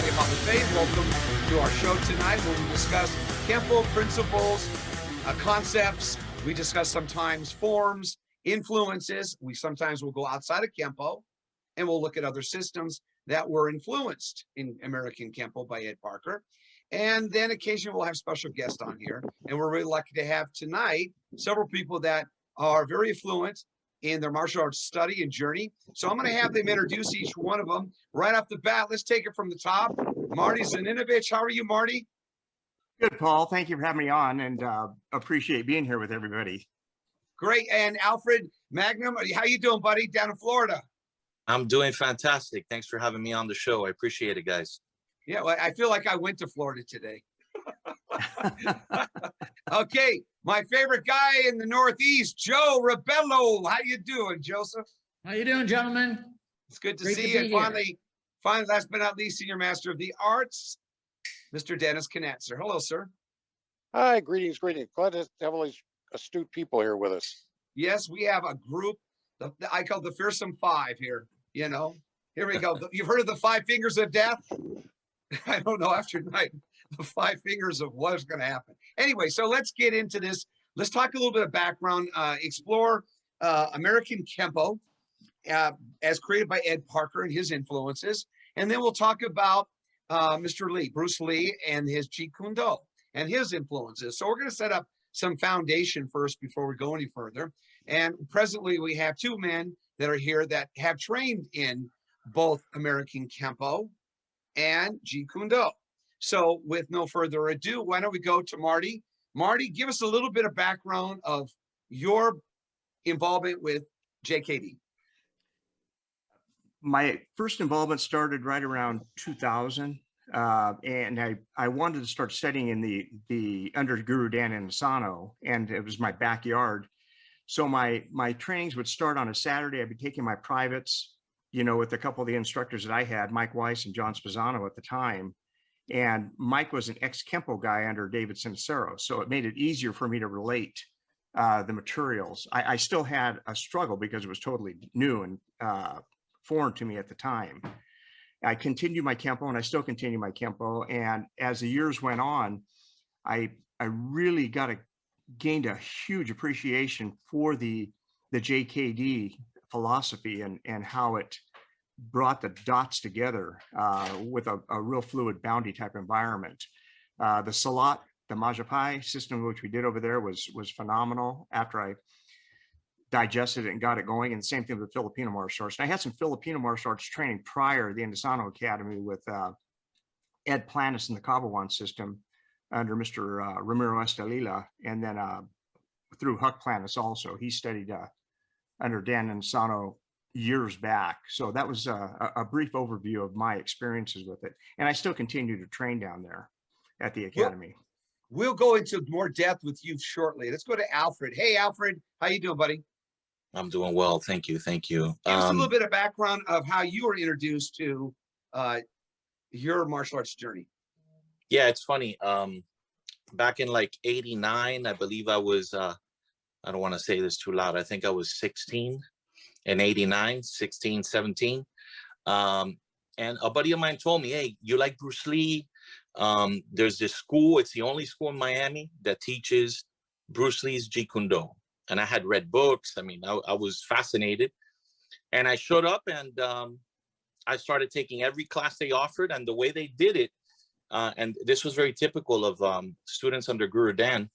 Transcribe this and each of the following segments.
everybody about the faith. Welcome to our show tonight where we discuss Kenpo principles, concepts. We discuss sometimes forms, influences. We sometimes will go outside of Kenpo and we'll look at other systems that were influenced in American Kenpo by Ed Parker. And then occasionally we'll have special guests on here. And we're really lucky to have tonight several people that are very fluent in their martial arts study and journey. So I'm going to have them introduce each one of them right off the bat. Let's take it from the top. Marty Zaninovich, how are you, Marty? Good, Paul. Thank you for having me on, and appreciate being here with everybody. Great. And Alfred Magnan, how you doing, buddy, down in Florida? I'm doing fantastic. Thanks for having me on the show. I appreciate it, guys. Yeah, well, I feel like I went to Florida today. Okay, my favorite guy in the Northeast, Joe Robelo. How you doing, Joseph? How you doing, gentlemen? It's good to Great see to you. be And here. finally, last but not least, Senior Master of the Arts, Mr. Dennis Conatser. Hello, sir. Hi, greetings. Glad to have all these astute people here with us. Yes, we have a group, I call the Fearsome Five here, you know. Here we go. You've heard of the 5 fingers of death? I don't know, after tonight, the 5 fingers of what is going to happen. Anyway, so let's get into this. Let's talk a little bit of background, explore American Kenpo as created by Ed Parker and his influences. And then we'll talk about Mr. Lee, Bruce Lee, and his Jeet Kune and his influences. So we're going to set up some foundation first before we go any further. And presently we have 2 men that are here that have trained in both American Kenpo and Jeet Kune. So with no further ado, why don't we go to Marty? Marty, give us a little bit of background of your involvement with JKD. My first involvement started right around 2000, and I wanted to start studying in the under Guru Dan in Asano, and it was my backyard. So my trainings would start on a Saturday. I'd be taking my privates, you know, with a couple of the instructors that I had, Mike Weiss and John Spezzano at the time. And Mike was an ex-Kenpo guy under David Sincero, so it made it easier for me to relate the materials. I still had a struggle because it was totally new and foreign to me at the time. I continued my Kenpo, and I still continue my Kenpo. And as the years went on, I really gained a huge appreciation for the JKD philosophy and how it brought the dots together with a real fluid boundary type environment. The Salat, the Majapai system, which we did over there, was phenomenal after I digested it and got it going. And the same thing with Filipino martial arts. And I had some Filipino martial arts training prior to the Indesano Academy with Ed Planis in the Cabawan system under Mr. Ramiro Estelila. And then through Huck Planis also. He studied under Dan Indesano years back. So that was a brief overview of my experiences with it. And I still continue to train down there at the Academy. We'll go into more depth with you shortly. Let's go to Alfred. Hey, Alfred, how you doing, buddy? I'm doing well. Thank you. Thank you. Give us a little bit of background of how you were introduced to your martial arts journey. Yeah, it's funny. Back in like 89, I believe I was, I don't want to say this too loud. I think I was 16 in 89, 16, 17. And a buddy of mine told me, hey, you like Bruce Lee? There's this school. It's the only school in Miami that teaches Bruce Lee's Jeet Kune. And I had read books. I mean, I was fascinated. And I showed up and I started taking every class they offered. And the way they did it, and this was very typical of students under Guru Dan,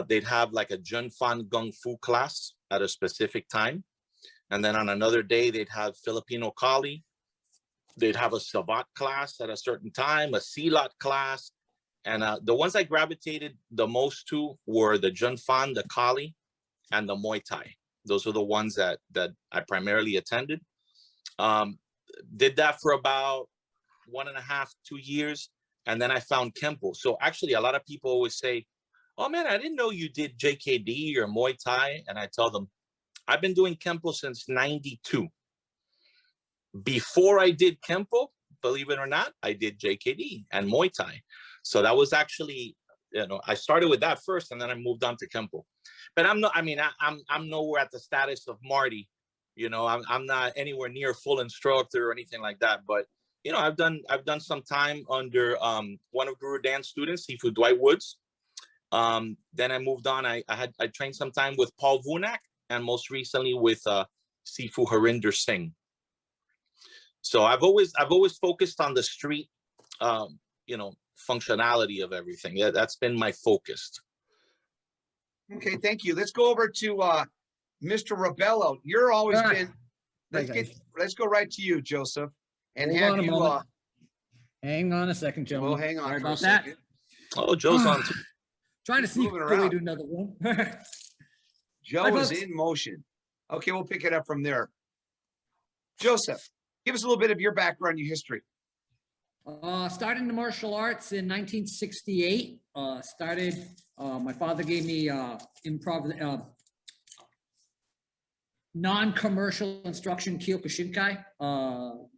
they'd have like a Jun Fan Gung Fu class at a specific time. And then on another day, they'd have Filipino Kali. They'd have a Savat class at a certain time, a Silat class. And the ones I gravitated the most to were the Jun Fan, the Kali, and the Muay Thai. Those are the ones that I primarily attended. Did that for about 1.5, 2 years. And then I found Kenpo. So actually, a lot of people always say, oh man, I didn't know you did JKD or Muay Thai. And I tell them, I've been doing Kenpo since 92. Before I did Kenpo, believe it or not, I did JKD and Muay Thai. So that was actually, you know, I started with that first and then I moved on to Kenpo. But I'm not, I mean, I'm nowhere at the status of Marty. You know, I'm not anywhere near full instructor or anything like that. But you know, I've done some time under one of Guru Dan's students, Sifu Dwight Woods. Then I moved on. I trained some time with Paul Vunak, and most recently with Sifu Harinder Singh. So I've always focused on the street, you know, functionality of everything. Yeah, that's been my focus. Okay, thank you. Let's go over to Mr. Robelo. You're always been. Let's go right to you, Joseph, and Hold have on a you. moment. Hang on a second, gentlemen. Well, hang on Sorry for a about that. second. Oh, Joe's on too. Trying to He's sneak moving away around. to another room. Joe Hi, is folks. in motion. Okay, we'll pick it up from there. Joseph, give us a little bit of your background, your history. Started in the martial arts in 1968. My father gave me improv, non-commercial instruction, Kyokushinkai.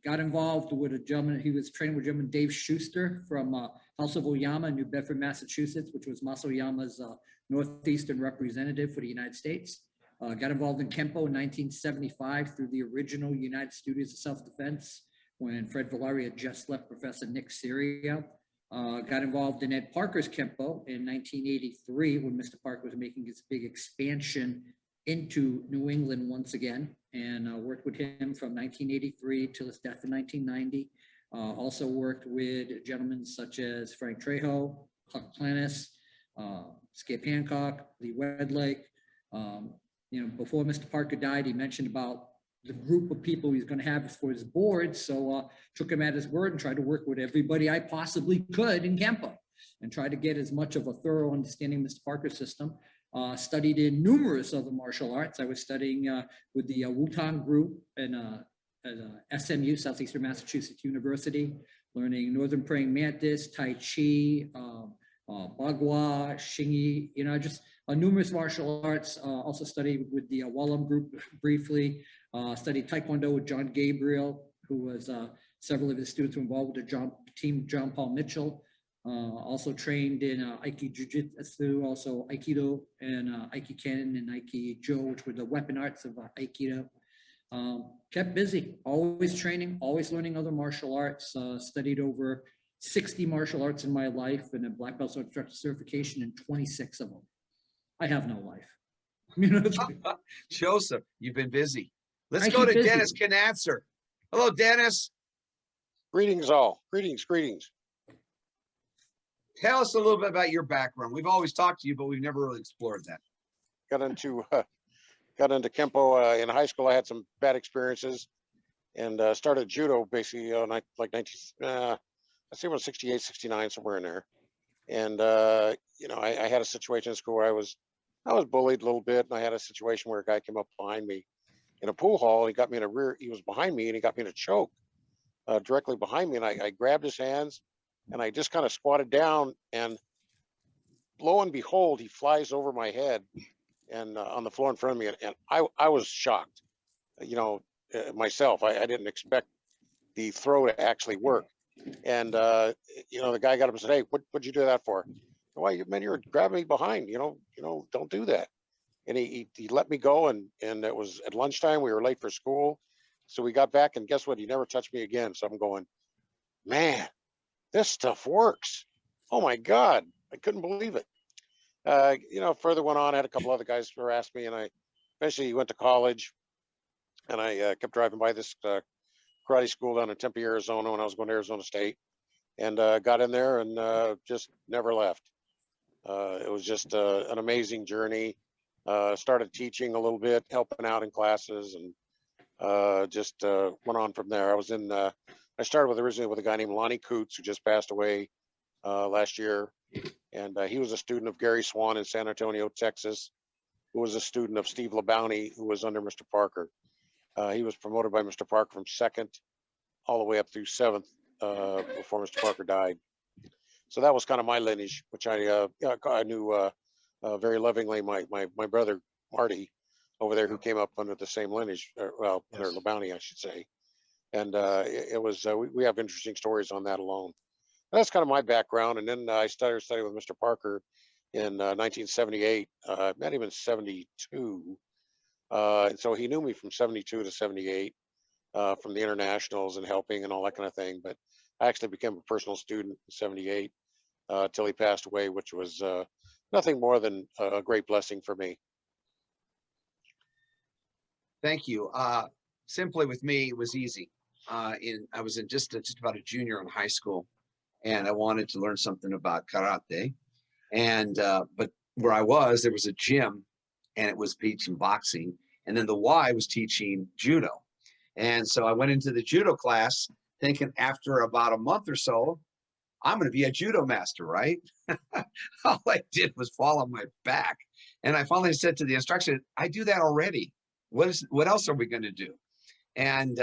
Got involved with a gentleman. He was training with German Dave Schuster from House of Oyama, New Bedford, Massachusetts, which was Masoyama's northeastern representative for the United States. Got involved in Kenpo in 1975 through the original United Studios of Self-Defense when Fred Villari had just left Professor Nick Serio. Got involved in Ed Parker's Kenpo in 1983 when Mr. Parker was making his big expansion into New England once again, and worked with him from 1983 till his death in 1990. Also worked with gentlemen such as Frank Trejo, Huck Planis, Skip Hancock, Lee Wedlake. You know, before Mr. Parker died, he mentioned about the group of people he's going to have for his board. So took him at his word and tried to work with everybody I possibly could in Kenpo and try to get as much of a thorough understanding of Mr. Parker's system. Studied in numerous other martial arts. I was studying with the Wutang group at SMU, Southeastern Massachusetts University, learning Northern Praying Mantis, Tai Chi, Bagua, Xingyi, you know, just numerous martial arts. Also studied with the Wallam group briefly. Studied Taekwondo with John Gabriel, who was several of his students were involved with the team John Paul Mitchell. Also trained in Aiki Jiu-Jitsu, also Aikido and Aiki Ken and Aiki Jo, which were the weapon arts of Aikido. Kept busy, always training, always learning other martial arts. Studied over 60 martial arts in my life and a black belt instructor certification in 26 of them. I have no life. You know, Joseph, you've been busy. Let's I go to keep busy. Dennis Conatser. Hello, Dennis. Greetings all. Greetings, greetings. Tell us a little bit about your background. We've always talked to you, but we've never really explored that. Got into Kenpo in high school. I had some bad experiences and started judo basically like 19, I say about 68, 69, somewhere in there. And you know, I had a situation in school where I was bullied a little bit, and I had a situation where a guy came up behind me in a pool hall. He got me in a rear. He was behind me, and he got me in a choke directly behind me. And I grabbed his hands, and I just kind of squatted down, and lo and behold, he flies over my head and on the floor in front of me, and I was shocked. You know, myself, I didn't expect the throw to actually work. And you know, the guy got up and said, "Hey, what'd you do that for?" "Why, man, you're grabbing me behind. You know, don't do that." And he let me go, and it was at lunchtime. We were late for school, so we got back, and guess what? He never touched me again. So I'm going, man, this stuff works. Oh my God, I couldn't believe it. You know, further went on. I had a couple other guys harass me, and I eventually went to college, and I kept driving by this karate school down in Tempe, Arizona, when I was going to Arizona State, and got in there and just never left. It was just an amazing journey. Started teaching a little bit, helping out in classes, and just went on from there. I started originally with a guy named Lonnie Coots, who just passed away last year. And he was a student of Gary Swan in San Antonio, Texas, who was a student of Steve LeBounty, who was under Mr. Parker. He was promoted by Mr. Parker from 2nd all the way up through 7th before Mr. Parker died. So that was kind of my lineage, which I knew very lovingly my brother Marty over there, who came up under the same lineage, under LeBounty, I should say. And it was we have interesting stories on that alone. And that's kind of my background. And then I started studying with Mr. Parker in 1978. Met him in 72. And so he knew me from 72 to 78. from the internationals and helping and all that kind of thing. But I actually became a personal student in '78 till he passed away, which was nothing more than a great blessing for me. Thank you. Simply with me, it was easy. I was in just about a junior in high school, and I wanted to learn something about karate. And but where I was, there was a gym, and it was teaching boxing, and then the Y was teaching judo. And so I went into the judo class thinking after about a month or so, I'm going to be a judo master, right? All I did was fall on my back. And I finally said to the instructor, I do that already. What else are we going to do? And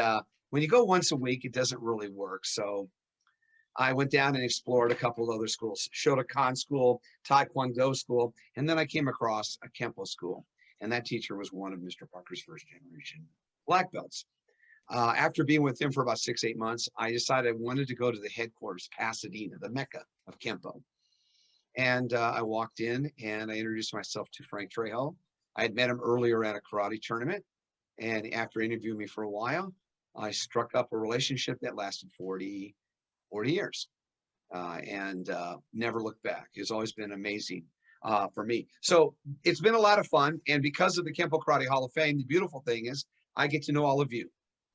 when you go once a week, it doesn't really work. So I went down and explored a couple of other schools, Shotokan school, Taekwondo school, and then I came across a Kenpo school. And that teacher was one of Mr. Parker's first generation black belts. After being with him for about 6-8 months, I decided I wanted to go to the headquarters, Pasadena, the Mecca of Kenpo. And I walked in and I introduced myself to Frank Trejo. I had met him earlier at a karate tournament. And after interviewing me for a while, I struck up a relationship that lasted 40 years and never looked back. It's always been amazing for me. So it's been a lot of fun. And because of the Kenpo Karate Hall of Fame, the beautiful thing is I get to know all of you.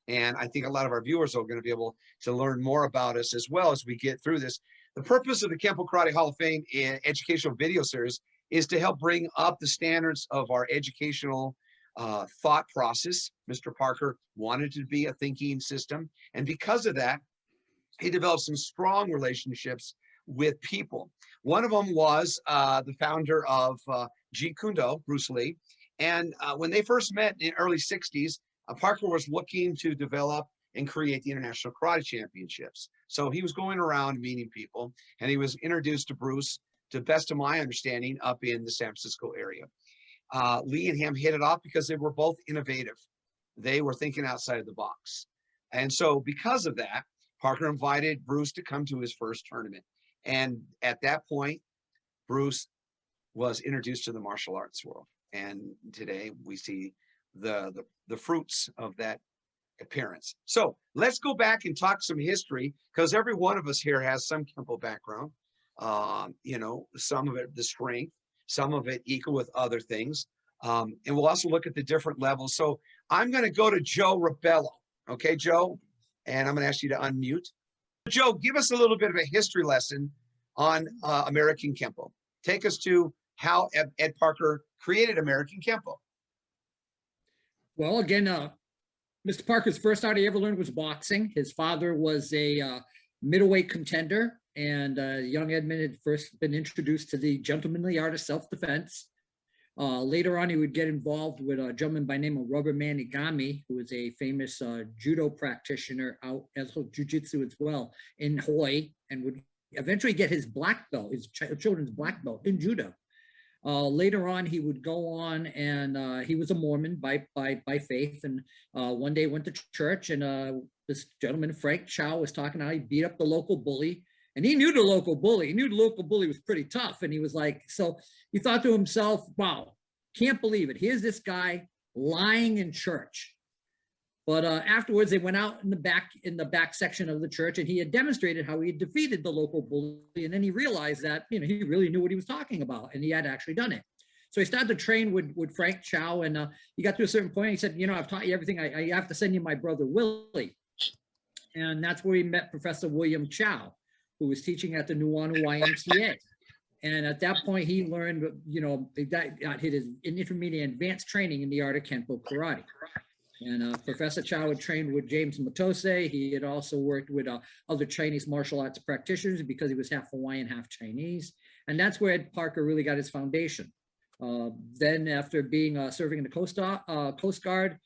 And I think a lot of our viewers are going to be able to learn more about us as well as we get through this. The purpose of the Kenpo Karate Hall of Fame and educational video series is to help bring up the standards of our educational thought process. Mr. Parker wanted to be a thinking system. And because of that, he developed some strong relationships with people. One of them was the founder of Jeet Kune, Bruce Lee. And when they first met in the early 60s, Parker was looking to develop and create the International Karate Championships. So he was going around meeting people, and he was introduced to Bruce, to the best of my understanding, up in the San Francisco area. Lee and him hit it off because they were both innovative. They were thinking outside of the box. And so because of that, Parker invited Bruce to come to his first tournament. And at that point, Bruce was introduced to the martial arts world. And today we see the fruits of that appearance. So let's go back and talk some history, because every one of us here has some Kenpo background. You know, some of it the strength, some of it equal with other things. And we'll also look at the different levels. So I'm going to go to Joe Robelo. Okay, Joe, and I'm going to ask you to unmute. Joe, give us a little bit of a history lesson on American Kenpo. Take us to how Ed Parker created American Kenpo. Well, again, Mr. Parker's first art he ever learned was boxing. His father was a middleweight contender, and young Edmund had first been introduced to the gentlemanly art of self-defense. Later on, he would get involved with a gentleman by the name of Robert Manigami, who was a famous judo practitioner out as jiu-jitsu as well in Hawaii, and would eventually get his black belt, his children's black belt in judo. Later on, he would go on, and he was a Mormon by faith. And one day went to church, and this gentleman, Frank Chow, was talking how he beat up the local bully. And he knew the local bully. He knew the local bully was pretty tough. And he was like, so he thought to himself, wow, can't believe it. Here's this guy lying in church. But afterwards, they went out in the back section of the church, and he had demonstrated how he had defeated the local bully. And then he realized that, you know, he really knew what he was talking about, and he had actually done it. So he started to train with Frank Chow, and he got to a certain point. He said, you know, I've taught you everything. I have to send you my brother Willie. And that's where he met Professor William Chow, who was teaching at the Nuuanu YMCA. And at that point, he learned, you know, got his intermediate advanced training in the art of Kenpo karate. And Professor Chow had trained with James Matose. He had also worked with other Chinese martial arts practitioners because he was half Hawaiian, half Chinese. And that's where Ed Parker really got his foundation. Then after being serving in the Coast Guard,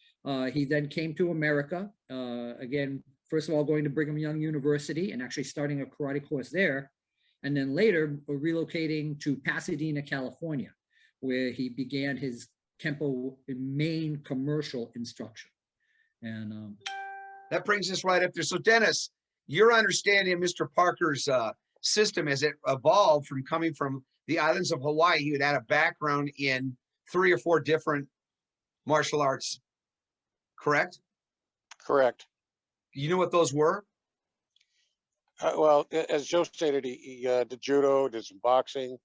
he then came to America. Again, first of all, going to Brigham Young University and actually starting a karate course there. And then later relocating to Pasadena, California, where he began his Kenpo main commercial instruction. And that brings us right up there. So Dennis, your understanding of Mr. Parker's system as it evolved from coming from the islands of Hawaii, he had had a background in 3 or 4 different martial arts, correct? Correct. You know what those were? Well, as Joe stated, he did judo, did some boxing.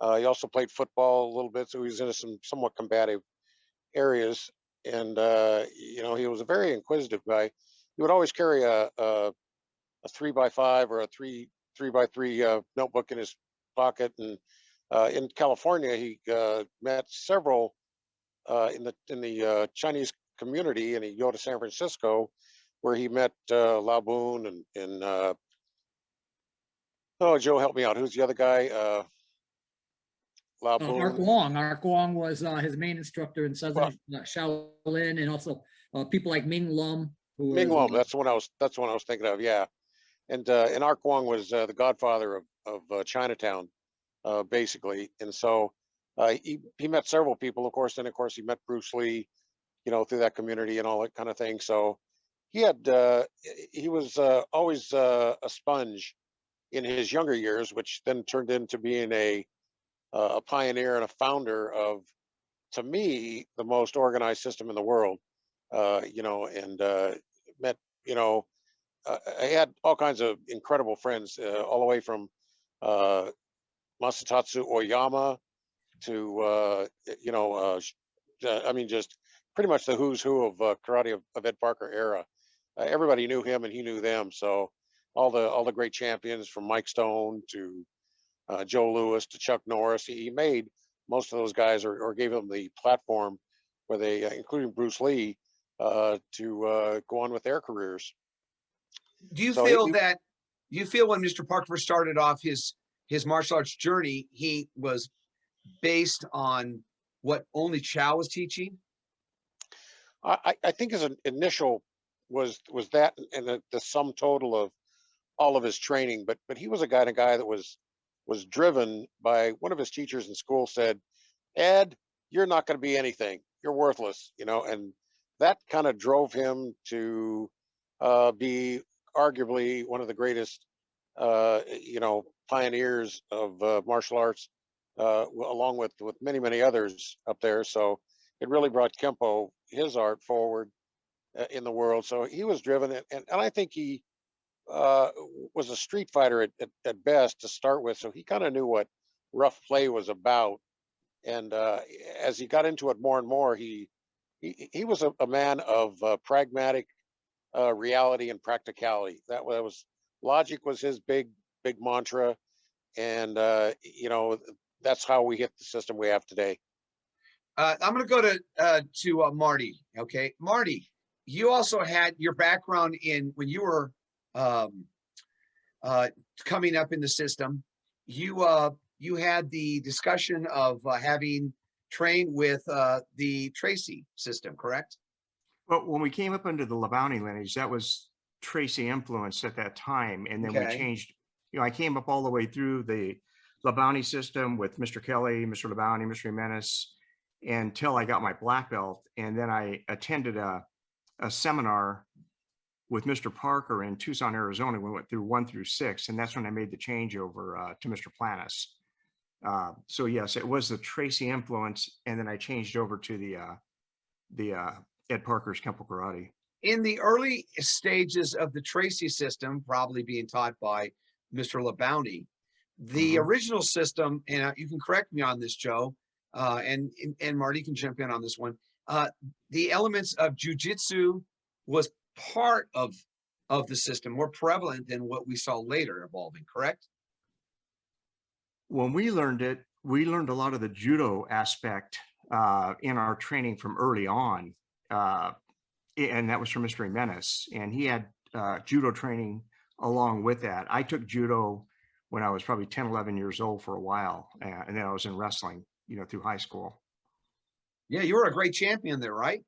He also played football a little bit, so he was into some somewhat combative areas. And he was a very inquisitive guy. He would always carry a 3x5 or a three by three notebook in his pocket. And in California, he met several in the Chinese community, and he'd go to San Francisco, where he met Lao Boon and oh, Joe, help me out. Who's the other guy? Lao Art Boon. Wong. Art Wong was his main instructor in Southern Well, Shaolin, and also people like Ming Lum, who Ming was, Wong. That's the one I was thinking of. Yeah, and Art Wong was the godfather of Chinatown, basically. And so he met several people, of course. Then, of course, he met Bruce Lee, through that community and all that kind of thing. So he was always a sponge in his younger years, which then turned into being a pioneer and a founder of, to me, the most organized system in the world. And met, I had all kinds of incredible friends, all the way from Masatatsu Oyama to, I mean, just pretty much the who's who of karate of Ed Parker era. Everybody knew him and he knew them. So all the great champions from Mike Stone to Joe Louis to Chuck Norris, he made most of those guys or gave them the platform where they, including Bruce Lee, to go on with their careers. Do you So feel when Mr. Parker first started off his martial arts journey, he was based on what only Chow was teaching? I think his initial was that, and the sum total of all of his training. But he was a guy that was driven by one of his teachers in school said, "Ed, you're not going to be anything. You're worthless," and that kind of drove him to be arguably one of the greatest, pioneers of martial arts, along with many others up there. So it really brought Kenpo, his art, forward in the world. So he was driven, and I think he was a street fighter at best to start with. So he kind of knew what rough play was about. And as he got into it more and more, he was a man of pragmatic reality and practicality. That was logic was his big mantra, and that's how we hit the system we have today. I'm going to go to Marty. Okay, Marty, you also had your background in when you were coming up in the system. You had the discussion of having trained with the Tracy system, correct? Well, when we came up under the Labounty lineage, that was Tracy influence at that time. And then we changed, I came up all the way through the Labounty system with Mr. Kelly, Mr. Labounty, Mr. Jimenez, until I got my black belt. And then I attended a seminar with Mr. Parker in Tucson, Arizona. We went through 1 through 6, and that's when I made the change over to Mr. Planis. So yes, it was the Tracy influence, and then I changed over to the Ed Parker's Kenpo Karate. In the early stages of the Tracy system, probably being taught by Mr. Labounty, the original system, and you can correct me on this, Joe, and Marty can jump in on this one. The elements of jujitsu was part of the system, more prevalent than what we saw later evolving, correct? When we learned it, we learned a lot of the judo aspect in our training from early on. And that was from Mr. Jimenez, and he had judo training along with that. I took judo when I was probably 10, 11 years old for a while. And then I was in wrestling, through high school. Yeah, you were a great champion there, right?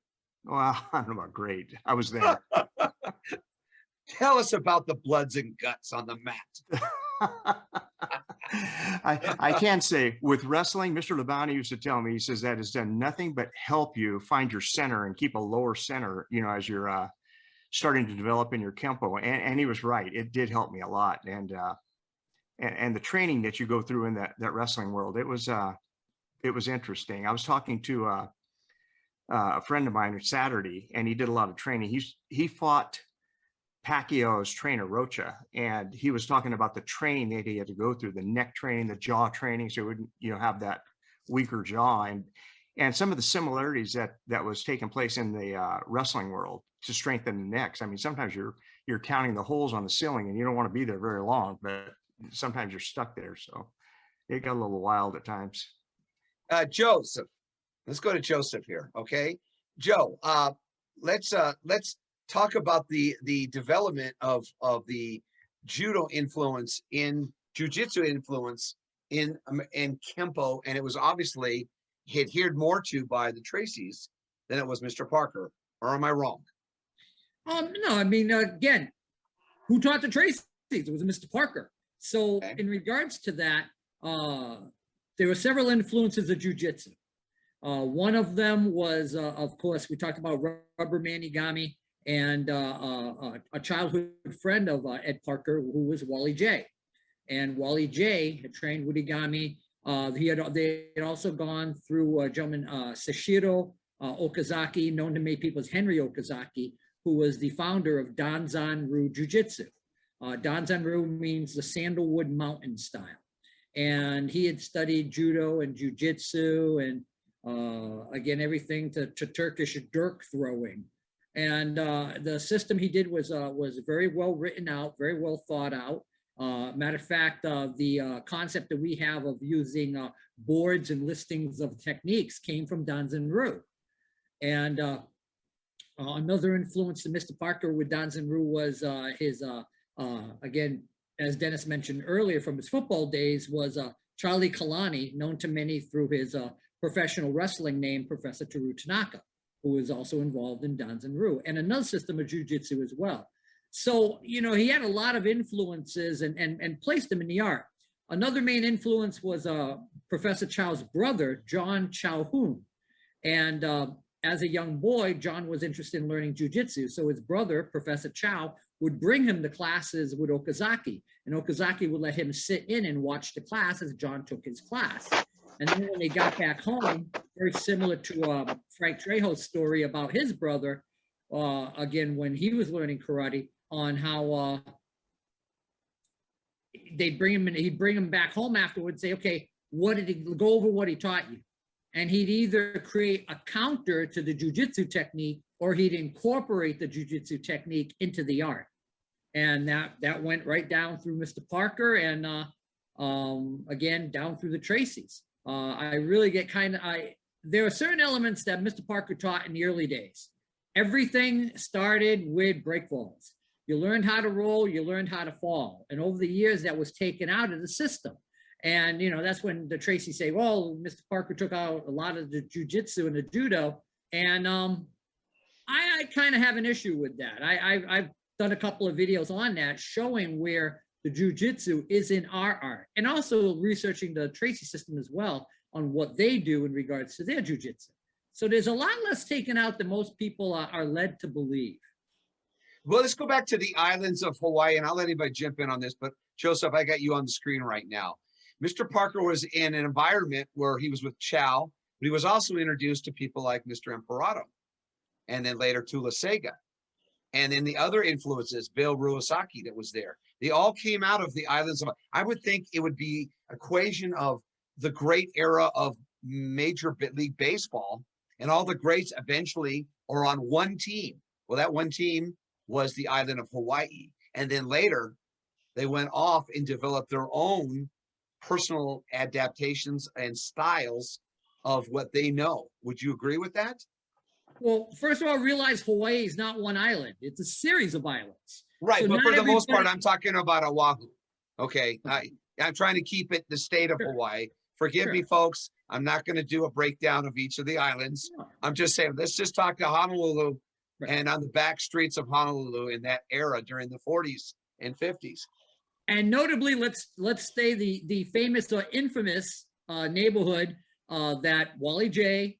Well, I don't know about great. I was there. Tell us about the bloods and guts on the mat. I can't say with wrestling, Mr. Labounty used to tell me, he says that has done nothing but help you find your center and keep a lower center, as you're starting to develop in your Kenpo. And he was right. It did help me a lot. And the training that you go through in that wrestling world, it was interesting. I was talking to a friend of mine on Saturday, and he did a lot of training. He fought Pacquiao's trainer, Rocha, and he was talking about the training that he had to go through, the neck training, the jaw training, so he wouldn't, have that weaker jaw, and some of the similarities that was taking place in the wrestling world to strengthen the necks. I mean, sometimes you're counting the holes on the ceiling and you don't want to be there very long, but sometimes you're stuck there. So it got a little wild at times. Joseph, let's go to Joseph here. Okay, Joe, let's talk about the development of the judo influence in jujitsu influence in Kenpo, and it was obviously adhered more to by the Tracys than it was Mr. Parker, or am I wrong? No, I mean, again, who taught the Tracys? It was Mr. Parker. So Okay. in regards to that, there were several influences of jujitsu. One of them was, of course, we talked about rubber manigami, and a childhood friend of Ed Parker, who was Wally J. And Wally J had trained Wudigami. They had also gone through a gentleman, Sashiro Okazaki, known to many people as Henry Okazaki, who was the founder of Danzan-ryu Jiu-Jitsu. Danzan-ryu means the sandalwood mountain style. And he had studied judo and jiu-jitsu and again, everything to Turkish dirk throwing. And the system he did was very well written out, very well thought out. Matter of fact, the concept that we have of using boards and listings of techniques came from Danzan-ryu. And another influence to Mr. Parker with Danzan-ryu was his, again, as Dennis mentioned earlier from his football days, was Charlie Kalani, known to many through his professional wrestling name, Professor Toru Tanaka, who was also involved in Danzan-ryu, and another system of jiu-jitsu as well. So, he had a lot of influences and placed them in the art. Another main influence was Professor Chow's brother, John Chao-hoon. And as a young boy, John was interested in learning jiu-jitsu. So his brother, Professor Chow, would bring him to classes with Okazaki. And Okazaki would let him sit in and watch the class as John took his class. And then when they got back home, very similar to Frank Trejo's story about his brother, again, when he was learning karate, on how they'd bring him in, he'd bring him back home afterwards, say, okay, what did he go over what he taught you? And he'd either create a counter to the jiu-jitsu technique, or he'd incorporate the jiu-jitsu technique into the art. And that went right down through Mr. Parker and again, down through the Tracys. I really get there are certain elements that Mr. Parker taught in the early days. Everything started with break falls. You learned how to roll, you learned how to fall. And over the years, that was taken out of the system. And, that's when the Tracys say, well, Mr. Parker took out a lot of the jiu-jitsu and the judo. And I kind of have an issue with that. I've done a couple of videos on that showing where the jiu-jitsu is in our art, and also researching the Tracy system as well on what they do in regards to their jiu-jitsu. So there's a lot less taken out than most people are led to believe. Well, let's go back to the islands of Hawaii, and I'll let anybody jump in on this, but Joseph, I got you on the screen right now. Mr. Parker was in an environment where he was with Chow, but he was also introduced to people like Mr. Imperato, and then later Tula Sega. And then the other influences, Bill Ruosaki, that was there. They all came out of the islands of, I would think it would be equation of the great era of Major League Baseball, and all the greats eventually are on one team. Well, that one team was the island of Hawaii. And then later, they went off and developed their own personal adaptations and styles of what they know. Would you agree with that? Well, first of all, realize Hawaii is not one island. It's a series of islands. Right, So but not for the most part, everybody- I'm talking about Oahu. Okay, I'm trying to keep it the state of Sure. Hawaii. Forgive me, Sure. folks. I'm not going to do a breakdown of each of the islands. No. I'm just saying, let's just talk to Honolulu Right. and on the back streets of Honolulu in that era during the 40s and 50s. And notably, let's stay the famous or infamous neighborhood that Wally J,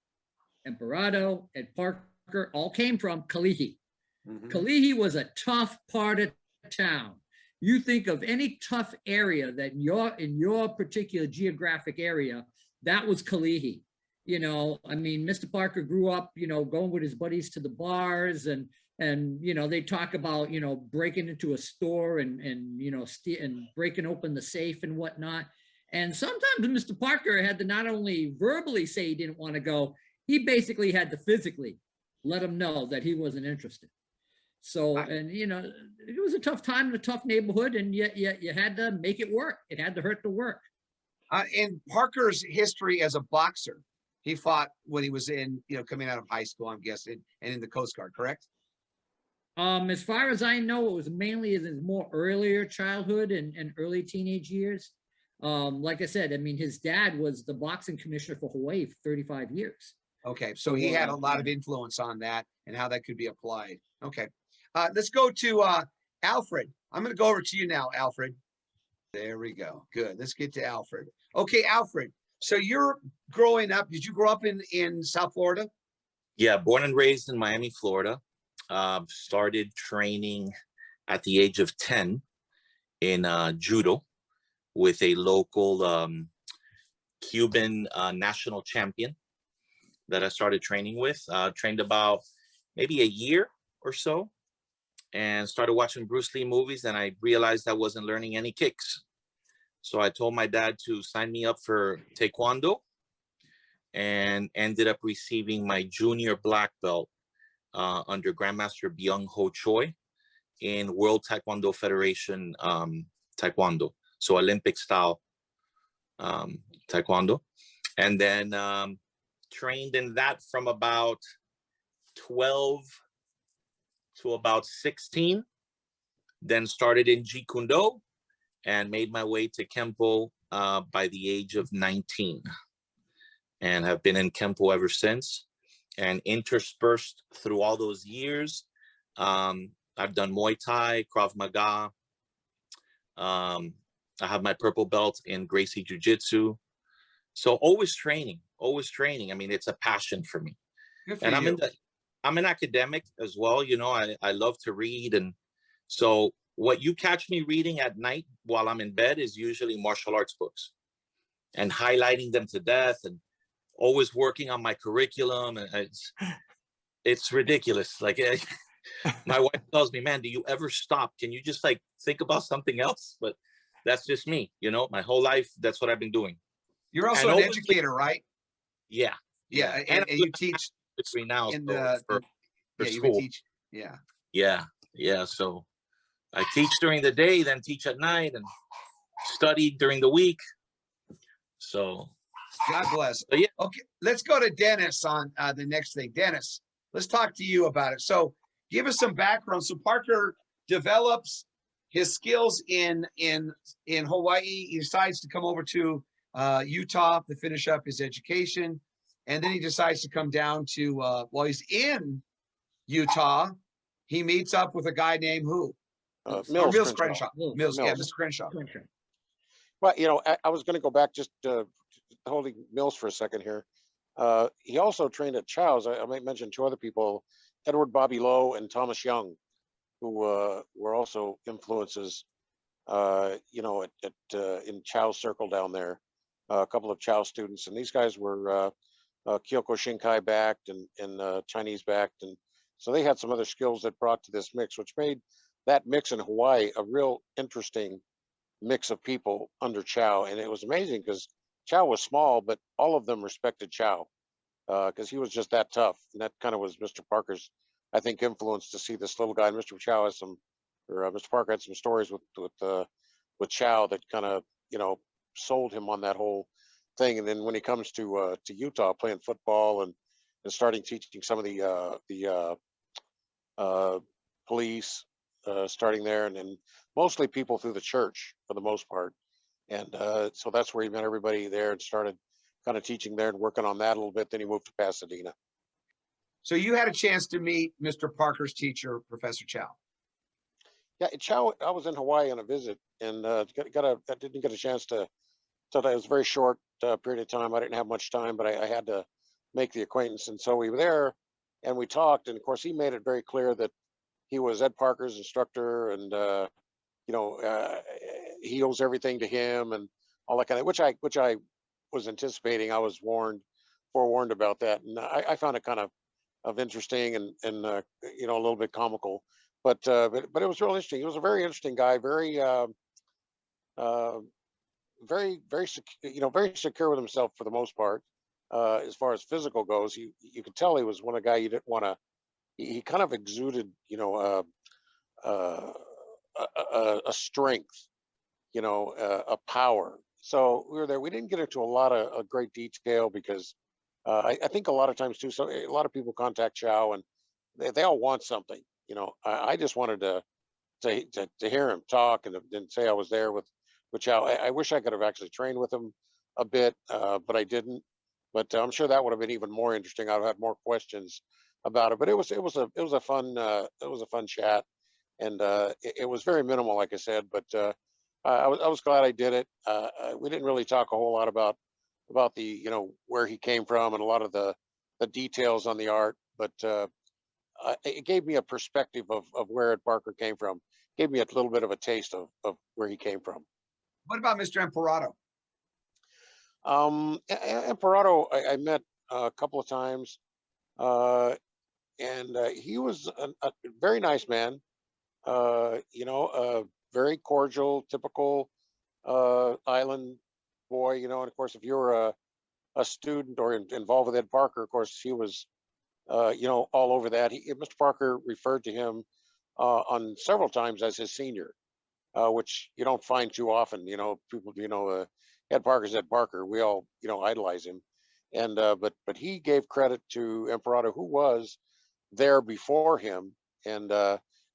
Imperato, and Parker all came from, Kalihi. Kalihi was a tough part of town. You think of any tough area that in your particular geographic area, that was Kalihi. Mr. Parker grew up, going with his buddies to the bars, and And, they talk about, breaking into a store and breaking open the safe and whatnot. And sometimes Mr. Parker had to not only verbally say he didn't want to go, he basically had to physically let him know that he wasn't interested. So, and it was a tough time in a tough neighborhood, and yet you had to make it work. It had to hurt to work. In Parker's history as a boxer, he fought when he was coming out of high school, I'm guessing, and in the Coast Guard, correct? As far as I know, it was mainly in his more earlier childhood and early teenage years. Like I said, I mean, his dad was the boxing commissioner for Hawaii for 35 years. Okay, so he had a lot of influence on that and how that could be applied. Okay, let's go to Alfred. I'm going to go over to you now, Alfred. There we go. Good. Let's get to Alfred. Okay, Alfred. So you're growing up. Did you grow up in South Florida? Yeah, born and raised in Miami, Florida. Started training at the age of 10 in judo with a local Cuban national champion that I started training with. Trained about maybe a year or so and started watching Bruce Lee movies, and I realized I wasn't learning any kicks. So I told my dad to sign me up for Taekwondo and ended up receiving my junior black belt under Grandmaster Byung Ho Choi in World Taekwondo Federation Taekwondo, so Olympic style Taekwondo. And then trained in that from about 12 to about 16, then started in Jeet Kune and made my way to Kenpo by the age of 19, and have been in Kenpo ever since. And interspersed through all those years, I've done Muay Thai, Krav Maga. I have my purple belt in Gracie Jiu Jitsu. So always training, always training. I mean, it's a passion for me. And I'm an academic as well. I love to read. And so what you catch me reading at night while I'm in bed is usually martial arts books and highlighting them to death and always working on my curriculum. And it's ridiculous. Like my wife tells me, man, do you ever stop? Can you just think about something else? But that's just me, my whole life. That's what I've been doing. You're also an educator, right? Yeah. Yeah. And you teach now in for you school. teach. Yeah. Yeah. So I teach during the day, then teach at night, and study during the week. So God bless. yeah. Okay, let's go to Dennis on the next thing. Dennis, let's talk to you about it. So give us some background. So Parker develops his skills in Hawaii. He decides to come over to Utah to finish up his education. And then he decides to come down to, while he's in Utah, he meets up with a guy named who? Mills Crenshaw. Mills. Yeah, Mr. Crenshaw. Well, I was going to go back just holding Mills for a second here. He also trained at Chow's. I might mention two other people, Edward Bobby Lowe and Thomas Young, who were also influences, in Chow's circle down there. A couple of Chow students, and these guys were Kyoko Shinkai backed and Chinese backed, and so they had some other skills that brought to this mix, which made that mix in Hawaii a real interesting mix of people under Chow. And it was amazing because Chow was small, but all of them respected Chow because he was just that tough. And that kind of was Mr. Parker's, I think, influence to see this little guy. And Mr. Chow has Mr. Parker had some stories with Chow that kind of, sold him on that whole thing. And then when he comes to Utah playing football and starting teaching some of the police, starting there, and then mostly people through the church for the most part. And so that's where he met everybody there and started kind of teaching there and working on that a little bit. Then he moved to Pasadena. So you had a chance to meet Mr. Parker's teacher, Professor Chow. Yeah, Chow, I was in Hawaii on a visit and I didn't get a chance to. So it was a very short period of time. I didn't have much time, but I had to make the acquaintance. And so we were there and we talked. And of course, he made it very clear that he was Ed Parker's instructor and, he owes everything to him and all that kind of, which I was anticipating. I was forewarned about that. And I found it kind of of interesting and you know, a little bit comical, but it was real interesting. He was a very interesting guy, uh, you know, very secure with himself for the most part. As far as physical goes, you could tell he was one of the guy you didn't want to. He kind of exuded, you know, uh, a strength, you know, a power. So we were there. We didn't get into a lot of great detail because I think a lot of times too. So a lot of people contact Chow and they all want something. You know, I just wanted to hear him talk and say I was there with Chow. I wish I could have actually trained with him a bit, but I didn't. But I'm sure that would have been even more interesting. I'd have had more questions about it. But it was a fun chat, and it was very minimal, like I said. But I was glad I did it. We didn't really talk a whole lot about the, you know, where he came from and a lot of the details on the art, but it gave me a perspective of where Ed Parker came from. Gave me a little bit of a taste of where he came from. What about Mr. Imperato? Imperato, I met a couple of times, and he was a very nice man. You know, very cordial, typical island boy. You know, and of course, if you're a student or involved with Ed Parker, of course, he was, you know, all over that. Mr. Parker referred to him on several times as his senior, which you don't find too often. You know, people, you know, Ed Parker's Ed Parker. We all, you know, idolize him, and but he gave credit to Imperato, who was there before him, and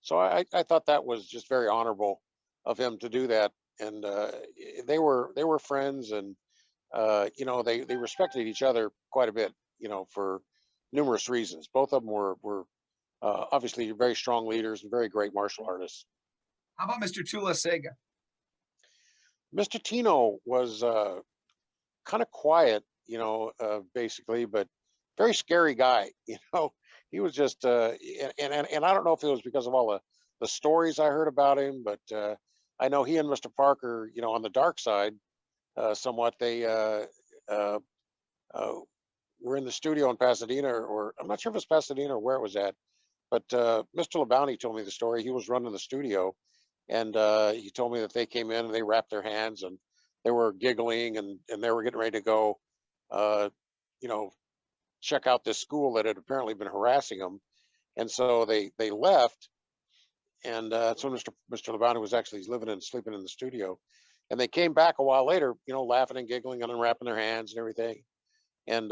so I thought that was just very honorable of him to do that. And they were friends, and you know, they respected each other quite a bit. You know, for numerous reasons. Both of them were obviously very strong leaders and very great martial artists. How about Mr. Tula Sega? Mr. Tino was kind of quiet, you know, basically, but very scary guy. You know, he was just, and I don't know if it was because of all the stories I heard about him, but I know he and Mr. Parker, you know, on the dark side, somewhat, they uh, were in the studio in Pasadena, or I'm not sure if it's Pasadena or where it was at, but Mr. LeBounty told me the story. He was running the studio, and he told me that they came in and they wrapped their hands and they were giggling and they were getting ready to go, you know, check out this school that had apparently been harassing them. And so they left, and so Mr. LeBounty was actually living and sleeping in the studio, and they came back a while later, you know, laughing and giggling and unwrapping their hands and everything, and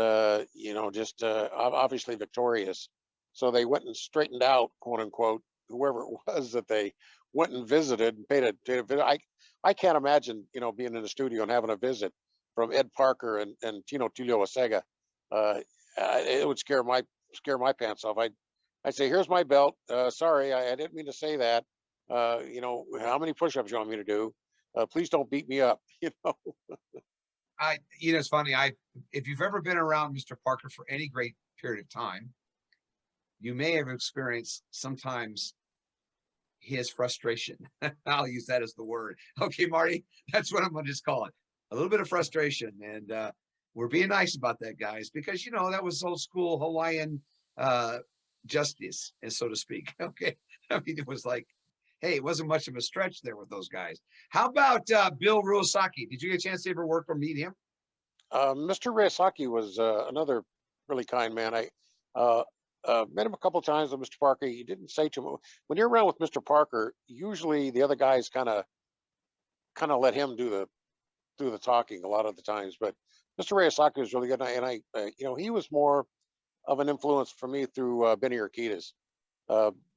you know, just obviously victorious. So they went and straightened out, quote unquote, whoever it was that they went and visited and paid a visit. I can't imagine, you know, being in the studio and having a visit from Ed Parker and Tino Tulio Asega. It would scare my pants off. I'd say, here's my belt. Sorry, I didn't mean to say that. You know, how many push-ups you want me to do? Please don't beat me up. You know. You know, it's funny. If you've ever been around Mr. Parker for any great period of time, you may have experienced sometimes his frustration. I'll use that as the word. Okay, Marty, that's what I'm going to just call it. A little bit of frustration. And we're being nice about that, guys, because, you know, that was old school Hawaiian justice, and so to speak. Okay. I mean, it was like, hey, it wasn't much of a stretch there with those guys. How about Bill Ruosaki? Did you get a chance to ever work or meet him? Mr. Ruosaki was another really kind man. I met him a couple of times with Mr. Parker. He didn't say too much. When you're around with Mr. Parker, usually the other guys kind of let him do the talking a lot of the times. But Mr. Ruosaki was really good, and I you know, he was more of an influence for me through Benny Urquidez.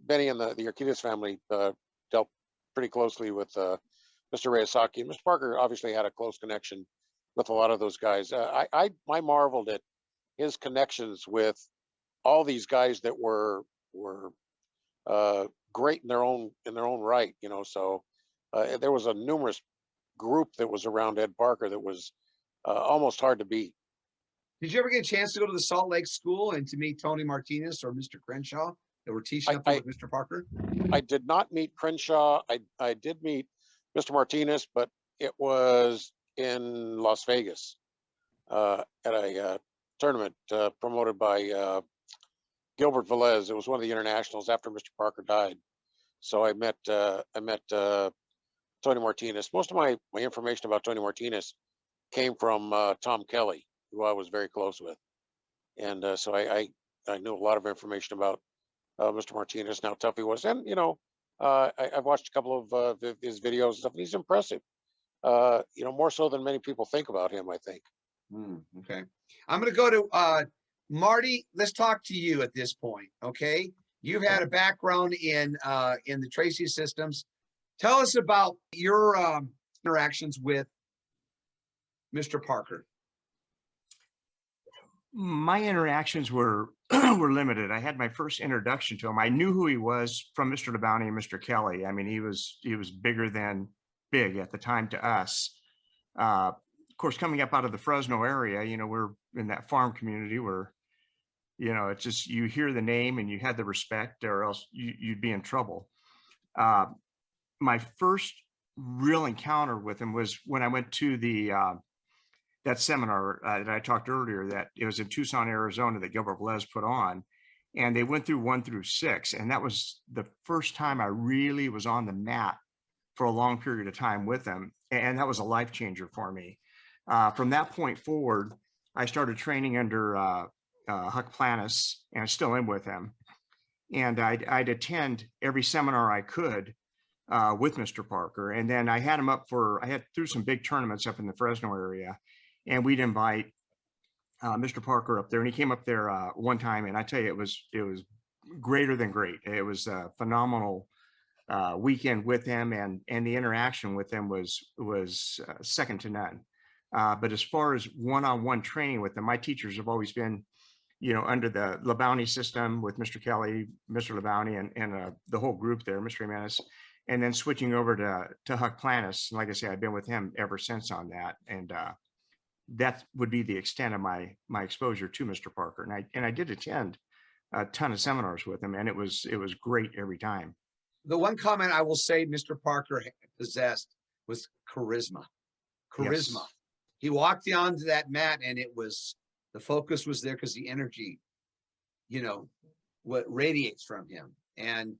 Benny and the Urquidez family dealt pretty closely with Mr. Ruosaki. And Mr. Parker obviously had a close connection with a lot of those guys. I marveled at his connections with all these guys that were great in their own right. You know, so there was a numerous group that was around Ed Parker that was almost hard to beat. Did you ever get a chance to go to the Salt Lake School and to meet Tony Martinez or Mr. Crenshaw that were teaching up there with Mr. Parker? I did not meet Crenshaw. I did meet Mr. Martinez, but it was in Las Vegas at a tournament promoted by Gilbert Velez. It was one of the internationals after Mr. Parker died. So I met Tony Martinez. Most of my information about Tony Martinez came from Tom Kelly, who I was very close with. And so I knew a lot of information about Mr. Martinez and how tough he was. And, you know, I've watched a couple of his videos and stuff, and he's impressive. You know, more so than many people think about him, I think. Okay. I'm going to go to Marty. Let's talk to you at this point. Okay. You've had a background in the Tracy systems. Tell us about your interactions with Mr. Parker. My interactions were were limited. I had my first introduction to him. I knew who he was from Mr. Labounty and Mr. Kelly. I mean, he was bigger than big at the time to us. Of course, coming up out of the Fresno area, you know, we're in that farm community where, you know, it's just, you hear the name and you had the respect, or else you'd be in trouble. My first real encounter with him was when I went to the that seminar that I talked earlier, that it was in Tucson, Arizona, that Gilbert Velez put on, and they went through 1 through 6. And that was the first time I really was on the mat for a long period of time with him. And that was a life changer for me. From that point forward, I started training under Huck Planis, and I still am with him. And I'd attend every seminar I could with Mr. Parker. And then I had him up I had through some big tournaments up in the Fresno area, and we'd invite Mr. Parker up there. And he came up there one time, and I tell you, it was greater than great. It was a phenomenal weekend with him, and the interaction with him was second to none. But as far as one-on-one training with him, my teachers have always been, you know, under the Labounty system with Mr. Kelly, Mr. Labounty, and the whole group there, Mr. Jimenez, and then switching over to Huck Planis. And like I say, I've been with him ever since on that. And that would be the extent of my exposure to Mr. Parker. And I did attend a ton of seminars with him, and it was great every time. The one comment I will say Mr. Parker possessed was charisma. Charisma. Yes. He walked onto that mat, and the focus was there because the energy, you know, what radiates from him. And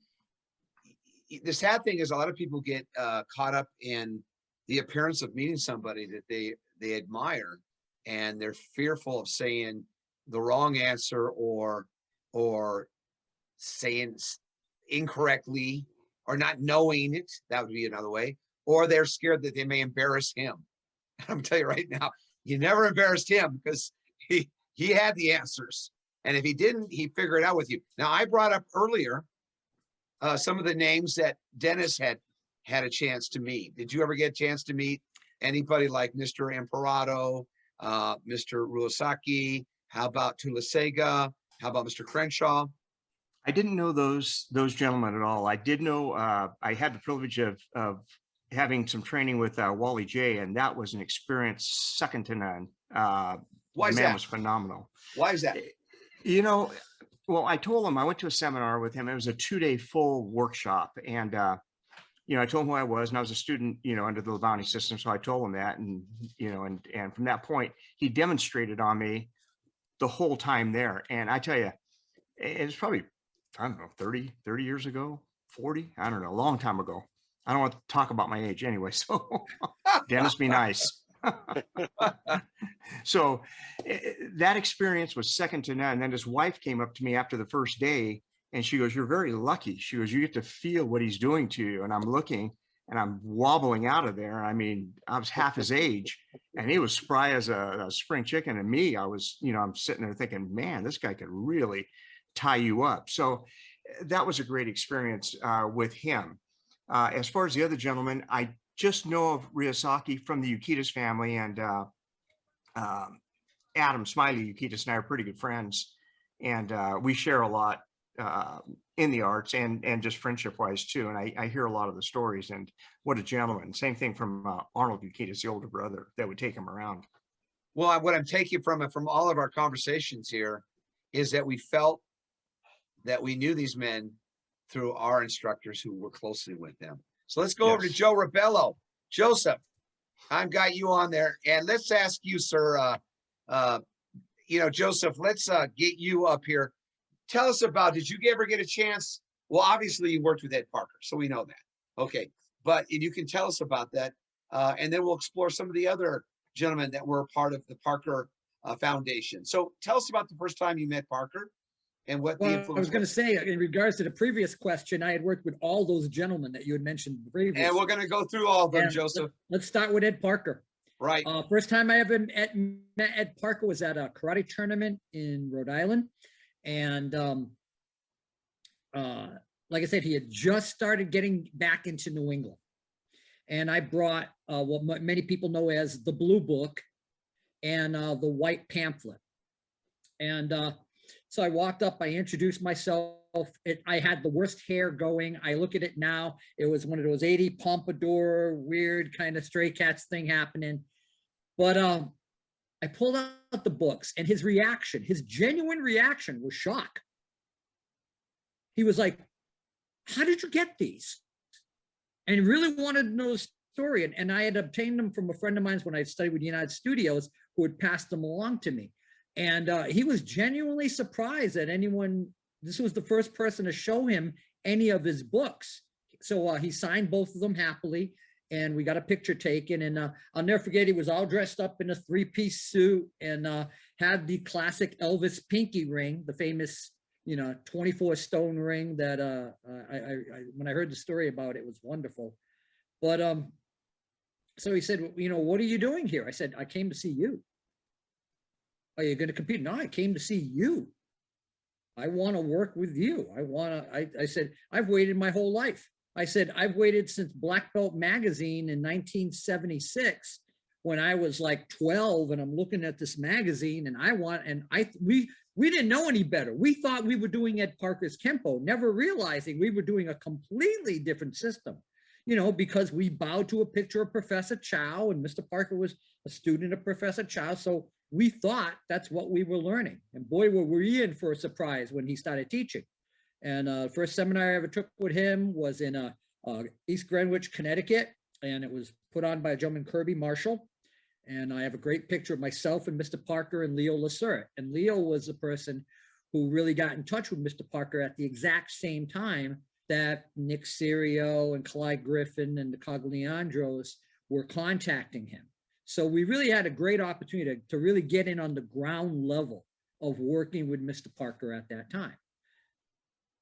the sad thing is, a lot of people get caught up in the appearance of meeting somebody that they admire, and they're fearful of saying the wrong answer or saying incorrectly, or not knowing it. That would be another way. Or they're scared that they may embarrass him. I'm gonna tell you right now, you never embarrassed him, because he had the answers. And if he didn't, he figured it out with you. Now, I brought up earlier some of the names that Dennis had a chance to meet. Did you ever get a chance to meet anybody like Mr. Imperato, Mr. Ruasaki? How about Tulasega? How about Mr. Crenshaw? I didn't know those gentlemen at all. I did know I had the privilege of having some training with Wally J, and that was an experience second to none. Why is the man that? Was phenomenal. Why is that? You know, well, I told him I went to a seminar with him. It was a 2-day full workshop, and you know, I told him who I was, and I was a student, you know, under the Labounty system. So I told him that, and you know, and from that point, he demonstrated on me the whole time there. And I tell you, it's probably, I don't know, 30 years ago, 40, I don't know, a long time ago. I don't want to talk about my age anyway, so Dennis, be nice. So that experience was second to none. And then his wife came up to me after the first day, and she goes, "You're very lucky." She goes, "You get to feel what he's doing to you." And I'm looking, and I'm wobbling out of there. I mean, I was half his age, and he was spry as a spring chicken. And me, I was, you know, I'm sitting there thinking, man, this guy could really tie you up. So that was a great experience with him. As far as the other gentlemen, I just know of Ryosaki from the Yukitas family, and Adam Smiley Yukitas and I are pretty good friends, and we share a lot in the arts and just friendship wise too. And I hear a lot of the stories, and what a gentleman. Same thing from Arnold Yukitas, the older brother, that would take him around. Well, what I'm taking from all of our conversations here is that we felt that we knew these men through our instructors who worked closely with them. So let's go over to Joe Robelo. Joseph, I've got you on there, and let's ask you, sir, you know, Joseph, let's get you up here. tell us about, did you ever get a chance? Well, obviously you worked with Ed Parker, so we know that. Okay, but if you can tell us about that, and then we'll explore some of the other gentlemen that were part of the Parker Foundation. So tell us about the first time you met Parker and what the Well, influence I was going to was. say, in regards to the previous question, I had worked with all those gentlemen that you had mentioned previously. And we're going to go through all of them, And Joseph. Let's start with Ed Parker. Right. First time I ever met Ed Parker was at a karate tournament in Rhode Island. And like I said, he had just started getting back into New England. And I brought what many people know as the Blue Book and the white pamphlet. And so I walked up, I introduced myself. I had the worst hair going. I look at it now. It was one of those 80 pompadour, weird kind of stray cats thing happening. But I pulled out the books, and his reaction, his genuine reaction was shock. He was like, how did you get these? And he really wanted to know the story. And I had obtained them from a friend of mine when I studied with United Studios, who had passed them along to me. And he was genuinely surprised that anyone, this was the first person to show him any of his books. So he signed both of them happily, and we got a picture taken. And I'll never forget, he was all dressed up in a three-piece suit and had the classic Elvis pinky ring, the famous, 24-stone ring that when I heard the story about it, it was wonderful. But so he said, what are you doing here? I said, I came to see you. Are you going to compete? No, I came to see you. I want to work with you. I said, I've waited my whole life. I said, I've waited since Black Belt magazine in 1976, when I was like 12, and I'm looking at this magazine, and we didn't know any better. We thought we were doing Ed Parker's Kenpo, never realizing we were doing a completely different system, because we bowed to a picture of Professor Chow, and Mr. Parker was a student of Professor Chow. So we thought that's what we were learning. And boy, were we in for a surprise when he started teaching. And the first seminar I ever took with him was in East Greenwich, Connecticut. And it was put on by a gentleman, Kirby Marshall. And I have a great picture of myself and Mr. Parker and Leo Lacert. And Leo was the person who really got in touch with Mr. Parker at the exact same time that Nick Serio and Clyde Griffin and the Cogliandros were contacting him. So we really had a great opportunity to really get in on the ground level of working with Mr. Parker at that time.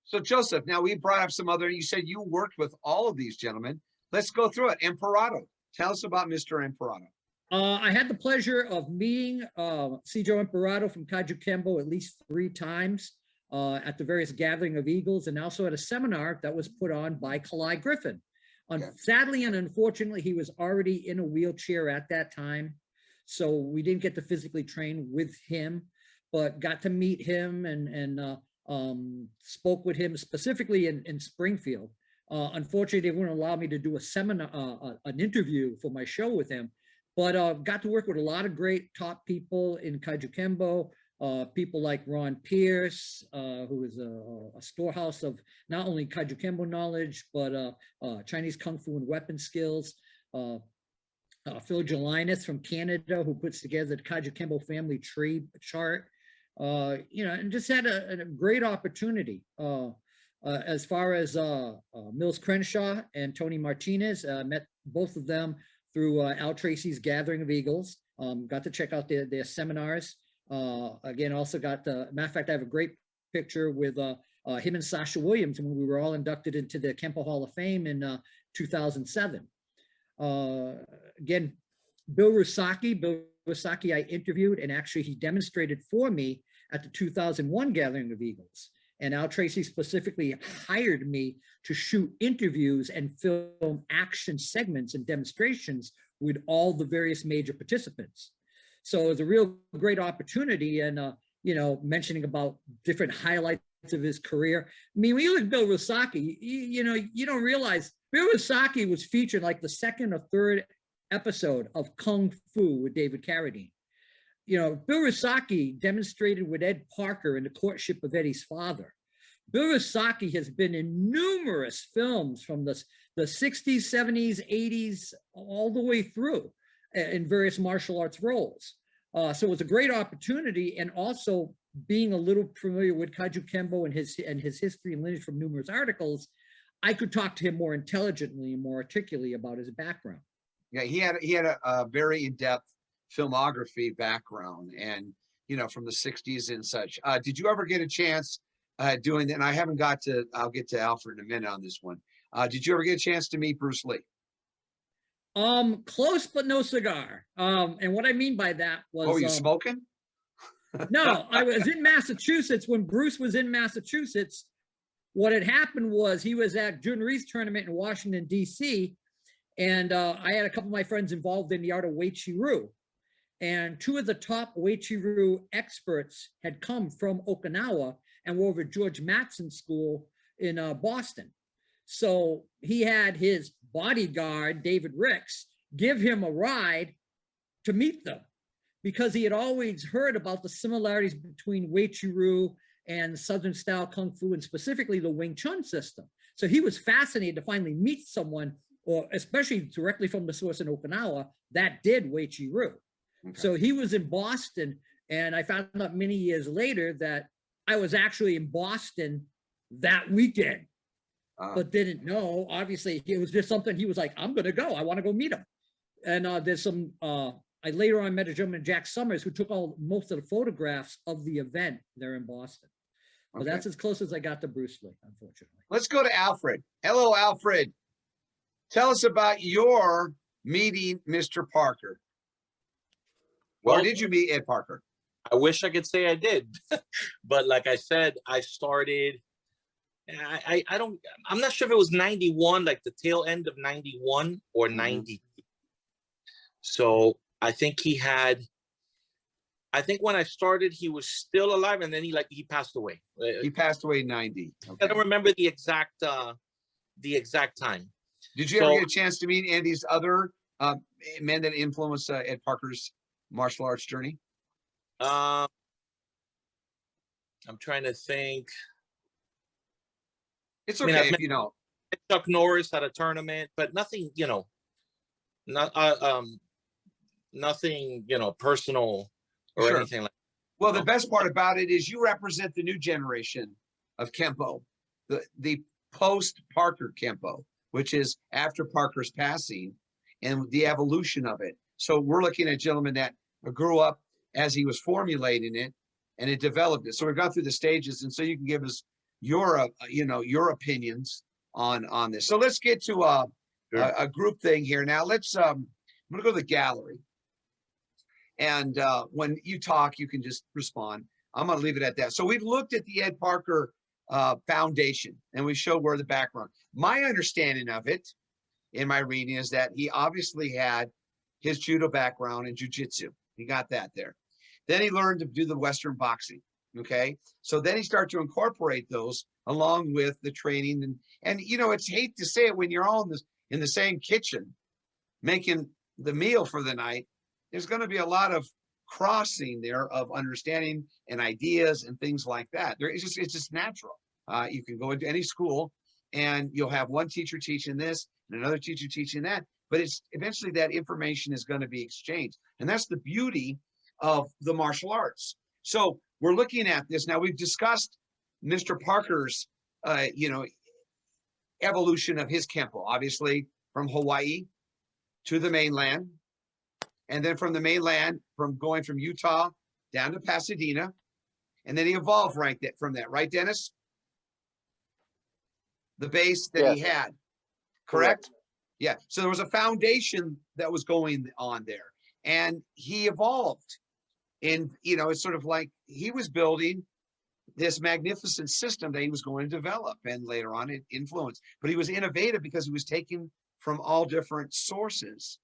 So Joseph, now we brought up some other, you said you worked with all of these gentlemen. Let's go through it. Imperato. Tell us about Mr. Imperato. I had the pleasure of meeting Cedro Imperato from Kaju Kenpo at least 3 times at the various gathering of Eagles, and also at a seminar that was put on by Clyde Griffin. Sadly and unfortunately, he was already in a wheelchair at that time, so we didn't get to physically train with him, but got to meet him and spoke with him specifically in Springfield. Unfortunately, they wouldn't allow me to do a seminar, an interview for my show with him, but got to work with a lot of great top people in Kaju Kenpo. People like Ron Pierce, who is a storehouse of not only Kaju Kenpo knowledge, but Chinese Kung Fu and weapon skills. Phil Gelinas from Canada, who puts together the Kaju Kenpo family tree chart. And just had a great opportunity. As far as Mills Crenshaw and Tony Martinez, met both of them through Al Tracy's Gathering of Eagles. Got to check out their seminars. Again, also got matter of fact, I have a great picture with him and Sasha Williams when we were all inducted into the Kenpo Hall of Fame in 2007. Again, Bill Rusaki I interviewed, and actually he demonstrated for me at the 2001 Gathering of Eagles. And Al Tracy specifically hired me to shoot interviews and film action segments and demonstrations with all the various major participants. So it was a real great opportunity. And, mentioning about different highlights of his career. I mean, when you look at Bill Rusaki, you don't realize Bill Rusaki was featured like the 2nd or 3rd episode of Kung Fu with David Carradine. Bill Rusaki demonstrated with Ed Parker in The Courtship of Eddie's Father. Bill Rusaki has been in numerous films from the 60s, 70s, 80s, all the way through in various martial arts roles. So it was a great opportunity. And also being a little familiar with Kaiju Kenpo and his history and lineage from numerous articles, I could talk to him more intelligently and more articulately about his background. Yeah, he had a very in-depth filmography background, and from the 60s and such. Did you ever get a chance doing that? And I haven't got to, I'll get to Alfred in a minute on this one. Did you ever get a chance to meet Bruce Lee? Close, but no cigar. And what I mean by that was, Oh, were you smoking? no, I was in Massachusetts when Bruce was in Massachusetts. What had happened was he was at Jun Reed's tournament in Washington, D.C., and I had a couple of my friends involved in the art of Wei Chi Ru. And two of the top Wei Chi Ru experts had come from Okinawa and were over at George Mattson School in Boston. So he had his bodyguard, David Ricks, give him a ride to meet them, because he had always heard about the similarities between Wei Chi Ru and Southern style Kung Fu, and specifically the Wing Chun system. So he was fascinated to finally meet someone, or especially directly from the source in Okinawa, that did Wei Chi Ru. Okay. So he was in Boston, and I found out many years later that I was actually in Boston that weekend, but didn't know. Obviously, it was just something he was like, I'm going to go. I want to go meet him. And there's some, I later on met a gentleman, Jack Summers, who took most of the photographs of the event there in Boston. But that's as close as I got to Bruce Lee, unfortunately. Let's go to Alfred. Hello, Alfred. Tell us about your meeting Mr. Parker. Well, or did you meet Ed Parker? I wish I could say I did, but like I said, I started, I'm not sure if it was 91, like the tail end of 91 or 90. So I think I think when I started, he was still alive, and then he passed away. He passed away in 90. Okay. I don't remember the exact time. Did you ever get a chance to meet Andy's other men that influenced Ed Parker's martial arts journey? I'm trying to think. It's okay if you know. Chuck Norris at a tournament, but nothing, nothing, personal or anything like that. Well, the best part about it is you represent the new generation of Kenpo, the post-Parker Kenpo, which is after Parker's passing and the evolution of it. So we're looking at a gentleman that grew up as he was formulating it, and it developed it. So we've gone through the stages, and so you can give us your, your opinions on this. So let's get to a group thing here. Now let's, I'm gonna go to the gallery. And when you talk, you can just respond. I'm gonna leave it at that. So we've looked at the Ed Parker Foundation, and we showed where the background. My understanding of it in my reading is that he obviously had his judo background and jiu-jitsu. He got that there. Then he learned to do the Western boxing. Okay. So then he started to incorporate those along with the training. And it's hate to say it when you're all in the same kitchen making the meal for the night. There's going to be a lot of crossing there of understanding and ideas and things like that. It's just natural. You can go into any school and you'll have one teacher teaching this and another teacher teaching that, but it's eventually that information is going to be exchanged. And that's the beauty of the martial arts. So we're looking at this now. We've discussed Mr. Parker's, evolution of his Kenpo, obviously from Hawaii to the mainland. And then from the mainland, going from Utah down to Pasadena. And then he evolved from that, right, Dennis? The base that he had, correct? Yeah, so there was a foundation that was going on there. And he evolved. And, it's sort of like he was building this magnificent system that he was going to develop. And later on, it influenced. But he was innovative because he was taking from all different sources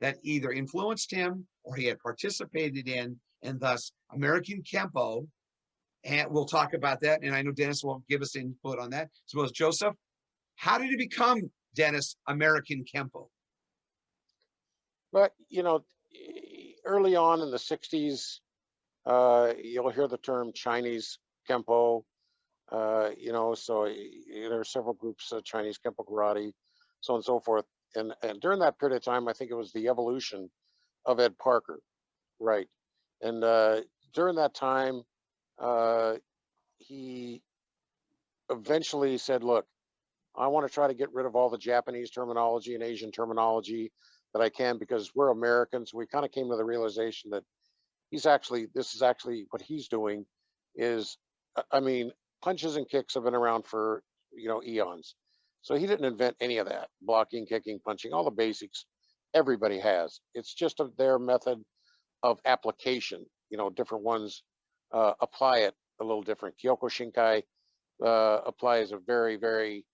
that either influenced him or he had participated in, and thus American Kenpo. And we'll talk about that. And I know Dennis will give us input on that. So Joseph, how did it become, Dennis, American Kenpo? But, early on in the 60s, you'll hear the term Chinese Kenpo, so there are several groups of Chinese Kenpo karate, so on and so forth. And during that period of time, I think it was the evolution of Ed Parker, right? And during that time, he eventually said, look, I want to try to get rid of all the Japanese terminology and Asian terminology that I can, because we're Americans. We kind of came to the realization that this is actually what he's doing is, I mean, punches and kicks have been around for, eons. So he didn't invent any of that. Blocking, kicking, punching, all the basics everybody has. It's just their method of application. Different ones apply it a little different. Kyoko Shinkai applies a very, very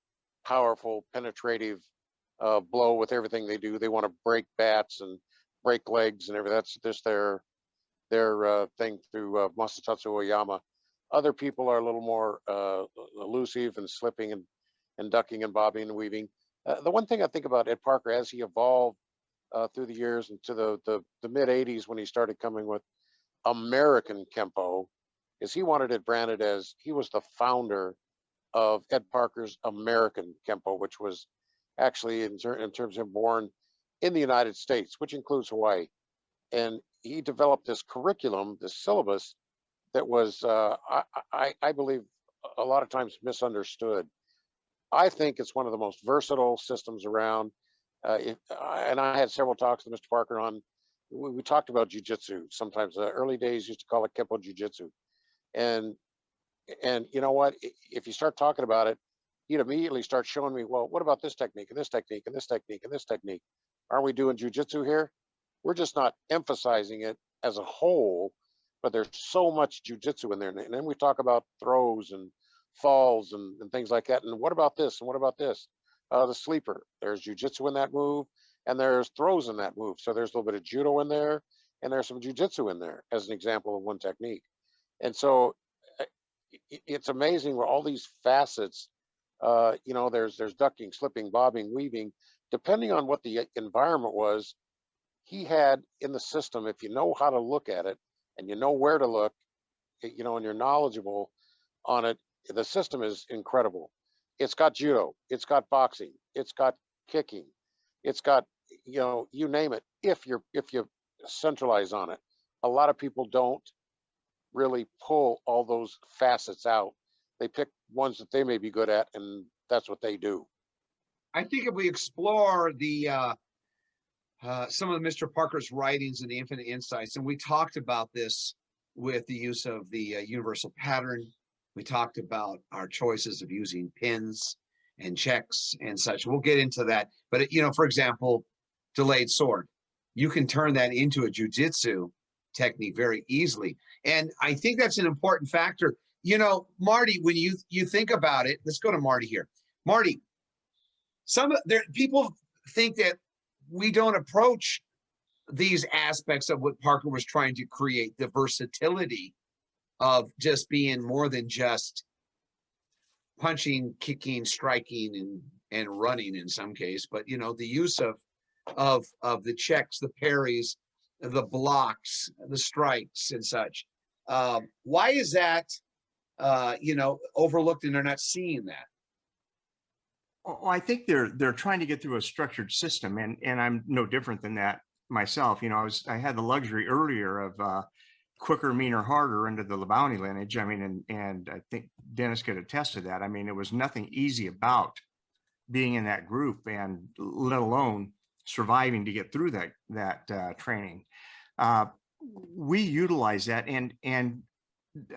powerful, penetrative blow with everything they do. They want to break bats and break legs and everything. That's just their thing through Masatatsu Oyama. Other people are a little more elusive and slipping and ducking and bobbing and weaving. The one thing I think about Ed Parker as he evolved through the years into the mid 80s, when he started coming with American Kenpo, is he wanted it branded as he was the founder of Ed Parker's American Kenpo, which was actually in terms of born in the United States, which includes Hawaii. And he developed this curriculum, this syllabus that was, I believe, a lot of times misunderstood. I think it's one of the most versatile systems around. And I had several talks with Mr. Parker on, we talked about jujitsu. Sometimes the early days used to call it Kenpo jujitsu. And you know what, if you start talking about it, he'd immediately start showing me, well, what about this technique and this technique and this technique and this technique? Aren't we doing jujitsu here? We're just not emphasizing it as a whole, but there's so much jujitsu in there. And then we talk about throws and falls and things like that. And what about this? And what about this? The sleeper, there's jujitsu in that move, and there's throws in that move. So there's a little bit of judo in there, and there's some jujitsu in there as an example of one technique. And so it's amazing where all these facets, there's ducking, slipping, bobbing, weaving, depending on what the environment was. He had in the system, if you know how to look at it and you know where to look, and you're knowledgeable on it, the system is incredible. It's got judo, it's got boxing, it's got kicking, it's got, you name it, if you centralize on it. A lot of people don't really pull all those facets out. They pick ones that they may be good at, and that's what they do. I think if we explore the some of Mr. Parker's writings and the infinite insights, and we talked about this with the use of the universal pattern. We talked about our choices of using pins and checks and such. We'll get into that. But, for example, delayed sword, you can turn that into a jujitsu technique very easily. And I think that's an important factor. Marty, when you think about it, let's go to Marty here. Marty, people think that we don't approach these aspects of what Parker was trying to create, the versatility of just being more than just punching, kicking, striking, and running in some case, but the use of the checks, the parries, the blocks, the strikes, and such. Why is that overlooked, and they're not seeing that? Well, I think they're trying to get through a structured system, and I'm no different than that myself. I had the luxury earlier of quicker, meaner, harder under the Labounty lineage. I mean, and I think Dennis could attest to that. I mean, there was nothing easy about being in that group, and let alone surviving to get through that training. We utilize that, and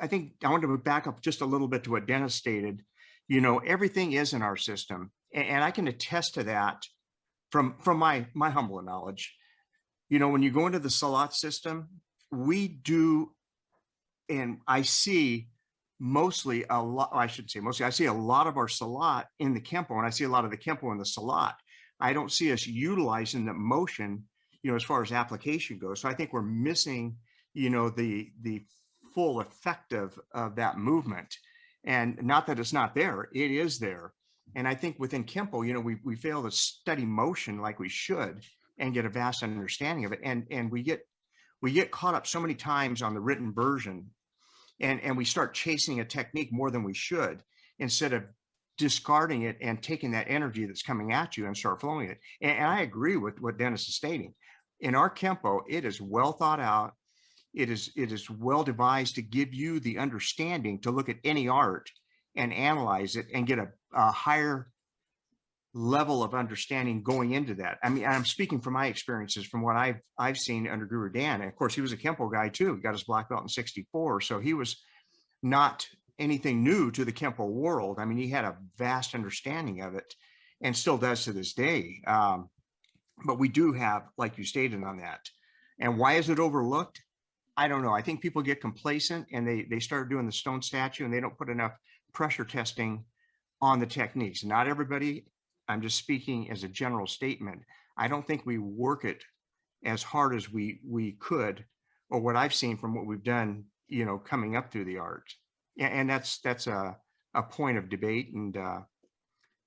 I think I want to back up just a little bit to what Dennis stated. Everything is in our system, and I can attest to that from my humble knowledge. When you go into the Salat system, we do, and I see mostly a lot, I should say mostly, I see a lot of our Salat in the Kenpo, and I see a lot of the Kenpo in the Salat. I don't see us utilizing the motion, as far as application goes. So I think we're missing, the full effect of that movement. And not that it's not there, it is there. And I think within Kenpo, we fail to study motion like we should and get a vast understanding of it. And we get caught up so many times on the written version, and we start chasing a technique more than we should, instead of discarding it and taking that energy that's coming at you and start flowing it. And I agree with what Dennis is stating. In our Kenpo, it is well thought out. it is well devised to give you the understanding to look at any art and analyze it and get a higher level of understanding going into that. I mean, I'm speaking from my experiences, from what I've seen under Guru Dan. And of course, he was a Kenpo guy too. He got his black belt in '64, so he was not anything new to the Kenpo world. I mean, he had a vast understanding of it, and still does to this day. But we do have, like you stated on that. And why is it overlooked? I don't know. I think people get complacent and they start doing the stone statue and they don't put enough pressure testing on the techniques. Not everybody, I'm just speaking as a general statement. I don't think we work it as hard as we could, or what I've seen from what we've done, you know, coming up through the art. And that's a point of debate and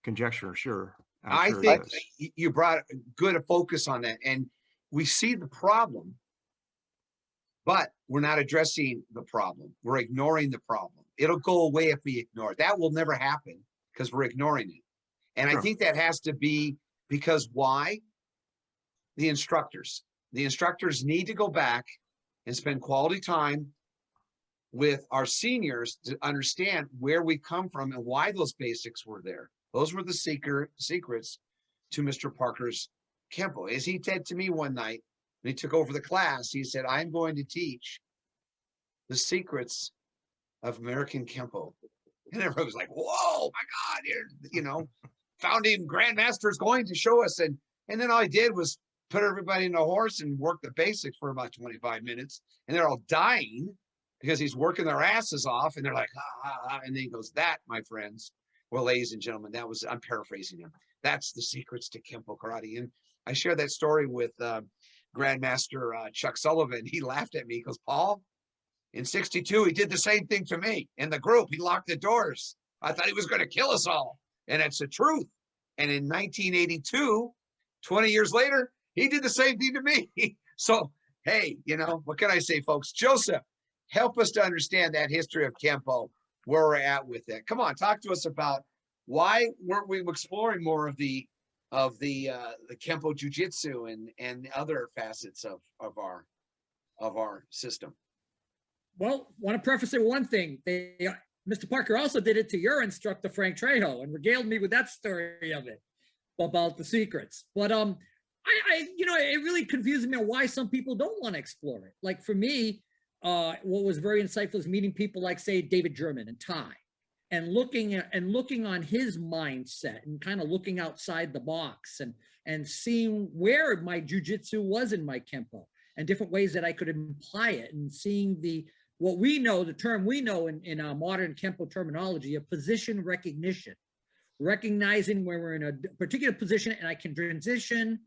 conjecture, sure. I sure think you brought a good focus on that, and we see the problem, but we're not addressing the problem. We're ignoring the problem. It'll go away if we ignore it. That will never happen because we're ignoring it. And I think that has to be because why? The instructors need to go back and spend quality time with our seniors to understand where we come from and why those basics were there. Those were the secrets to Mr. Parker's Kenpo. As he said to me one night when he took over the class, he said, I'm going to teach the secrets of American Kenpo. And everybody was like, whoa, my God, you know, founding Grandmaster is going to show us. And then all I did was put everybody in a horse and work the basics for about 25 minutes. And they're all dying because he's working their asses off. And they're like, ha, ha, ha. And then he goes, that, my friends, well, ladies and gentlemen, that was, I'm paraphrasing him. That's the secrets to Kenpo karate. And I shared that story with Grandmaster Chuck Sullivan. He laughed at me. He goes, Paul, in '62, he did the same thing to me in the group. He locked the doors. I thought he was going to kill us all. And it's the truth. And in 1982, 20 years later, he did the same thing to me. So, hey, you know, what can I say, folks? Joseph, help us to understand that history of Kenpo, where we're at with it. Come on, talk to us about why weren't we exploring more of the Kenpo Jiu-Jitsu and other facets of our system. Well, want to preface it one thing. Mr. Parker also did it to your instructor, Frank Trejo, and regaled me with that story of it about the secrets. But I you know, it really confuses me on why some people don't want to explore it. Like for me, what was very insightful is meeting people like, say, David German and Ty, and looking on his mindset and kind of looking outside the box and seeing where my jiu-jitsu was in my Kenpo and different ways that I could apply it, and seeing what we know, the term we know in our modern Kenpo terminology of position recognition, recognizing where we're in a particular position and I can transition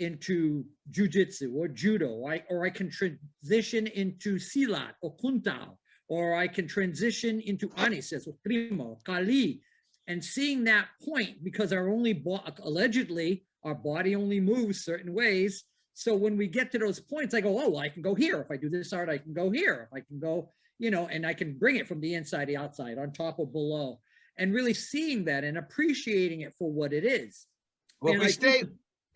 into jiu-jitsu or judo, or I can transition into silat or kuntao, or I can transition into anises or primo, kali, and seeing that point, because allegedly our body only moves certain ways. So when we get to those points, I go, oh, well, I can go here. If I do this art, I can go here. If I can go, you know, and I can bring it from the inside, the outside, on top or below, and really seeing that and appreciating it for what it is. Well,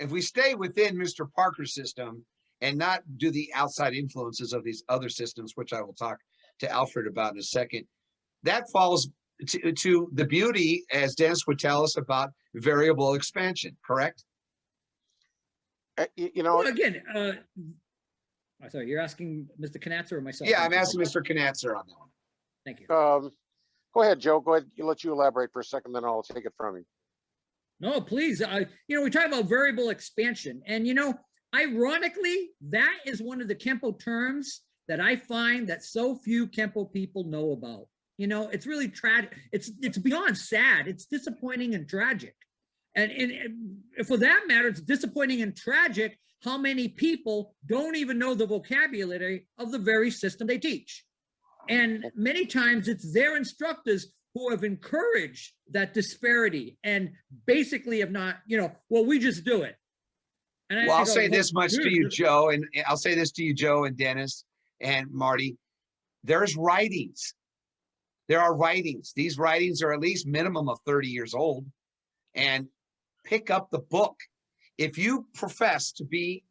if we stay within Mr. Parker's system and not do the outside influences of these other systems, which I will talk to Alfred about in a second, that falls to the beauty, as Dennis would tell us, about variable expansion, correct? You know, Well, again, sorry, you're asking Mr. Conatser or myself? Yeah, I'm asking Mr. Conatser on that one. Thank you. Go ahead, Joe. Go ahead. Let you elaborate for a second, then I'll take it from you. No, please. You know, we talk about variable expansion, and you know, ironically, that is one of the Kenpo terms that I find that so few Kenpo people know about. You know, it's really tragic. It's beyond sad. It's disappointing and tragic. And for that matter, it's disappointing and tragic how many people don't even know the vocabulary of the very system they teach. And many times it's their instructors who have encouraged that disparity and basically have not, you know, well, we just do it. And I'll say this much to you, Joe, and I'll say this to you, Joe and Dennis and Marty. There's writings. There are writings. These writings are at least minimum of 30 years old. And pick up the book. If you profess to be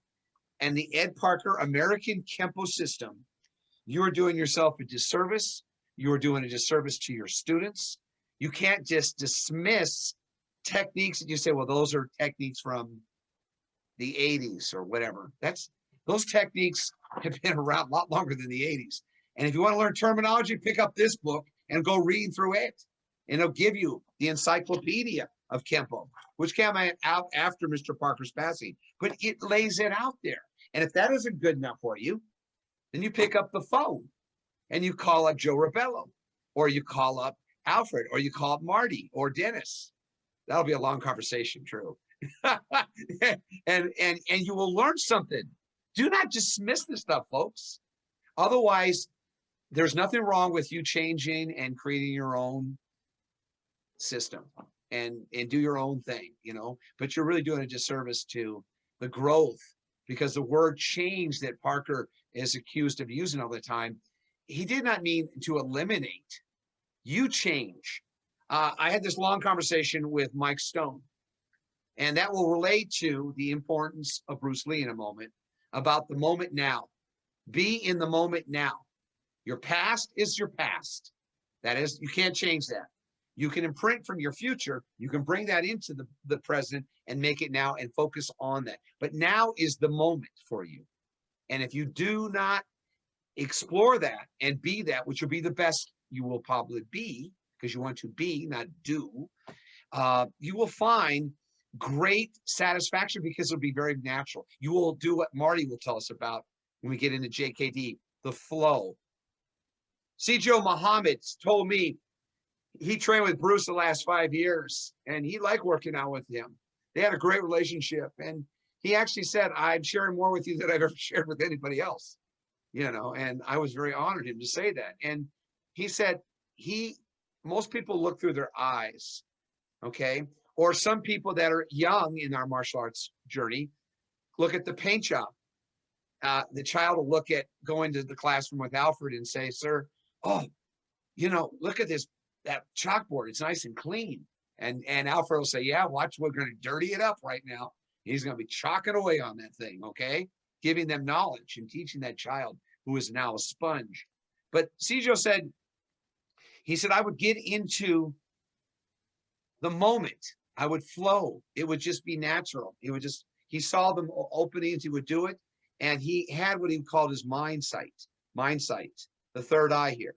and the Ed Parker American Kenpo system, you are doing yourself a disservice. You are doing a disservice to your students. You can't just dismiss techniques that you say, well, those are techniques from the 80s or whatever. Those techniques have been around a lot longer than the 80s. And if you want to learn terminology, pick up this book and go read through it. And it'll give you the encyclopedia of Kenpo, which came out after Mr. Parker's passing, but it lays it out there. And if that isn't good enough for you, then you pick up the phone and you call up Joe Robelo, or you call up Alfred, or you call up Marty or Dennis. That'll be a long conversation, true. and you will learn something. Do not dismiss this stuff, folks. Otherwise, there's nothing wrong with you changing and creating your own system and do your own thing, you know, but you're really doing a disservice to the growth, because the word change that Parker is accused of using all the time, he did not mean to eliminate. You change. I had this long conversation with Mike Stone, and that will relate to the importance of Bruce Lee in a moment, about the moment now. Be in the moment now. Your past is your past. That is, you can't change that. You can imprint from your future. You can bring that into the present and make it now and focus on that. But now is the moment for you. And if you do not explore that and be that, which will be the best you will probably be, because you want to be, not do, you will find great satisfaction, because it'll be very natural. You will do what Marty will tell us about when we get into JKD, the flow. Joe Muhammad told me he trained with Bruce the last 5 years, and he liked working out with him. They had a great relationship, and he actually said, I'm sharing more with you than I've ever shared with anybody else, you know, and I was very honored him to say that. And he said, most people look through their eyes, okay? Or some people that are young in our martial arts journey, look at the paint job. The child will look at going to the classroom with Alfred and say, sir, oh, you know, look at that chalkboard. It's nice and clean. And Alfred will say, yeah, watch, we're going to dirty it up right now. He's going to be chalking away on that thing, okay? Giving them knowledge and teaching that child who is now a sponge. But Joe said, I would get into the moment. I would flow. It would just be natural. He saw them openings, he would do it. And he had what he called his mind sight, the third eye here.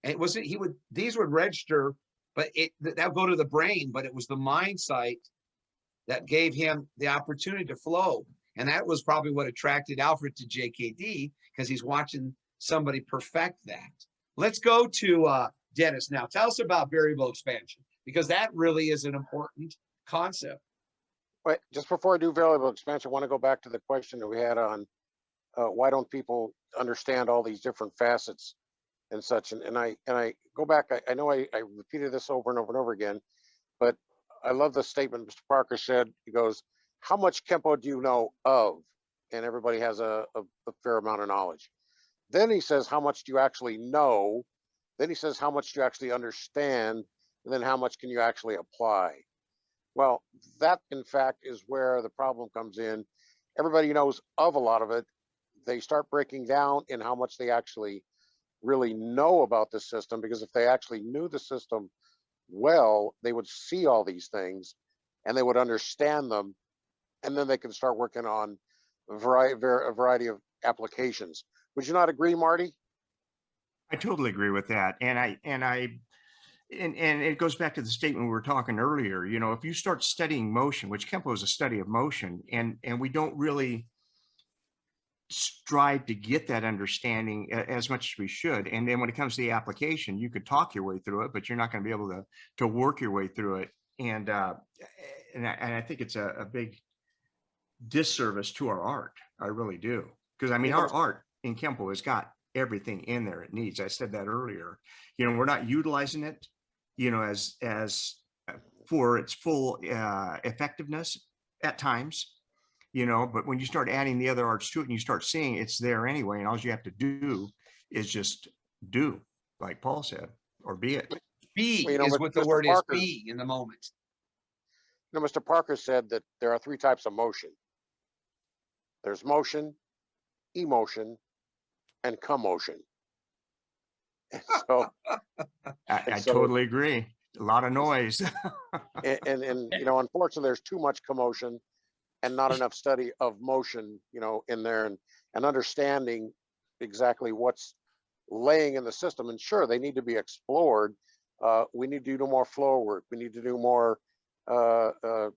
And it wasn't, these would register, but that would go to the brain, but it was the mind sight that gave him the opportunity to flow. And that was probably what attracted Alfred to JKD, because he's watching somebody perfect that. Let's go to Dennis now. Tell us about variable expansion, because that really is an important concept. Wait, just before I do variable expansion, I want to go back to the question that we had on why don't people understand all these different facets and such. And I go back, I know I repeated this over and over and over again, but I love the statement Mr. Parker said. He goes, how much Kenpo do you know of? And everybody has a fair amount of knowledge. Then he says, how much do you actually know? Then he says, how much do you actually understand? And then how much can you actually apply? Well, that in fact is where the problem comes in. Everybody knows of a lot of it. They start breaking down in how much they actually really know about the system, because if they actually knew the system well, they would see all these things and they would understand them, and then they can start working on a variety of applications. Would you not agree, Marty? I totally agree with that. And it goes back to the statement we were talking earlier. You know, if you start studying motion, which Kenpo is a study of motion, and we don't really strive to get that understanding as much as we should. And then when it comes to the application, you could talk your way through it, but you're not going to be able to work your way through it. And I think it's a big disservice to our art. I really do. Because I mean, our art in Kenpo has got everything in there it needs. I said that earlier. You know, we're not utilizing it, you know, as for its full effectiveness at times, you know, but when you start adding the other arts to it and you start seeing it's there anyway, and all you have to do is just do, like Paul said, or be it. Be is what the word is, be in the moment. You know, Mr. Parker said that there are 3 types of motion. there's motion, emotion, and commotion. And so, I so totally agree. A lot of noise. and you know, unfortunately, there's too much commotion and not enough study of motion, you know, in there, and understanding exactly what's laying in the system. And sure, they need to be explored. We need to do more floor work. We need to do more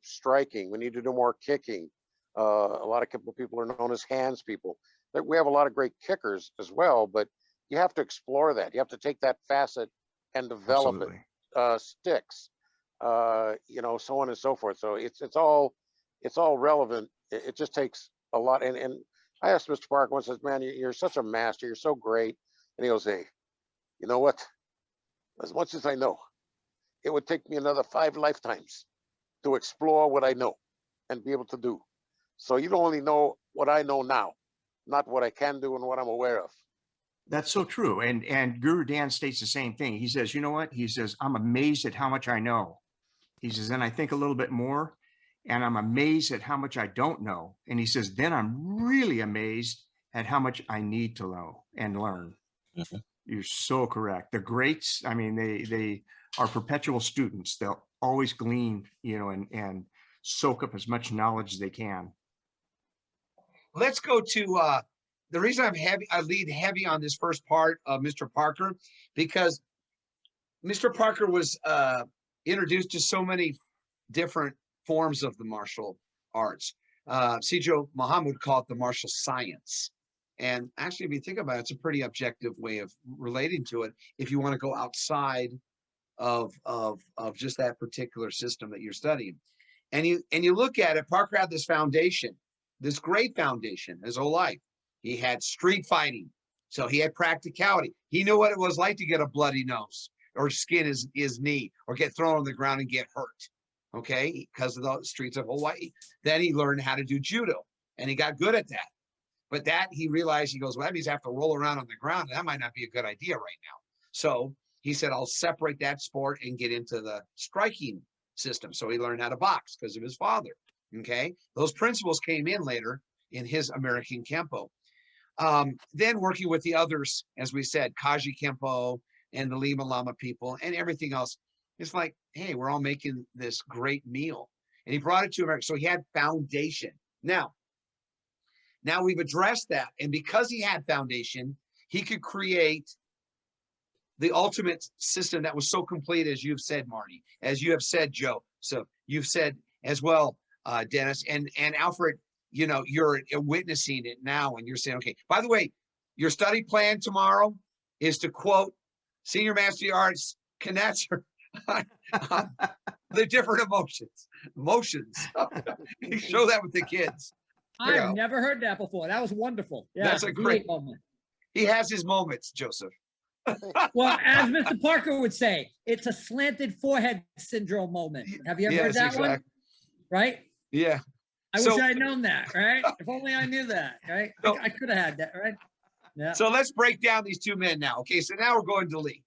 striking. We need to do more kicking. A lot of people are known as hands people. We have a lot of great kickers as well, but you have to explore that. You have to take that facet and develop Absolutely. it. Sticks, you know, so on and so forth. So it's all relevant. It just takes a lot. And I asked Mr. Parker once, says, "Man, you're such a master. You're so great." And he goes, "Hey, you know what? As much as I know, it would take me another 5 lifetimes to explore what I know and be able to do. So you don't only know what I know now, not what I can do and what I'm aware of." That's so true. And Guru Dan states the same thing. He says, you know what? He says, I'm amazed at how much I know. He says, then I think a little bit more, and I'm amazed at how much I don't know. And he says, then I'm really amazed at how much I need to know and learn. Mhm. You're so correct. The greats, I mean, they are perpetual students. They'll always glean, you know, and soak up as much knowledge as they can. Let's go to the reason I lead heavy on this first part of Mr. Parker, because Mr. Parker was introduced to so many different forms of the martial arts. Sijo Muhammad would call it the martial science. And actually, if you think about it, it's a pretty objective way of relating to it if you want to go outside of just that particular system that you're studying. And you look at it, Parker had this foundation, this great foundation his whole life. He had street fighting, so he had practicality. He knew what it was like to get a bloody nose or skin his knee or get thrown on the ground and get hurt, okay, because of the streets of Hawaii. Then he learned how to do judo, and he got good at that. But that he realized, he goes, well, that means I have to roll around on the ground. And that might not be a good idea right now. So he said, I'll separate that sport and get into the striking system. So he learned how to box because of his father. Okay. Those principles came in later in his American Kenpo. Then working with the others, as we said, Kaji Kenpo and the Lima Lama people and everything else. It's like, hey, we're all making this great meal. And he brought it to America. So he had foundation. Now we've addressed that. And because he had foundation, he could create the ultimate system that was so complete, as you've said, Marty, as you have said, Joe. So you've said as well, Dennis, and Alfred, you know, you're witnessing it now, and you're saying, okay, by the way, your study plan tomorrow is to quote Senior Master of the Arts Conatser the different emotions. Show that with the kids. I've never heard that before. That was wonderful. Yeah, that's a great moment. He has his moments, Joseph. Well, as Mr. Parker would say, it's a slanted forehead syndrome moment. Have you ever heard that one? Right? Yeah. I wish I'd known that, right? If only I knew that, right? So, I could have had that, right? Yeah. So let's break down these two men now. Okay, so now we're going to Lee.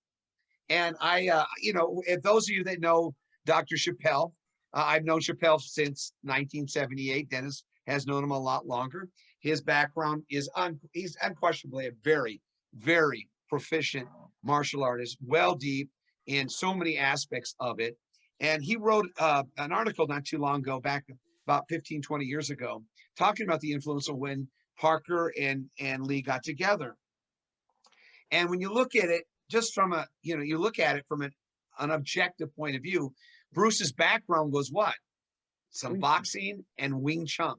And I, you know, if those of you that know Dr. Chappelle, I've known Chappelle since 1978. Dennis has known him a lot longer. His background is, he's unquestionably a very, very proficient martial artist, well deep in so many aspects of it. And he wrote an article not too long ago, back about 15, 20 years ago, talking about the influence of when Parker and Lee got together. And when you look at it, just from a, you know, you look at it from an objective point of view, Bruce's background was what? Some boxing and Wing Chun.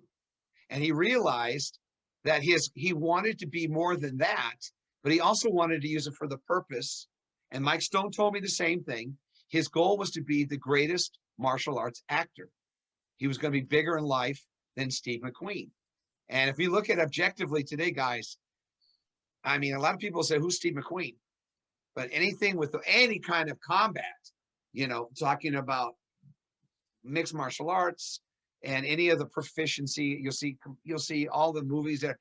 And he realized that he wanted to be more than that, but he also wanted to use it for the purpose. And Mike Stone told me the same thing. His goal was to be the greatest martial arts actor. He was going to be bigger in life than Steve McQueen. And if you look at objectively today, guys, I mean, a lot of people say, who's Steve McQueen? But anything with any kind of combat, you know, talking about mixed martial arts and any of the proficiency, you'll see all the movies that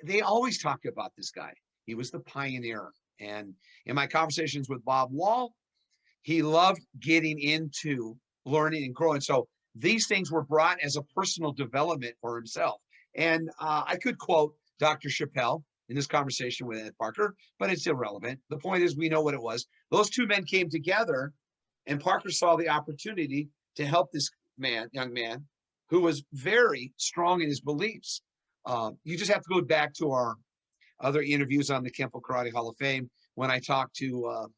they always talk about this guy. He was the pioneer. And in my conversations with Bob Wall, he loved getting into learning and growing. So these things were brought as a personal development for himself. And I could quote Dr. Chappelle in this conversation with Ed Parker, but it's irrelevant. The point is, we know what it was. Those two men came together, and Parker saw the opportunity to help this young man, who was very strong in his beliefs. You just have to go back to our other interviews on the Kenpo Karate Hall of Fame when I talked to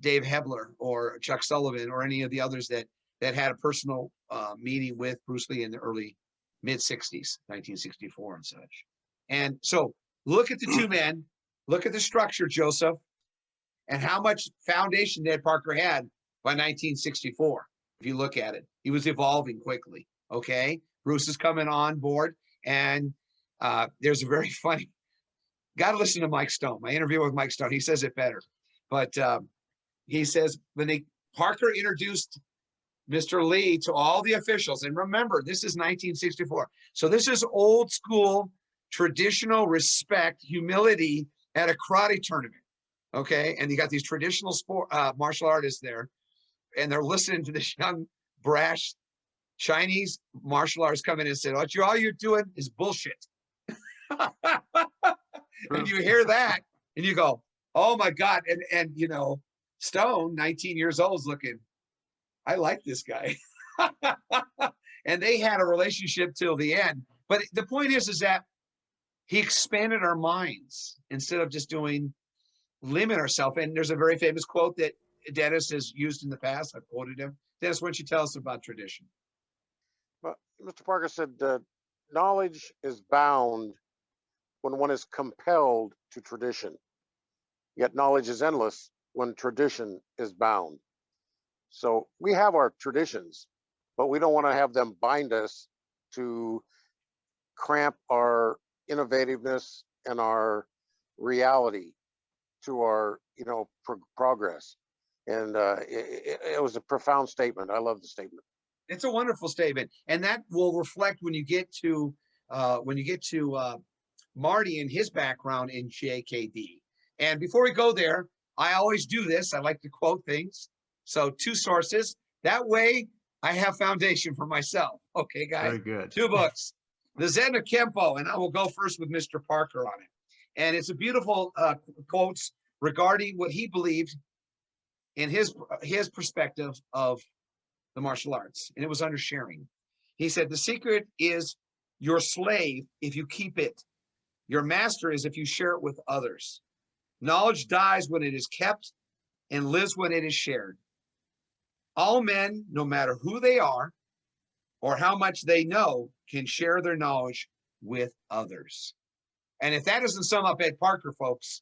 Dave Hebler or Chuck Sullivan or any of the others that had a personal meeting with Bruce Lee in the early mid-60s, 1964 and such. And so look at the two men, look at the structure, Joseph, and how much foundation Ed Parker had by 1964. If you look at it, he was evolving quickly. Okay, Bruce is coming on board, and there's a very funny. Got to listen to Mike Stone. My interview with Mike Stone, he says it better, but he says when Parker introduced Mr. Lee to all the officials, and remember, this is 1964, so this is old school, traditional respect, humility at a karate tournament. Okay, and you got these traditional martial artists there, and they're listening to this young, brash Chinese martial artist come in and say, all you're doing is bullshit. And you hear that, and you go, oh my God. And you know, Stone, 19 years old, is looking, I like this guy. And they had a relationship till the end. But the point is that he expanded our minds instead of just limit ourselves. And there's a very famous quote that Dennis has used in the past. I've quoted him. Dennis, why don't you tell us about tradition? Well, Mr. Parker said knowledge is bound when one is compelled to tradition. Yet knowledge is endless when tradition is bound. So we have our traditions, but we don't want to have them bind us to cramp our innovativeness and our reality to our, progress. And it was a profound statement. I love the statement. It's a wonderful statement, and that will reflect when you get to Marty and his background in JKD. And before we go there, I always do this. I like to quote things. So 2 sources. That way, I have foundation for myself. Okay, guys. Very good. 2 books. The Zen of Kenpo, and I will go first with Mr. Parker on it. And it's a beautiful quotes regarding what he believed in his perspective of the martial arts, and it was under sharing. He said, the secret is your slave if you keep it. Your master is if you share it with others. Knowledge dies when it is kept and lives when it is shared. All men, no matter who they are or how much they know, can share their knowledge with others. And if that doesn't sum up Ed Parker, folks,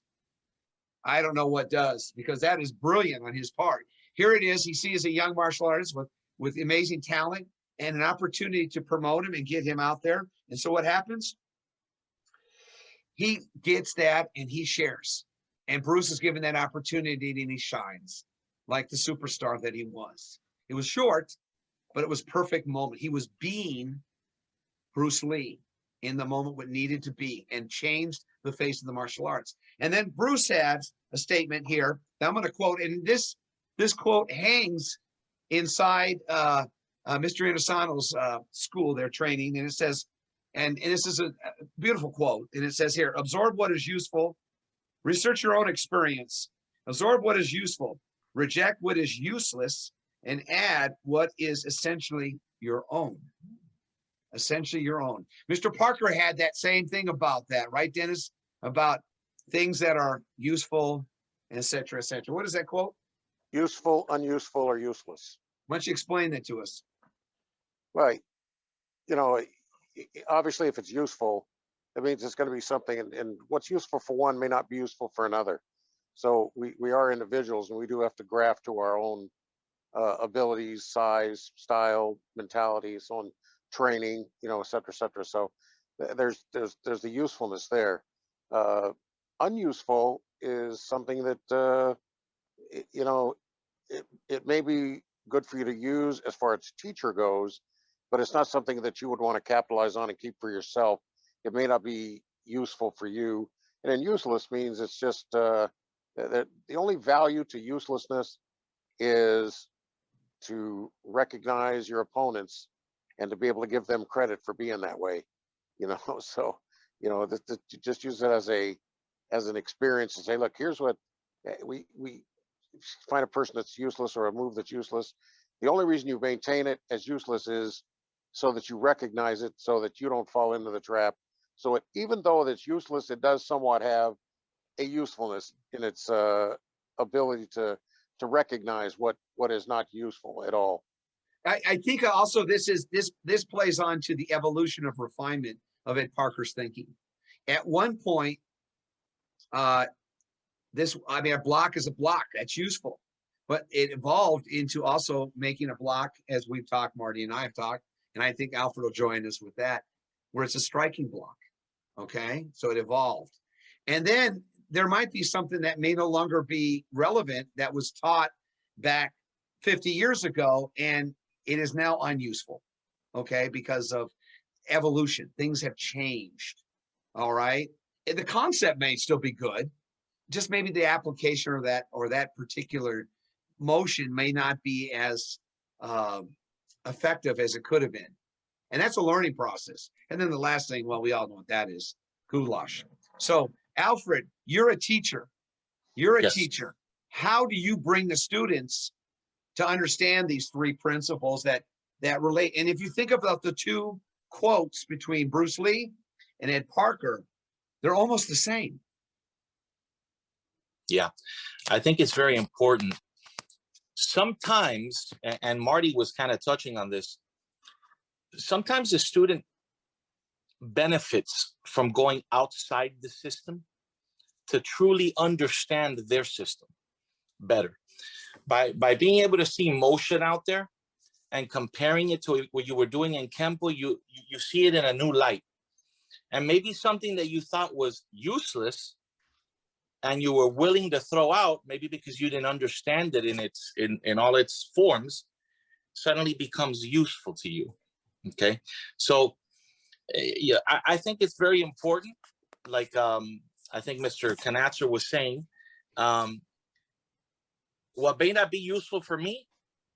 I don't know what does, because that is brilliant on his part. Here it is. He sees a young martial artist with amazing talent and an opportunity to promote him and get him out there. And so what happens? He gets that and he shares. And Bruce is given that opportunity and he shines like the superstar that he was. It was short, but it was perfect moment. He was being Bruce Lee in the moment what needed to be and changed the face of the martial arts. And then Bruce has a statement here that I'm going to quote, and this quote hangs inside Mr. Inosano's school, their training, and it says, and this is a beautiful quote, and it says here, absorb what is useful, research your own experience, absorb what is useful, reject what is useless, and add what is essentially your own. Essentially your own. Mr. Parker had that same thing about that, right, Dennis? About things that are useful, et cetera, et cetera. What is that quote? Useful, unuseful, or useless. Why don't you explain that to us? Right. Obviously, if it's useful, it means it's going to be something, and what's useful for one may not be useful for another. So we are individuals, and we do have to graft to our own abilities, size, style, mentality, so on, training, et cetera, et cetera. So there's the usefulness there. Unuseful is something that it may be good for you to use as far as teacher goes, but it's not something that you would want to capitalize on and keep for yourself. It may not be useful for you. And then useless means it's just the only value to uselessness is to recognize your opponents and to be able to give them credit for being that way. you know, so, you know, just use it as an experience and say, look, here's what we find a person that's useless or a move that's useless. The only reason you maintain it as useless is so that you recognize it, so that you don't fall into the trap. So even though it's useless, it does somewhat have a usefulness in its ability to recognize what is not useful at all. I think also this plays on to the evolution of refinement of Ed Parker's thinking. At one point, a block is a block, that's useful, but it evolved into also making a block, as we've talked, Marty and I have talked, and I think Alfred will join us with that, where it's a striking block. Okay, so it evolved. And then there might be something that may no longer be relevant that was taught back 50 years ago, and it is now unuseful, okay, because of evolution. Things have changed, all right? And the concept may still be good, just maybe the application or that particular motion may not be as effective as it could have been. And that's a learning process. And then the last thing, well, we all know what that is, goulash. So, Alfred, you're a teacher. You're a Yes. teacher. How do you bring the students to understand these three principles that relate? And if you think about the two quotes between Bruce Lee and Ed Parker, they're almost the same. Yeah, I think it's very important. Sometimes, and Marty was kind of touching on this, sometimes the student benefits from going outside the system to truly understand their system better. By being able to see motion out there and comparing it to what you were doing in Kenpo, you see it in a new light. And maybe something that you thought was useless and you were willing to throw out, maybe because you didn't understand it in all its forms, suddenly becomes useful to you. Okay, so yeah, I think it's very important. Like I think Mr. Conatser was saying, what may not be useful for me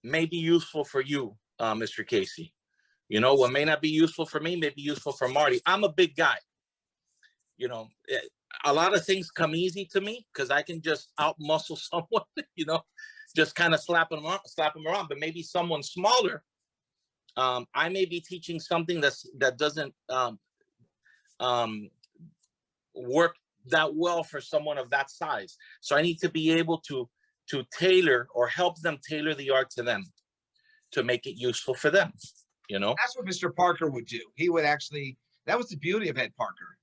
may be useful for you, Mr. Casey. You know, what may not be useful for me may be useful for Marty. I'm a big guy. You know, a lot of things come easy to me because I can just out muscle someone, you know, just kind of slap them around. But maybe someone smaller, I may be teaching something that doesn't work that well for someone of that size. So I need to be able to tailor or help them tailor the art to them to make it useful for them, you know? That's what Mr. Parker would do. He would actually, that was the beauty of Ed Parker.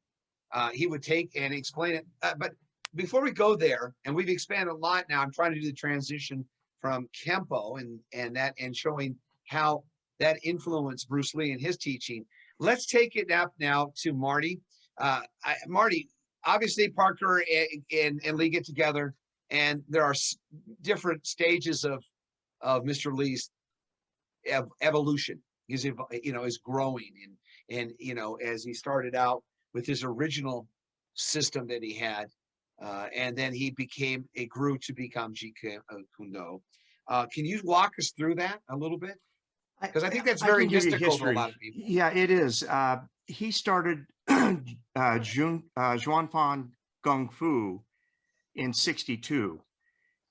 He would take and explain it. But before we go there, and we've expanded a lot now, I'm trying to do the transition from Kenpo and showing how that influenced Bruce Lee and his teaching. Let's take it up now to Marty. Marty, obviously Parker and Lee get together, and there are different stages of Mr. Lee's evolution. He's, you know, is growing and you know, as he started out with his original system that he had, and then he grew to become Jeet Kune. Can you walk us through that a little bit? Because I think that's very mystical to a lot of people. Yeah, it is. He started Zhuanfan Kung Fu in '62.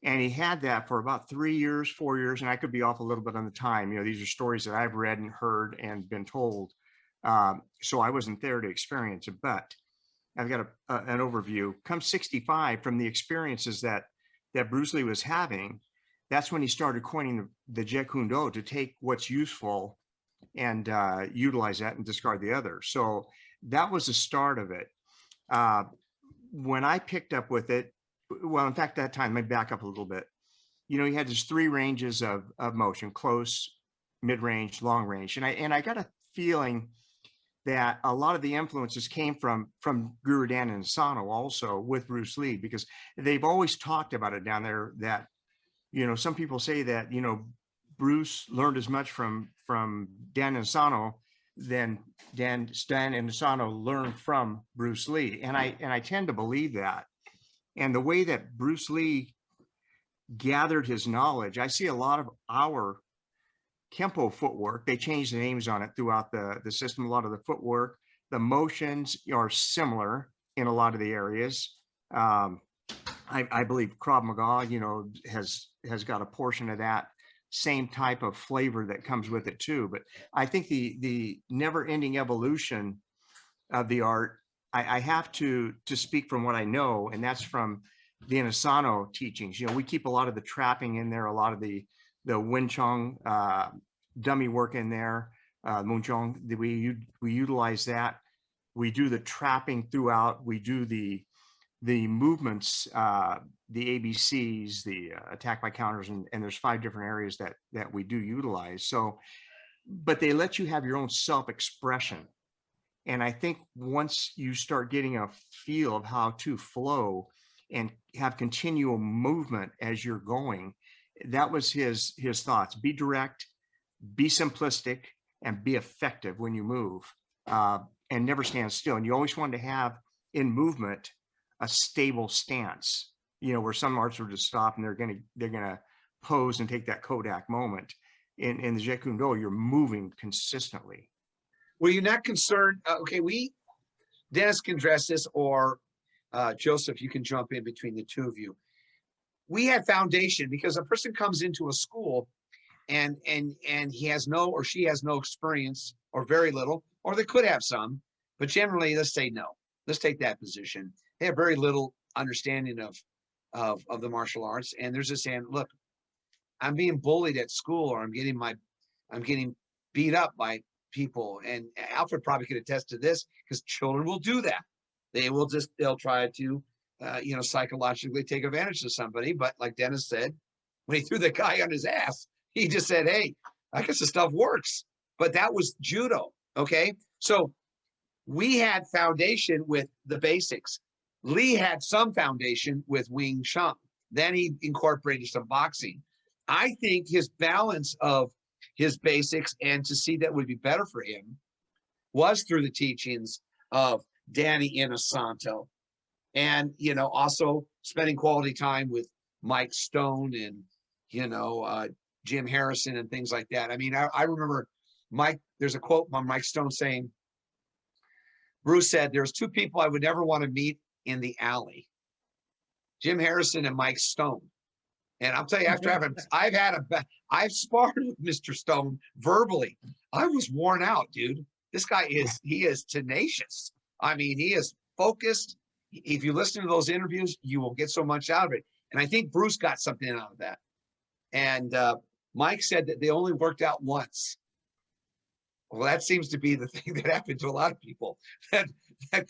And he had that for about 3 years, 4 years, and I could be off a little bit on the time. You know, these are stories that I've read and heard and been told. So I wasn't there to experience it, but I've got an overview. Come '65, from the experiences that Bruce Lee was having, that's when he started coining the Jeet Kune to take what's useful and utilize that and discard the other. So that was the start of it. When I picked up with it, well, in fact, that time, let me back up a little bit. You know, he had these three ranges of motion: close, mid-range, long range. And I got a feeling that a lot of the influences came from Guru Dan and Asano also with Bruce Lee, because they've always talked about it down there that, you know, some people say that, you know, Bruce learned as much from Dan and Asano than Dan and Asano learned from Bruce Lee. And I tend to believe that. And the way that Bruce Lee gathered his knowledge, I see a lot of our Kenpo footwork. They changed the names on it throughout the system. A lot of the footwork, the motions are similar in a lot of the areas. I believe Krav Maga, you know, has got a portion of that same type of flavor that comes with it too. But I think the never-ending evolution of the art, I have to speak from what I know, and that's from the Inasano teachings. You know, we keep a lot of the trapping in there, a lot of the Wing Chun dummy work in there, Mung Chong. We utilize that. We do the trapping throughout. We do the movements, the ABCs, the attack by counters, and there's 5 different areas that we do utilize. So, but they let you have your own self-expression. And I think once you start getting a feel of how to flow and have continual movement as you're going, that was his thoughts. Be direct, be simplistic, and be effective when you move, and never stand still. And you always want to have in movement a stable stance, you know, where some artists will just stop and they're gonna pose and take that Kodak moment. In the Jeet Kune Do, you're moving consistently. Were you not concerned? Okay, Dennis can address this, or Joseph, you can jump in between the two of you. We had foundation because a person comes into a school and he has no, or she has no experience, or very little, or they could have some, but generally, let's say no. Let's take that position. They have very little understanding of the martial arts, and they're just saying, look, I'm being bullied at school, or I'm getting beat up by people. And Alfred probably could attest to this, because children will do that. They'll try to psychologically take advantage of somebody. But like Dennis said, when he threw the guy on his ass, he just said, hey, I guess the stuff works. But that was judo. Okay, so we had foundation with the basics. Lee had some foundation with Wing Chun. Then he incorporated some boxing. I think his balance of his basics, and to see that would be better for him, was through the teachings of Danny Inosanto, and also spending quality time with Mike Stone and Jim Harrison and things like that. I mean, I remember Mike. There's a quote from Mike Stone saying, Bruce said, "There's 2 people I would never want to meet in the alley: Jim Harrison and Mike Stone." And I'll tell you, after I've sparred with Mr. Stone verbally. I was worn out, dude. This guy is tenacious. I mean, he is focused. If you listen to those interviews, you will get so much out of it. And I think Bruce got something out of that. And Mike said that they only worked out once. Well, that seems to be the thing that happened to a lot of people that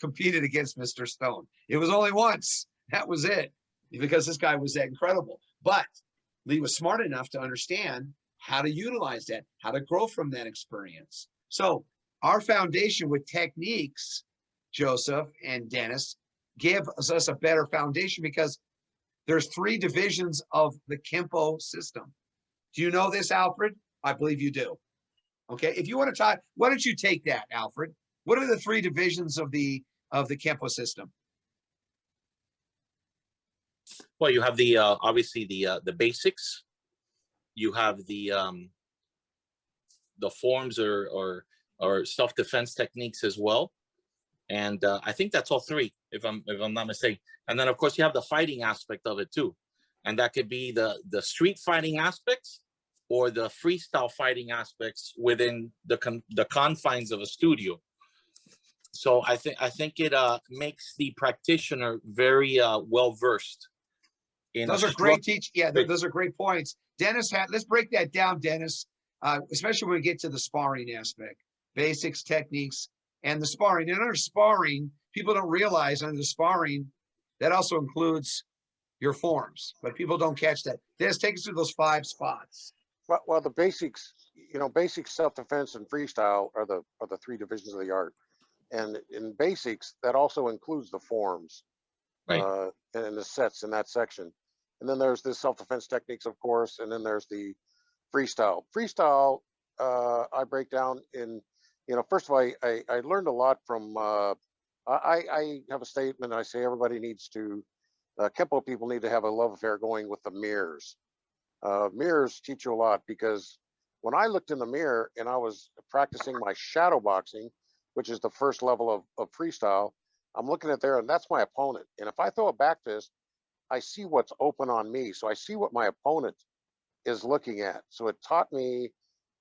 competed against Mr. Stone. It was only once. That was it, because this guy was that incredible. But Lee was smart enough to understand how to utilize that, how to grow from that experience. So our foundation with techniques, Joseph and Dennis, gives us a better foundation, because there's 3 divisions of the Kenpo system. Do you know this, Alfred? I believe you do. Okay, if you want to talk, why don't you take that, Alfred? What are the 3 divisions of the Kenpo system? Well, you have the obviously the basics. You have the forms or self-defense techniques as well, and I think that's all 3, if I'm not mistaken. And then of course you have the fighting aspect of it too, and that could be the street fighting aspects or the freestyle fighting aspects within the confines of a studio. So I think it makes the practitioner very well versed. Those are great those are great points. Dennis let's break that down, Dennis, especially when we get to the sparring aspect, basics, techniques, and the sparring. And under sparring, people don't realize under the sparring, that also includes your forms, but people don't catch that. Dennis, take us through those 5 spots. Well, the basics, basic self-defense and freestyle are the 3 divisions of the art. And in basics, that also includes the forms, right, and the sets in that section. And then there's the self-defense techniques, of course, and then there's the freestyle. Freestyle, I break down in, first of all, I learned a lot from, I have a statement. I say everybody needs to, Kenpo people need to have a love affair going with the mirrors. Mirrors teach you a lot, because when I looked in the mirror and I was practicing my shadow boxing, which is the first level of freestyle. I'm looking at there, and that's my opponent. And if I throw a back fist, I see what's open on me. So I see what my opponent is looking at. So it taught me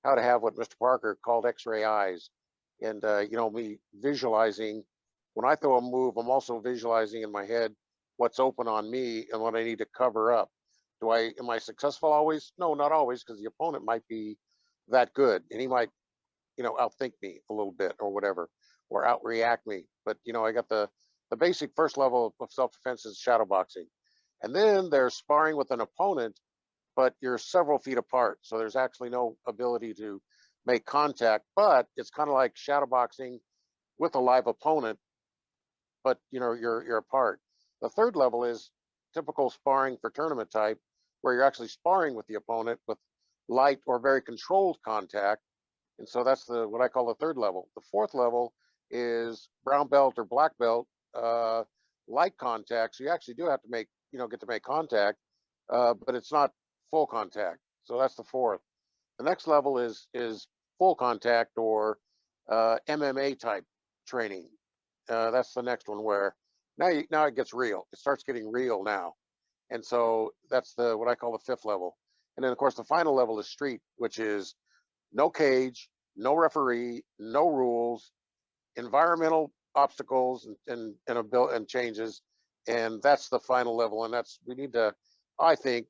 how to have what Mr. Parker called X-ray eyes. And, you know, me visualizing, when I throw a move, I'm also visualizing in my head what's open on me and what I need to cover up. Am I successful always? No, not always, because the opponent might be that good and he might, you know, outthink me a little bit or whatever, or outreact me. But, you know, I got the basic first level of self-defense is shadow boxing. And then there's sparring with an opponent, but you're several feet apart. So there's actually no ability to make contact, but it's kind of like shadow boxing with a live opponent, but you know, you're apart. The third level is typical sparring for tournament type, where you're actually sparring with the opponent with light or very controlled contact. And so that's what I call the third level. The fourth level is brown belt or black belt, light contact. So you actually do have to get to make contact, but it's not full contact. So that's the fourth. The next level is full contact or MMA type training. That's the next one where now it gets real. It starts getting real now. And so that's what I call the fifth level. And then of course the final level is street, which is no cage, no referee, no rules, environmental obstacles and changes. And that's the final level. And we need to, I think,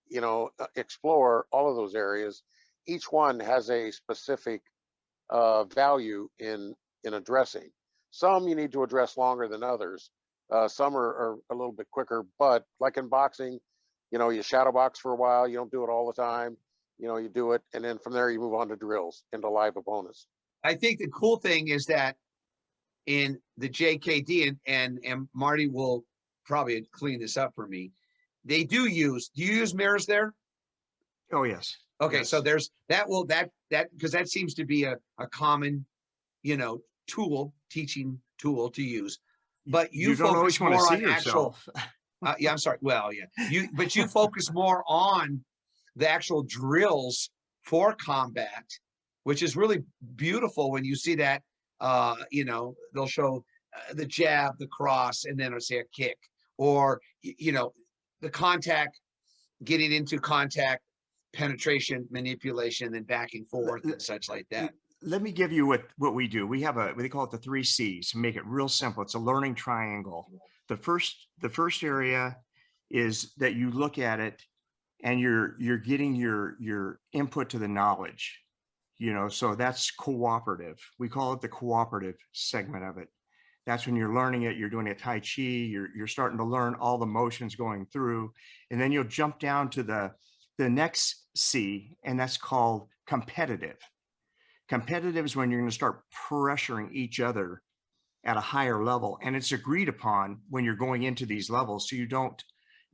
you know, explore all of those areas. Each one has a specific value in addressing. Some you need to address longer than others. Some are a little bit quicker, but like in boxing, you know, you shadow box for a while, you don't do it all the time, you know, you do it, and then from there you move on to drills, into live opponents. I think the cool thing is that in the JKD, and Marty will probably clean this up for me, do you use mirrors there? Oh, yes. Okay, Yes. so there's because that seems to be a common, you know, teaching tool to use. But you don't always focus want to more see on actual. yourself. Yeah, I'm sorry. Well, yeah, but you focus more on the actual drills for combat, which is really beautiful when you see that. You know, they'll show the jab, the cross, and then it'll say a kick, or you know, the contact, getting into contact, penetration, manipulation, then back and forth and such like that. Let me give you what we do. We have they call it the 3 C's to make it real simple. It's a learning triangle. The first area is that you look at it and you're getting your input to the knowledge, you know, so that's cooperative. We call it the cooperative segment of it. That's when you're learning it, you're doing a Tai Chi, you're starting to learn all the motions going through, and then you'll jump down to the next C, and that's called competitive. Competitive is when you're going to start pressuring each other at a higher level, and it's agreed upon when you're going into these levels, so you don't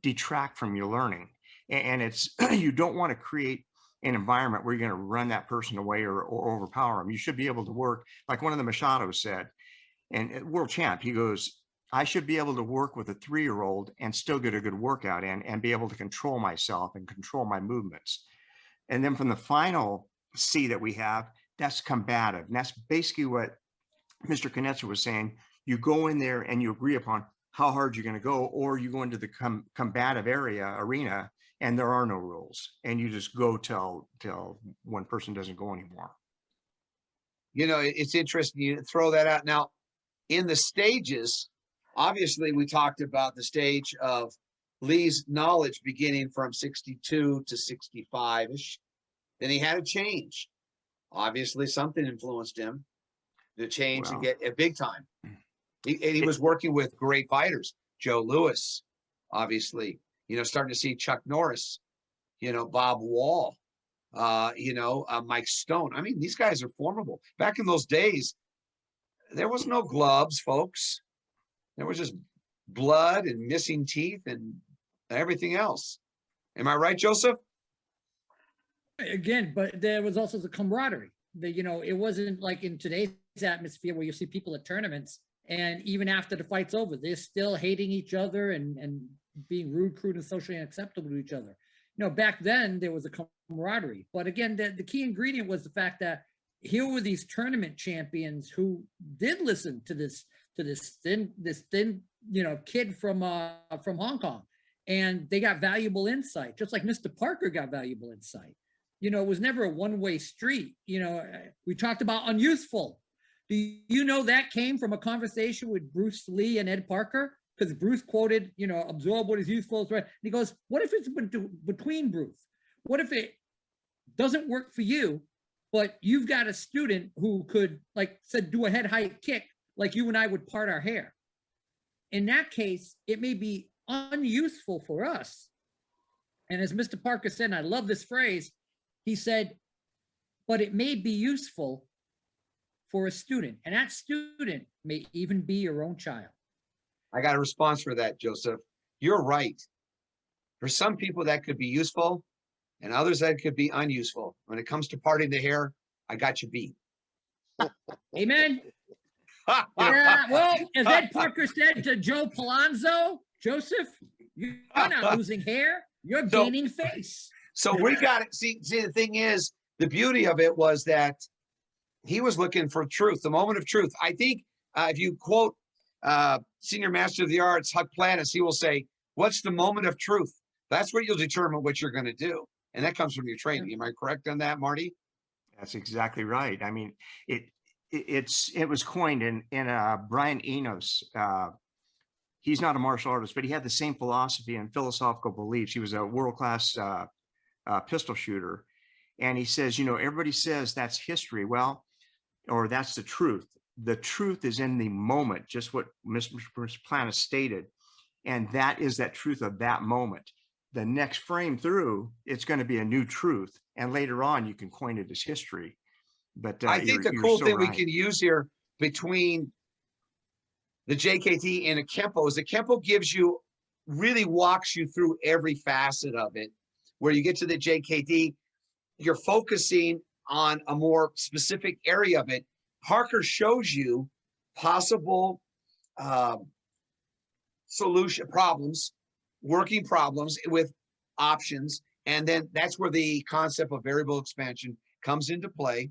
detract from your learning. And it's you don't want to create an environment where you're going to run that person away or overpower them. You should be able to work, like one of the Machados said, and world champ, he goes, I should be able to work with a 3-year-old and still get a good workout in and be able to control myself and control my movements. And then from the final C that we have, that's combative. And that's basically what Mr. Conatser was saying. You go in there and you agree upon how hard you're going to go, or you go into the combative arena, and there are no rules. And you just go till one person doesn't go anymore. You know, it's interesting you throw that out. Now, in the stages, obviously we talked about the stage of Lee's knowledge beginning from 62 to 65-ish. Then he had a change. Obviously something influenced him to change and get a big time. He was working with great fighters, Joe Louis, obviously, you know, starting to see Chuck Norris, you know, Bob Wall, you know, Mike Stone. I mean, these guys are formidable. Back in those days, there was no gloves, folks. There was just blood and missing teeth and everything else. Am I right, Joseph? Again, but there was also the camaraderie. You know, it wasn't like in today's atmosphere where you see people at tournaments and even after the fight's over, they're still hating each other and being rude, crude, and socially unacceptable to each other. You know, back then there was a camaraderie. But again, the key ingredient was the fact that here were these tournament champions who did listen to this thin, kid from Hong Kong, and they got valuable insight, just like Mr. Parker got valuable insight. It was never a one-way street. We talked about unuseful. Do you know that came from a conversation with Bruce Lee and Ed Parker? Because Bruce quoted, absorb what is useful. Right? And he goes, what if it's between Bruce? What if it doesn't work for you, but you've got a student who could, like said, do a head height kick like you and I would part our hair? In that case, it may be unuseful for us. And as Mr. Parker said, and I love this phrase, he said, but it may be useful for a student. And that student may even be your own child. I got a response for that, Joseph. You're right. For some people that could be useful, and others that could be unuseful. When it comes to parting the hair, I got you beat. Amen. Yeah, well, as Ed Parker said to Joe Palazzo, Joseph, you're not losing hair, you're gaining face. So we got it. See, the thing is, the beauty of it was that he was looking for truth, the moment of truth. I think if you quote Senior Master of the Arts, Huck Planus, he will say, what's the moment of truth? That's where you'll determine what you're going to do. And that comes from your training. Am I correct on that, Marty? That's exactly right. I mean, it was coined in Brian Enos. He's not a martial artist, but he had the same philosophy and philosophical beliefs. He was a world-class pistol shooter. And he says, everybody says that's history. Well, or that's the truth. The truth is in the moment, just what Mr. Planus stated. And that is that truth of that moment. The next frame through, it's going to be a new truth. And later on, you can coin it as history. But I think the cool thing we can use here between the JKD and a Kenpo is the Kenpo really walks you through every facet of it. Where you get to the JKD, you're focusing on a more specific area of it. Parker shows you possible working problems with options. And then that's where the concept of variable expansion comes into play.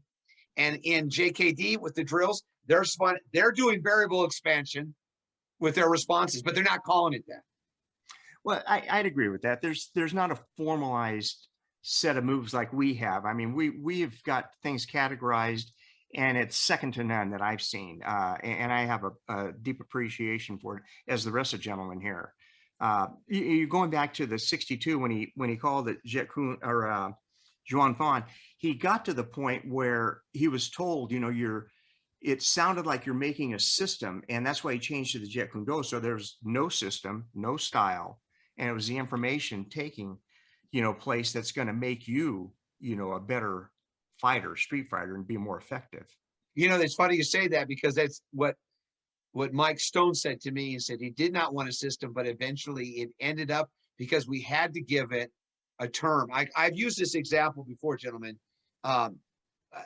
And in JKD with the drills, they're doing variable expansion with their responses, but they're not calling it that. Well, I'd agree with that. There's not a formalized set of moves like we have. I mean, we've got things categorized, and it's second to none that I've seen. And I have a deep appreciation for it, as the rest of the gentlemen here. You're going back to the 62 when he called it Jeet Kune or Juan Fan. He got to the point where he was told, it sounded like you're making a system, and that's why he changed to the Jeet Kune Do. So there's no system, no style, and it was the information taking, place that's going to make you, a better fighter, street fighter, and be more effective. It's funny you say that, because that's what Mike Stone said to me. He said he did not want a system, but eventually it ended up because we had to give it a term. I've used this example before, gentlemen.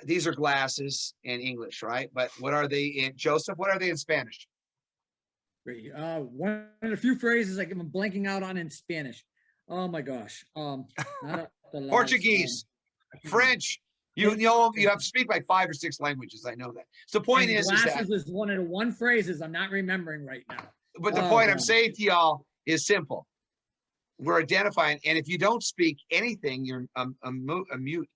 These are glasses in English, right? But what are they in, Joseph? What are they in Spanish? One of the few phrases I'm blanking out on in Spanish. Oh my gosh. Portuguese, French. You have to speak like 5 or 6 languages. I know that. So the point is glasses is one of the one phrases I'm not remembering right now. But the point I'm saying to y'all is simple. We're identifying, and if you don't speak anything, you're a mute.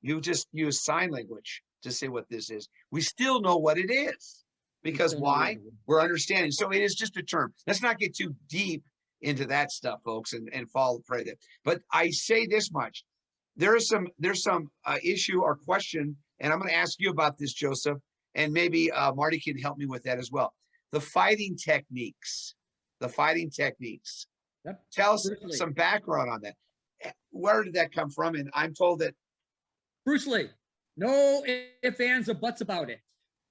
You just use sign language to say what this is. We still know what it is, because why? We're understanding. So it is just a term. Let's not get too deep into that stuff, folks, and fall prey to it. But I say this much: there's some issue or question, and I'm going to ask you about this, Joseph, and maybe Marty can help me with that as well. The fighting techniques. Yep. Tell us some background on that. Where did that come from? And I'm told that Bruce Lee. No ifs, ands, or buts about it.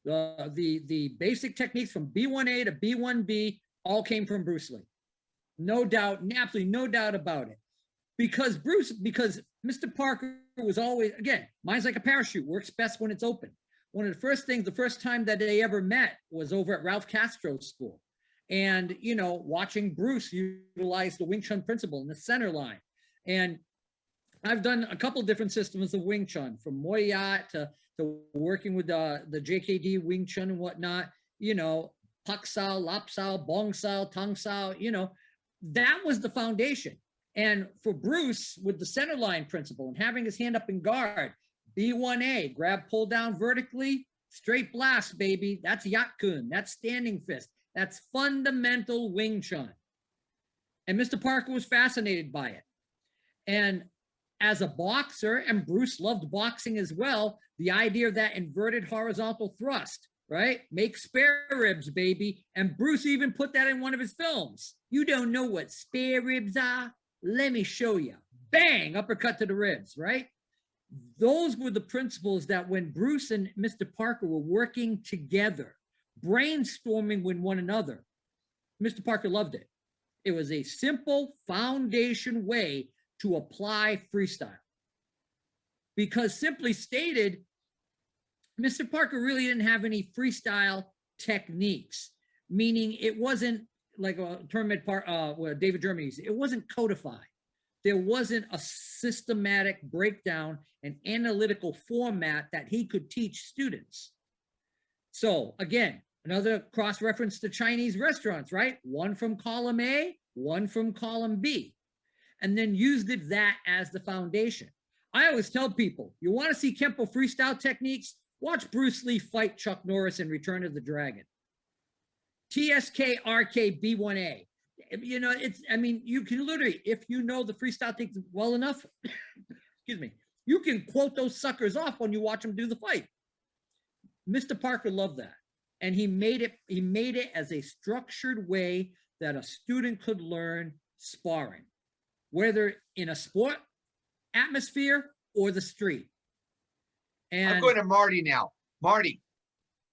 The basic techniques from B1A to B1B all came from Bruce Lee. No doubt, absolutely no doubt about it. Because Mr. Parker was always, again, mine's like a parachute, works best when it's open. One of the first time that they ever met was over at Ralph Castro's school. And, watching Bruce utilize the Wing Chun principle in the center line. And I've done a couple different systems of Wing Chun, from Moyat to So working with the JKD Wing Chun and whatnot, you know, Pak Sao, Lap Sao, Bong Sao, Tang Sao, you know, that was the foundation. And for Bruce, with the center line principle and having his hand up in guard, B1A, grab, pull down vertically, straight blast, baby. That's Jeet Kune. That's standing fist. That's fundamental Wing Chun. And Mr. Parker was fascinated by it. And as a boxer, and Bruce loved boxing as well, the idea of that inverted horizontal thrust, right? Make spare ribs, baby. And Bruce even put that in one of his films. You don't know what spare ribs are? Let me show you. Bang, uppercut to the ribs, right? Those were the principles that when Bruce and Mr. Parker were working together, brainstorming with one another, Mr. Parker loved it. It was a simple foundation way to apply freestyle. Because simply stated, Mr. Parker really didn't have any freestyle techniques, meaning it wasn't like a tournament part, David Germany's, it wasn't codified. There wasn't a systematic breakdown and analytical format that he could teach students. So again, another cross-reference to Chinese restaurants, right? One from column A, one from column B, and then used that as the foundation. I always tell people, you want to see Kenpo freestyle techniques? Watch Bruce Lee fight Chuck Norris in Return of the Dragon. TSK RK B1A. You know, it's, I mean, you can literally, if you know the freestyle techniques well enough, excuse me, you can quote those suckers off when you watch them do the fight. Mr. Parker loved that. And he made it as a structured way that a student could learn sparring, whether in a sport atmosphere or the street. And I'm going to Marty now. Marty,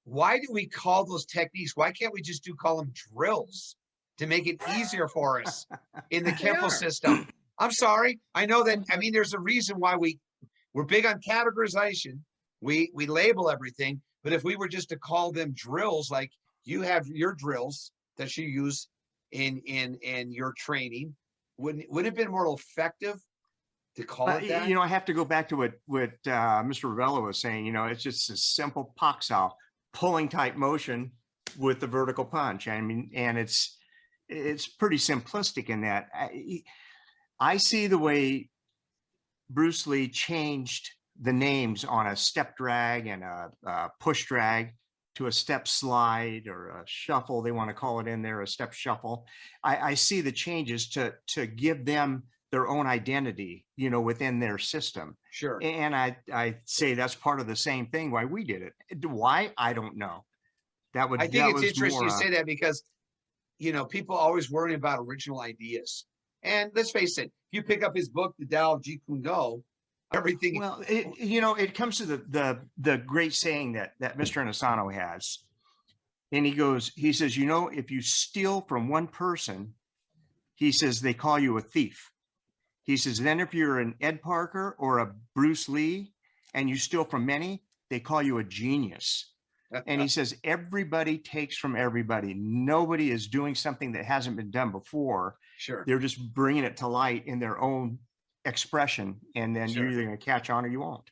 why do we call those techniques? Why can't we just call them drills to make it easier for us in the Kenpo system? I'm sorry. I know that, I mean, there's a reason why we're big on categorization. We label everything, but if we were just to call them drills, like you have your drills that you use in your training, wouldn't it have been more effective to call it that? You know, I have to go back to what Mr. Robelo was saying. You know, it's just a simple Pak Sao, pulling type motion with the vertical punch. I mean, and it's pretty simplistic in that. I see the way Bruce Lee changed the names on a step drag and a push drag to a step slide or a shuffle. They want to call it in there, a step shuffle. I see the changes to give them their own identity, you know, within their system. Sure. And I say that's part of the same thing why we did it. Why? I don't know. I think it's interesting you say that because, you know, people always worry about original ideas. And let's face it, if you pick up his book, The Tao of Jeet Kune, everything. Well, you know, it comes to the great saying that Mr. Asano has. And he says, you know, if you steal from one person, he says, they call you a thief. He says, then if you're an Ed Parker or a Bruce Lee and you steal from many, they call you a genius. And he says, everybody takes from everybody. Nobody is doing something that hasn't been done before. Sure. They're just bringing it to light in their own expression. And then Sure. you're either going to catch on or you won't.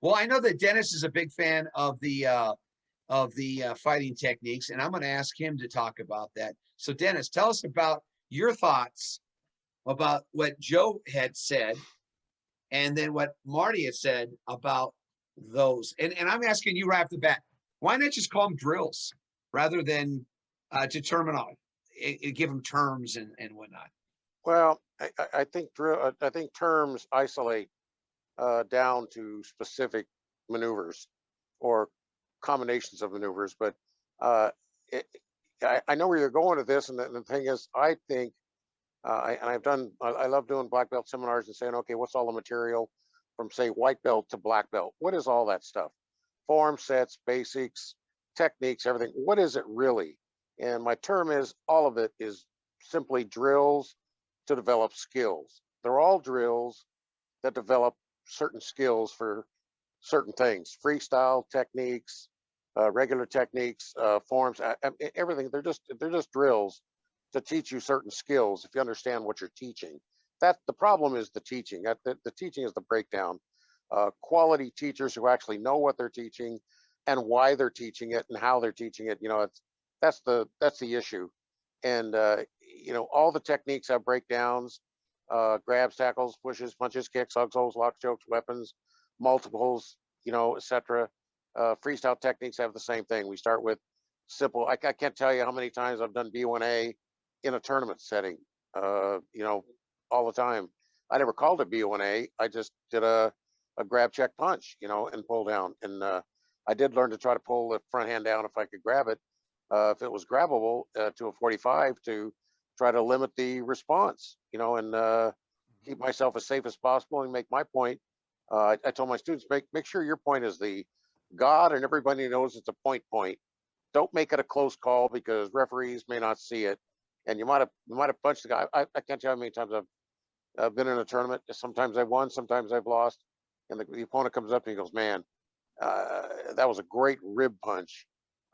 Well, I know that Dennis is a big fan of the fighting techniques, and I'm going to ask him to talk about that. So Dennis, tell us about your thoughts about what Joe had said and then what Marty had said about those. And I'm asking you right off the bat, why not just call them drills rather than give them terms and whatnot? Well, I think terms isolate down to specific maneuvers or combinations of maneuvers, but I know where you're going with this, and the thing is, I think, I love doing black belt seminars and saying, okay, what's all the material from, say, white belt to black belt? What is all that stuff? Form, sets, basics, techniques, everything. What is it really? And my term is, all of it is simply drills to develop skills. They're all drills that develop certain skills for certain things, freestyle techniques, regular techniques, forms, everything. They're just drills to teach you certain skills if you understand what you're teaching. That the problem is the teaching. The teaching is the breakdown. quality teachers who actually know what they're teaching and why they're teaching it and how they're teaching it. That's the issue. And all the techniques have breakdowns, grabs, tackles, pushes, punches, kicks, hugs, holds, locks, chokes, weapons, multiples, etc. Freestyle techniques have the same thing. We start with simple. I can't tell you how many times I've done B1A in a tournament setting, all the time. I never called it B1A. I just did a grab, check, punch, and pull down. And I did learn to try to pull the front hand down if I could grab it, if it was grabbable, to a 45, to try to limit the response, and keep myself as safe as possible and make my point. I told my students, make sure your point is the God, and everybody knows it's a point. Don't make it a close call, because referees may not see it, and you might have punched the guy. I can't tell you how many times I've been in a tournament. Sometimes I've won, sometimes I've lost, and the opponent comes up and he goes, "Man, that was a great rib punch.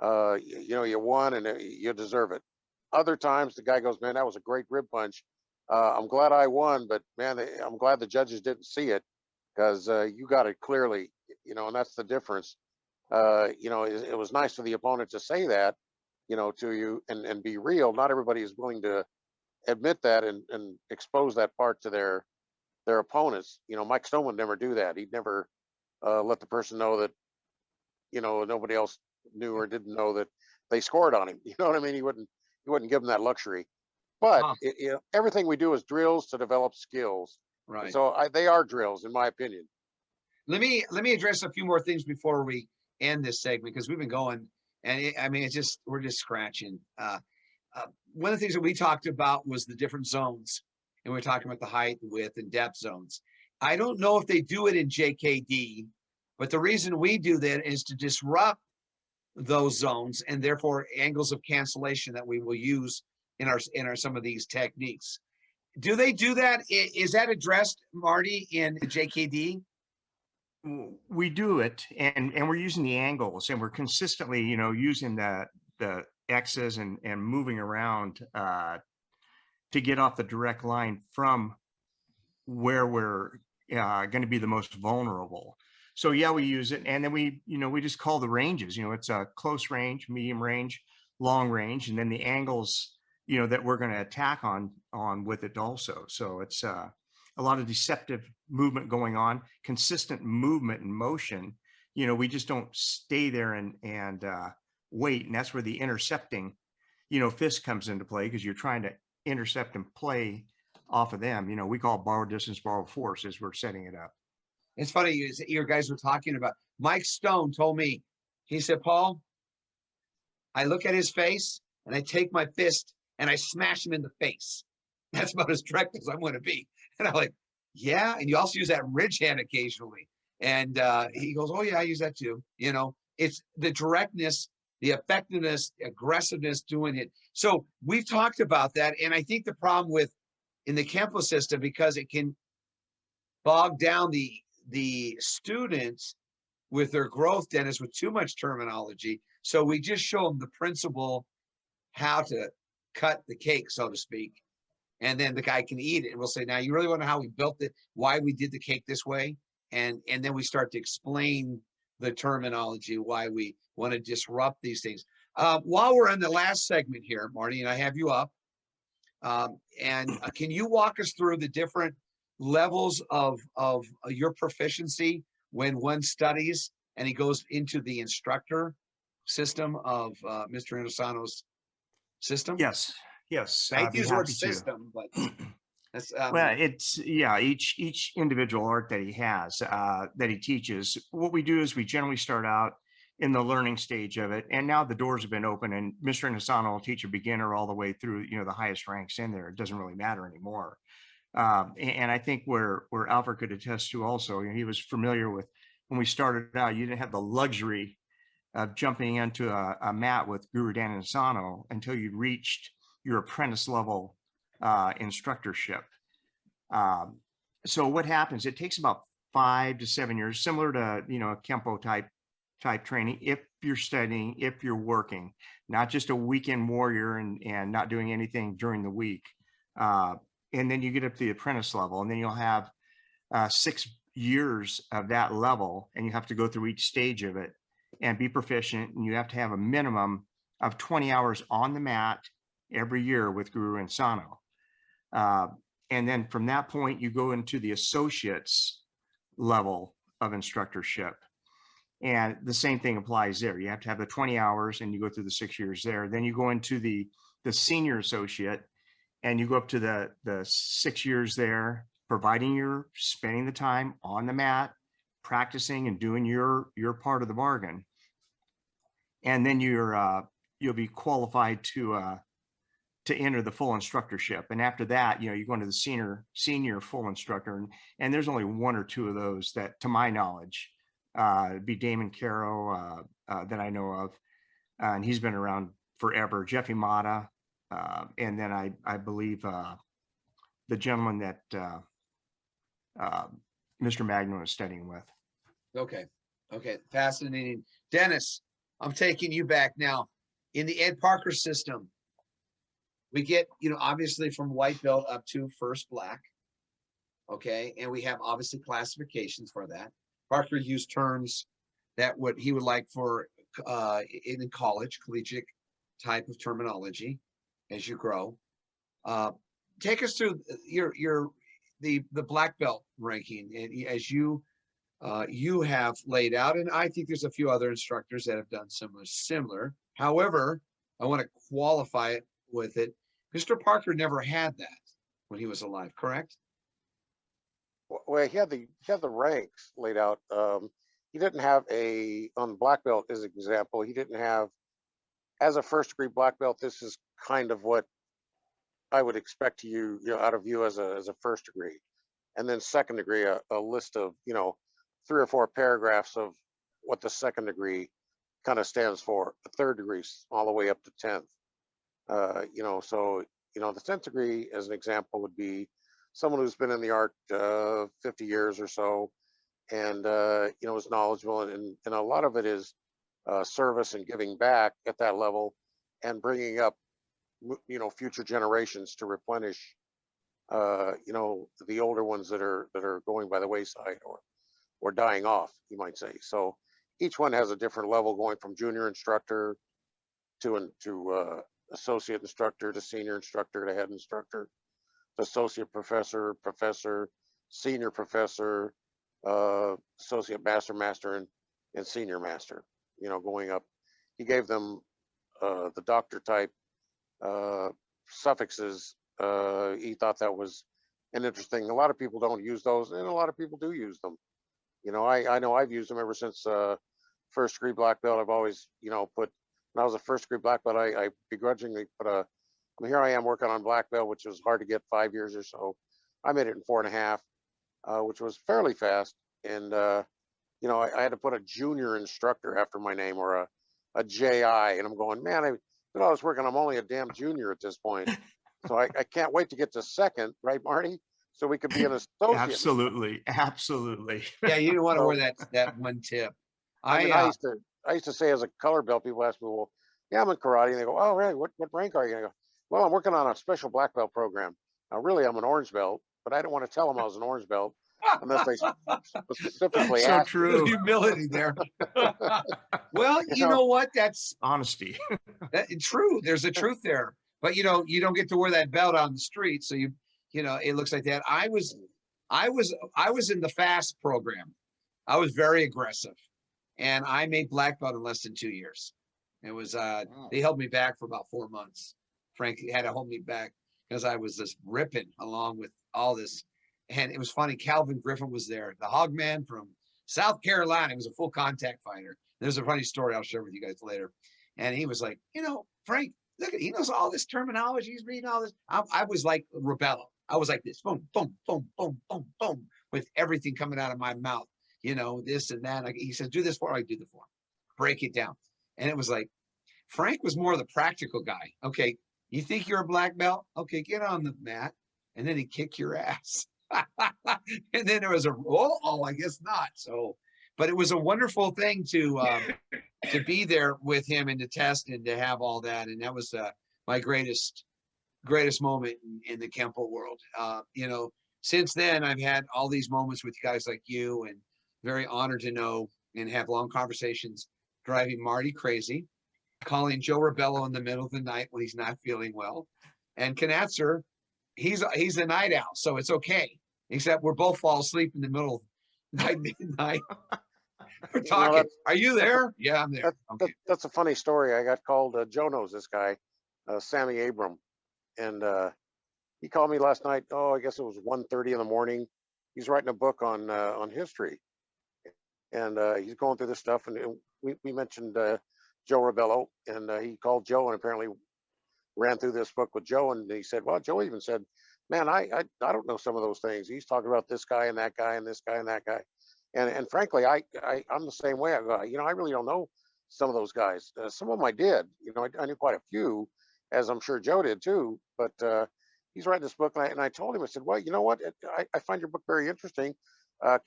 You won and you deserve it." Other times the guy goes, "Man, that was a great rib punch. I'm glad I won, but man, I'm glad the judges didn't see it, because you got it clearly." And that's the difference. It was nice for the opponent to say that, to you, and be real. Not everybody is willing to admit that and expose that part to their opponents. Mike Stone would never do that. He'd never let the person know that, nobody else knew or didn't know that they scored on him. You know what I mean? He wouldn't give them that luxury. But everything we do is drills to develop skills. Right. So they are drills, in my opinion. Let me address a few more things before we end this segment, because we've been going, and we're just scratching. One of the things that we talked about was the different zones, and we're talking about the height, width, and depth zones. I don't know if they do it in JKD, but the reason we do that is to disrupt those zones, and therefore angles of cancellation that we will use in our some of these techniques. Do they do that? Is that addressed, Marty, in JKD? We do it, and we're using the angles, and we're consistently, using the X's and moving around to get off the direct line from where we're going to be the most vulnerable. So yeah, we use it, and then we just call the ranges. It's a close range, medium range, long range, and then the angles, that we're going to attack on with it also. So it's a lot of deceptive movement going on, consistent movement and motion. We just don't stay there and wait, and that's where the intercepting, fist comes into play, because you're trying to intercept and play off of them. We call it borrow distance, borrow force as we're setting it up. It's funny, you guys were talking about, Mike Stone told me, he said, "Paul, I look at his face and I take my fist and I smash him in the face. That's about as direct as I'm going to be." And I'm like, "Yeah." And you also use that ridge hand occasionally. And he goes, "Oh yeah, I use that too." It's the directness, the effectiveness, aggressiveness doing it. So we've talked about that. And I think the problem in the Kenpo system, because it can bog down the students with their growth, Dennis, with too much terminology. So we just show them the principle, how to cut the cake, so to speak. And then the guy can eat it. And we'll say, "Now you really want to know how we built it, why we did the cake this way?" And then we start to explain the terminology, why we want to disrupt these things. While we're in the last segment here, Marty, and I have you up, can you walk us through the different levels of your proficiency when one studies and he goes into the instructor system of Mr. Inosano's system? Yes. I I'd be use the word happy to. system, but that's Well, it's each individual art that he has, that he teaches. What we do is we generally start out in the learning stage of it, and now the doors have been open, and Mr. Inosano will teach a beginner all the way through, the highest ranks in there. It doesn't really matter anymore. And I think where Alfred could attest to also, he was familiar with, when we started out, you didn't have the luxury of jumping into a mat with Guru Dan Inosano until you reached your apprentice level instructorship. So what happens, it takes about 5 to 7 years, similar to, a Kenpo type training, if you're studying, if you're working, not just a weekend warrior and not doing anything during the week. And then you get up to the apprentice level, and then you'll have 6 years of that level, and you have to go through each stage of it and be proficient. And you have to have a minimum of 20 hours on the mat every year with Guru and Sano. And then from that point, you go into the associates level of instructorship. And the same thing applies there. You have to have the 20 hours and you go through the 6 years there. Then you go into the senior associate and you go up to the 6 years there, providing you're spending the time on the mat, practicing and doing your part of the bargain. And then you'll be qualified to enter the full instructorship. And after that, you go into the senior full instructor. And there's only one or two of those that, to my knowledge, it'd be Damon Caro that I know of. And he's been around forever. Jeffy Mata. And then I believe the gentleman that Mr. Magnan was studying with. Okay. Fascinating. Dennis, I'm taking you back now. In the Ed Parker system, we get, obviously from white belt up to first black. Okay. And we have obviously classifications for that. Parker used terms that he would like for in college, collegiate type of terminology as you grow. Take us through the black belt ranking, and as you have laid out, and I think there's a few other instructors that have done similar. However, I want to qualify it with it. Mr. Parker never had that when he was alive, correct? Well, he had the ranks laid out. He didn't have on black belt as an example. He didn't have, as a first degree black belt. This is kind of what I would expect out of you as a first degree, and then second degree, a list of 3 or 4 paragraphs of what the second degree kind of stands for. The third degree all the way up to 10th. So the 10th degree, as an example, would be someone who's been in the art 50 years or so, and is knowledgeable, and a lot of it is service and giving back at that level, and bringing up future generations to replenish the older ones that are going by the wayside or dying off, you might say. So each one has a different level, going from junior instructor to associate instructor to senior instructor to head instructor to associate professor, senior professor, associate master, and senior master, going up. He gave them the doctor type suffixes. He thought that was an interesting. A lot of people don't use those, and a lot of people do use them. I know I've used them ever since first degree black belt. I've always, put, when I was a first degree black belt, I begrudgingly put here I am working on black belt, which was hard to get, 5 years or so. I made it in 4.5, which was fairly fast. And, I had to put a junior instructor after my name, or a JI. And I'm going, man, I was working, I'm only a damn junior at this point. So I can't wait to get to second, right, Marty? So we could be an associate. Absolutely. Yeah, you don't want to wear that one tip. I used to say, as a color belt, people ask me, well, yeah, I'm in karate. And they go, oh, really? What rank are you? And I go, well, I'm working on a special black belt program. Now, really, I'm an orange belt, but I didn't want to tell them I was an orange belt unless they specifically so asked. True. Humility there. Well, you know what? That's honesty. True. There's a truth there. But you don't get to wear that belt on the street, so it looks like that. I was in the fast program. I was very aggressive, and I made black belt in less than 2 years. It was they held me back for about 4 months. Frank had to hold me back because I was just ripping along with all this. And it was funny. Calvin Griffin was there, the Hogman from South Carolina. He was a full contact fighter. There's a funny story I'll share with you guys later. And he was like, Frank, look, he knows all this terminology. He's reading all this. I was like Robelo. I was like this, boom, boom, boom, boom, boom, boom, with everything coming out of my mouth. This and that. He said, do this for him. I do the form. Break it down. And it was like, Frank was more the practical guy. Okay, you think you're a black belt? Okay, get on the mat. And then he'd kick your ass. And then there was I guess not. So, but it was a wonderful thing to be there with him and to test and to have all that. And that was my greatest moment in the Kenpo world. since then, I've had all these moments with guys like you, and very honored to know and have long conversations, driving Marty crazy, calling Joe Robelo in the middle of the night when he's not feeling well. And Conatser, he's a night owl, so it's okay. Except we're both fall asleep in the middle of midnight. We're talking. Are you there? Yeah, I'm there. Okay. That's a funny story. I got called. Joe knows this guy, Sammy Abram, and he called me last night. Oh, I guess it was 1:30 in the morning. He's writing a book on history, and he's going through this stuff. And we mentioned Joe Robelo, and he called Joe, and apparently ran through this book with Joe. And he said, "Well, Joe even said, man, I don't know some of those things. He's talking about this guy and that guy and this guy and that guy." And frankly, I'm the same way. I go, I really don't know some of those guys. Some of them I did. I knew quite a few, as I'm sure Joe did too. But he's writing this book, and I told him, I said, well, you know what? I find your book very interesting.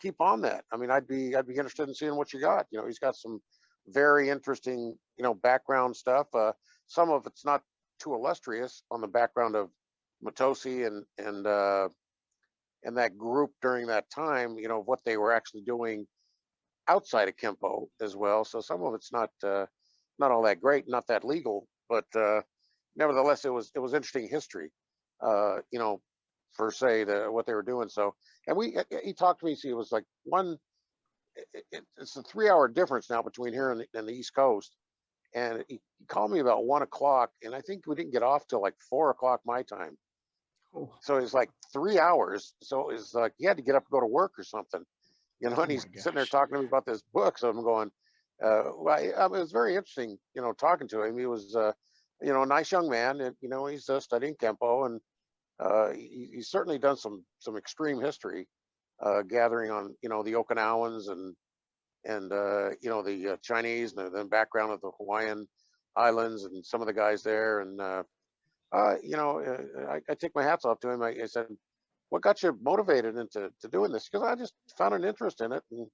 Keep on that. I mean, I'd be interested in seeing what you got. He's got some very interesting, background stuff. Some of it's not too illustrious on the background of Matosi and that group during that time, what they were actually doing outside of Kenpo as well. So some of it's not all that great, not that legal, but nevertheless, it was interesting history, for say what they were doing. So, and he talked to me. See, it was like it's a 3-hour difference now between here and the East Coast. And he called me about 1 o'clock, and I think we didn't get off till like 4 o'clock my time. Oh. So it's like 3 hours. So it's like he had to get up and go to work or something, and he's sitting there talking to me about this book. So I'm going, it was very interesting, talking to him. He was, a nice young man, and, he's studying Kenpo, and he's certainly done some extreme history, gathering on, the Okinawans and the Chinese, and the background of the Hawaiian Islands and some of the guys there. And, I take my hats off to him. I said, what got you motivated into doing this? Because I just found an interest in it. And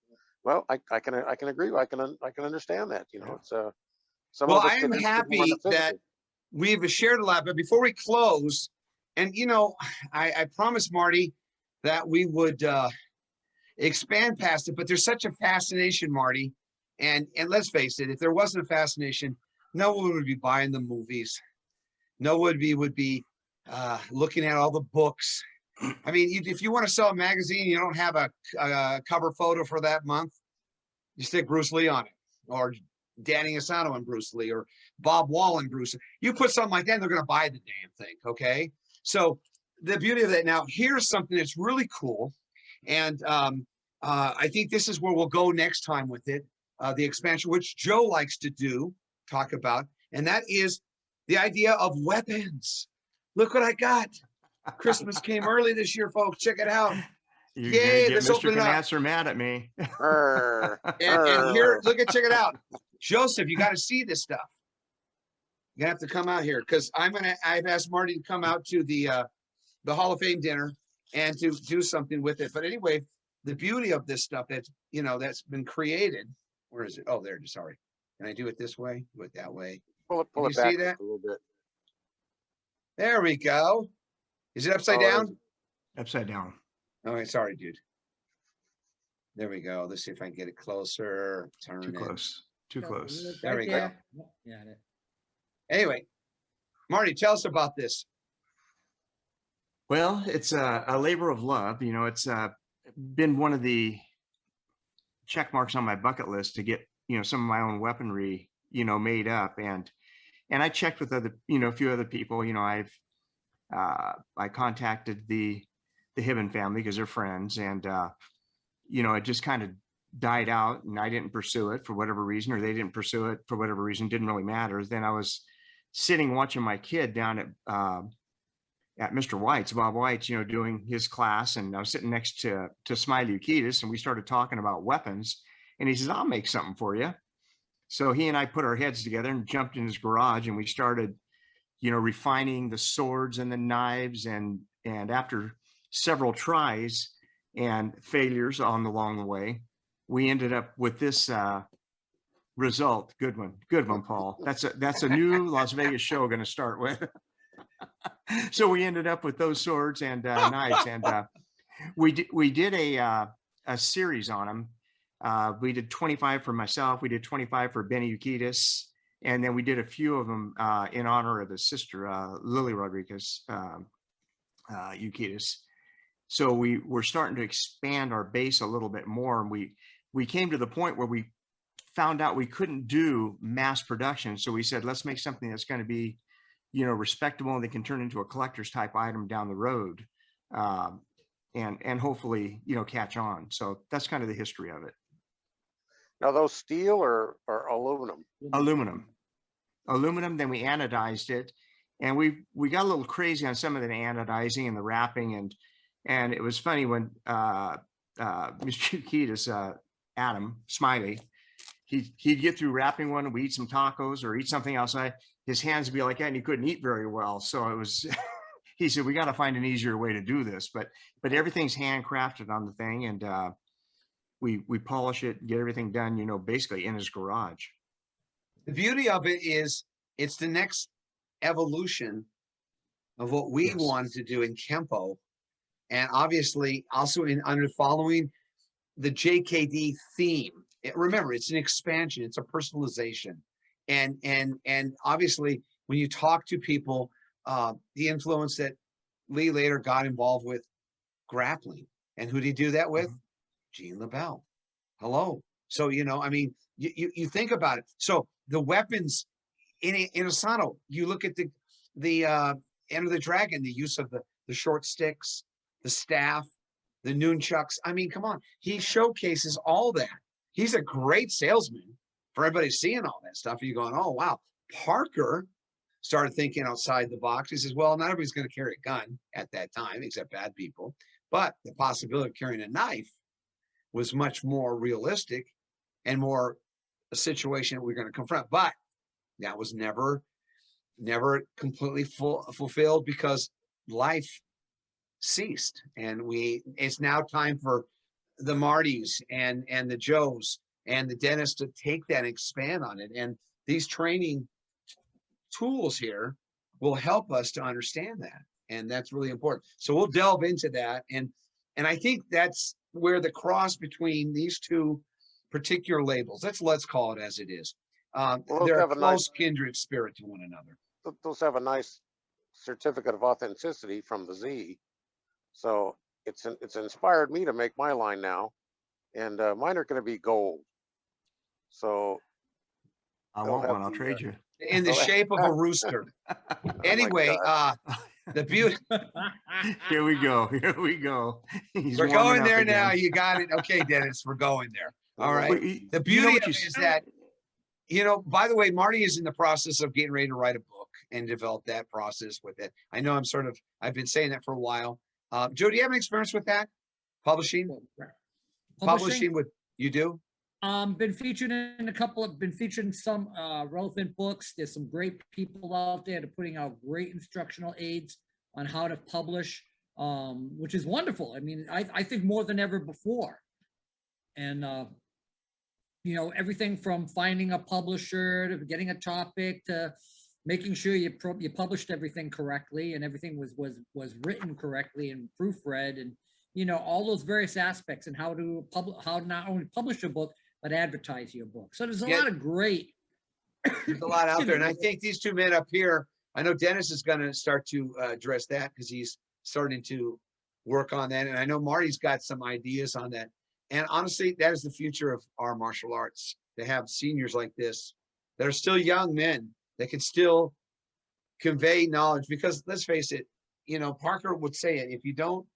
well, I can agree. I can understand that, it's some Well, of us I am get happy more that physically. we've shared a lot, but before we close, and I promised Marty that we would expand past it, but there's such a fascination, Marty. And let's face it, if there wasn't a fascination, no one would be buying the movies. No one would be looking at all the books. I mean, if you want to sell a magazine, you don't have a cover photo for that month, you stick Bruce Lee on it, or Danny Asano and Bruce Lee, or Bob Wall and Bruce. You put something like that, and they're going to buy the damn thing, okay? So the beauty of that, now, here's something that's really cool, and I think this is where we'll go next time with it, the expansion, which Joe likes to talk about, and that is the idea of weapons. Look what I got. Christmas came early this year, folks. Check it out. You're Yay, gonna get let's Mr. open it up. Conatser mad at me. And here, check it out. Joseph, you got to see this stuff. You have to come out here, because I've asked Marty to come out to the Hall of Fame dinner and to do something with it. But anyway, the beauty of this stuff that's been created. Where is it? Oh, there it is. Sorry. Can I do it this way? Do it that way? Pull Can it you back see that? a little bit. There we go. Is it upside down? Upside down. All right, sorry, dude. There we go. Let's see if I can get it closer. Turn Too it. close. Too close. There we go. Yeah. Anyway, Marty, tell us about this. Well, it's a labor of love. It's been one of the check marks on my bucket list to get, some of my own weaponry, made up. And I checked with other, a few other people. I contacted the Hibben family because they're friends, and it just kind of died out, and I didn't pursue it for whatever reason, or they didn't pursue it for whatever reason. Didn't really matter. Then I was sitting watching my kid down at Mr. White's, Bob White's, doing his class, and I was sitting next to Smiley Ukitis, and we started talking about weapons, and he says, "I'll make something for you." So he and I put our heads together and jumped in his garage, and we started, refining the swords and the knives, and after several tries and failures along the way, we ended up with this result. Good one, Paul. That's a new Las Vegas show going to start with. So we ended up with those swords and knives, and We did a series on them. We did 25 for myself. We did 25 for Benny Ukitis. And then we did a few of them in honor of his sister, Lily Rodriguez Ukitis. So we're starting to expand our base a little bit more. And we came to the point where we found out we couldn't do mass production. So we said, let's make something that's going to be, respectable and they can turn into a collector's type item down the road. And hopefully, catch on. So that's kind of the history of it. Now those steel or aluminum? Aluminum, then we anodized it. And we got a little crazy on some of the anodizing and the wrapping. And it was funny when Mr. Ukitis, Adam Smiley, he'd get through wrapping one and we eat some tacos or eat something outside. His hands would be like that and he couldn't eat very well. So it was, he said, we got to find an easier way to do this. But everything's handcrafted on the thing. And we polish it, get everything done, basically in his garage. The beauty of it is it's the next evolution of what we wanted to do in Kenpo. And obviously also under following the JKD theme. Remember, it's an expansion, it's a personalization. And obviously when you talk to people, the influence that Lee later got involved with grappling. And who did he do that with? Gene LaBelle. Hello. So, you think about it. So the weapons in Asano, you look at the Enter the Dragon, the use of the short sticks, the staff, the nunchucks. I mean, come on. He showcases all that. He's a great salesman for everybody seeing all that stuff. You're going, oh, wow. Parker started thinking outside the box. He says, well, not everybody's going to carry a gun at that time, except bad people. But the possibility of carrying a knife was much more realistic and more a situation that we're going to confront. But that was never completely fulfilled because life ceased. And it's now time for the Martys and the Joes and the Dennis to take that and expand on it. And these training tools here will help us to understand that. And that's really important. So we'll delve into that. And I think that's where the cross between these two particular labels, let's call it as it is. They're a close kindred spirit to one another. Those have a nice certificate of authenticity from the Z. So it's inspired me to make my line now. And mine are going to be gold. So I want one, I'll trade you. In the shape of a rooster. Anyway, the beauty. Here we go. We're going there now. You got it. Okay, Dennis, we're going there. All right. The beauty of it is that, by the way, Marty is in the process of getting ready to write a book and develop that process with it. I know I've been saying that for a while. Joe, do you have any experience with that? Publishing with, you do? Been featured in some relevant books. There's some great people out there that are putting out great instructional aids on how to publish, which is wonderful. I mean, I think more than ever before. And, everything from finding a publisher to getting a topic to making sure you published everything correctly and everything was written correctly and proofread and, all those various aspects and how not only publish a book, but advertise your book. So there's a lot of great. There's a lot out there. And I think these two men up here, I know Dennis is going to start to address that because he's starting to work on that. And I know Marty's got some ideas on that. And honestly, that is the future of our martial arts, to have seniors like this that are still young men that can still convey knowledge. Because let's face it, Parker would say it, if you don't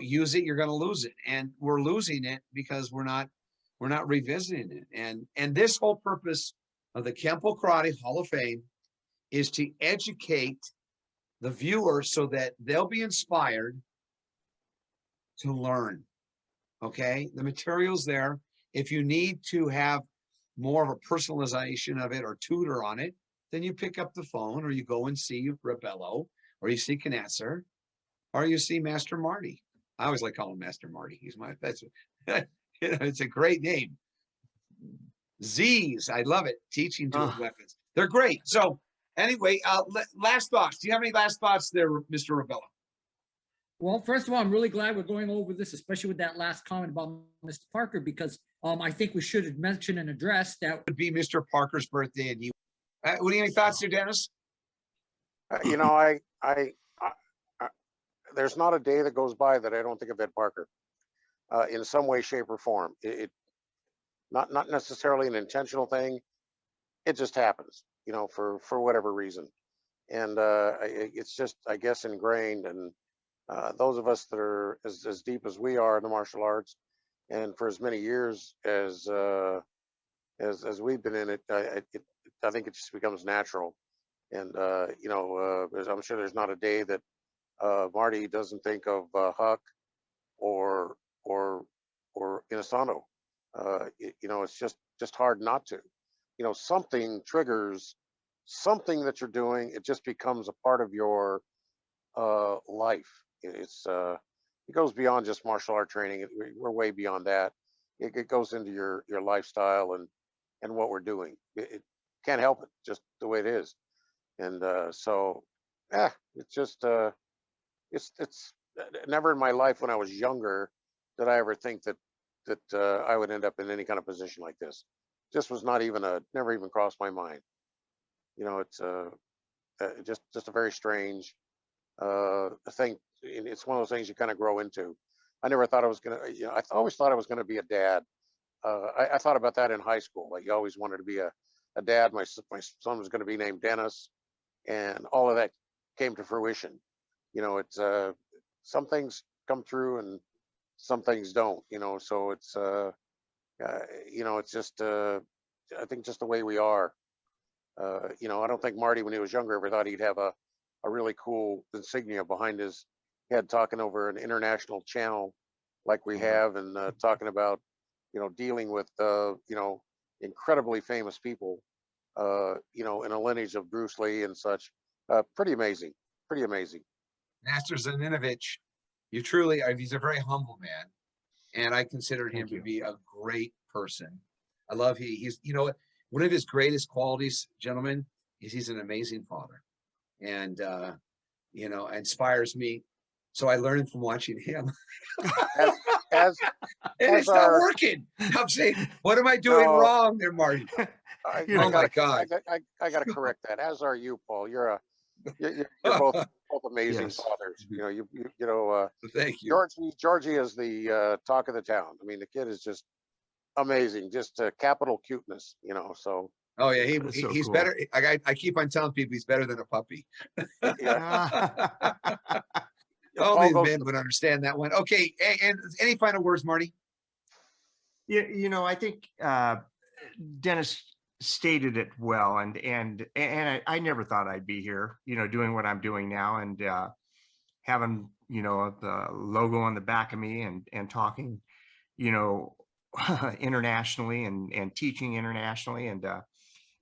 use it, you're going to lose it. And we're losing it because we're not revisiting it. And this whole purpose of the Kenpo Karate Hall of Fame is to educate the viewer so that they'll be inspired to learn. Okay, the material's there. If you need to have more of a personalization of it or tutor on it, then you pick up the phone or you go and see Robelo or you see Conatser or you see Master Marty. I always like calling him Master Marty. That's it's a great name. Z's, I love it. Teaching dual weapons. They're great. So anyway, last thoughts. Do you have any last thoughts there, Mr. Robelo? Well, first of all, I'm really glad we're going over this, especially with that last comment about Mr. Parker, because I think we should mention and address that. Would be Mr. Parker's birthday, and you. What do you have any thoughts there, Dennis? You know, I there's not a day that goes by that I don't think of Ed Parker in some way, shape, or form. It not necessarily an intentional thing. It just happens, you know, for whatever reason, and it's just, I guess, ingrained. And those of us that are as deep as we are in the martial arts, and for as many years as we've been in it, I think it just becomes natural. And you know, I'm sure there's not a day that Marty doesn't think of Huck or Inasano. You know, it's just hard not to. You know, something triggers something that you're doing. It just becomes a part of your life. It goes beyond just martial art training. We're way beyond that. It goes into your lifestyle and what we're doing. It can't help it, just the way it is. And so, yeah, it's just it's never in my life when I was younger did I ever think that I would end up in any kind of position like this. Just was not even never even crossed my mind. You know, it's just a very strange thing. It's one of those things you kind of grow into. I never thought I was gonna. You know, I always thought I was gonna be a dad. I thought about that in high school. Like, you always wanted to be a dad. My son was going to be named Dennis, and all of that came to fruition. You know, it's some things come through and some things don't. You know, so it's you know, it's just I think just the way we are. You know, I don't think Marty, when he was younger, ever thought he'd have a really cool insignia behind his head, talking over an international channel like we have, and talking about, you know, dealing with you know, incredibly famous people, you know, in a lineage of Bruce Lee and such. Pretty amazing, pretty amazing. Master Zaninovich, you truly are. He's a very humble man, and I consider him to be a great person. I love he's, you know what, one of his greatest qualities, gentlemen, is he's an amazing father, and you know, inspires me. So I learned from watching him. As And it's not working. I'm saying, what am I doing wrong there, Marty? I Oh my God. I got to correct that. As are you, Paul. You're both amazing Yes. fathers. You know, you know, Thank you. Georgie is the talk of the town. I mean, the kid is just amazing, just capital cuteness. You know, so. Oh yeah, That's so he's cool. better. I keep on telling people he's better than a puppy. Yeah. Only men would understand that one. Okay, and any final words, Marty? Yeah, you know, I think Dennis stated it well, and I never thought I'd be here, you know, doing what I'm doing now, and having, you know, the logo on the back of me, and talking, you know, internationally, and teaching internationally, and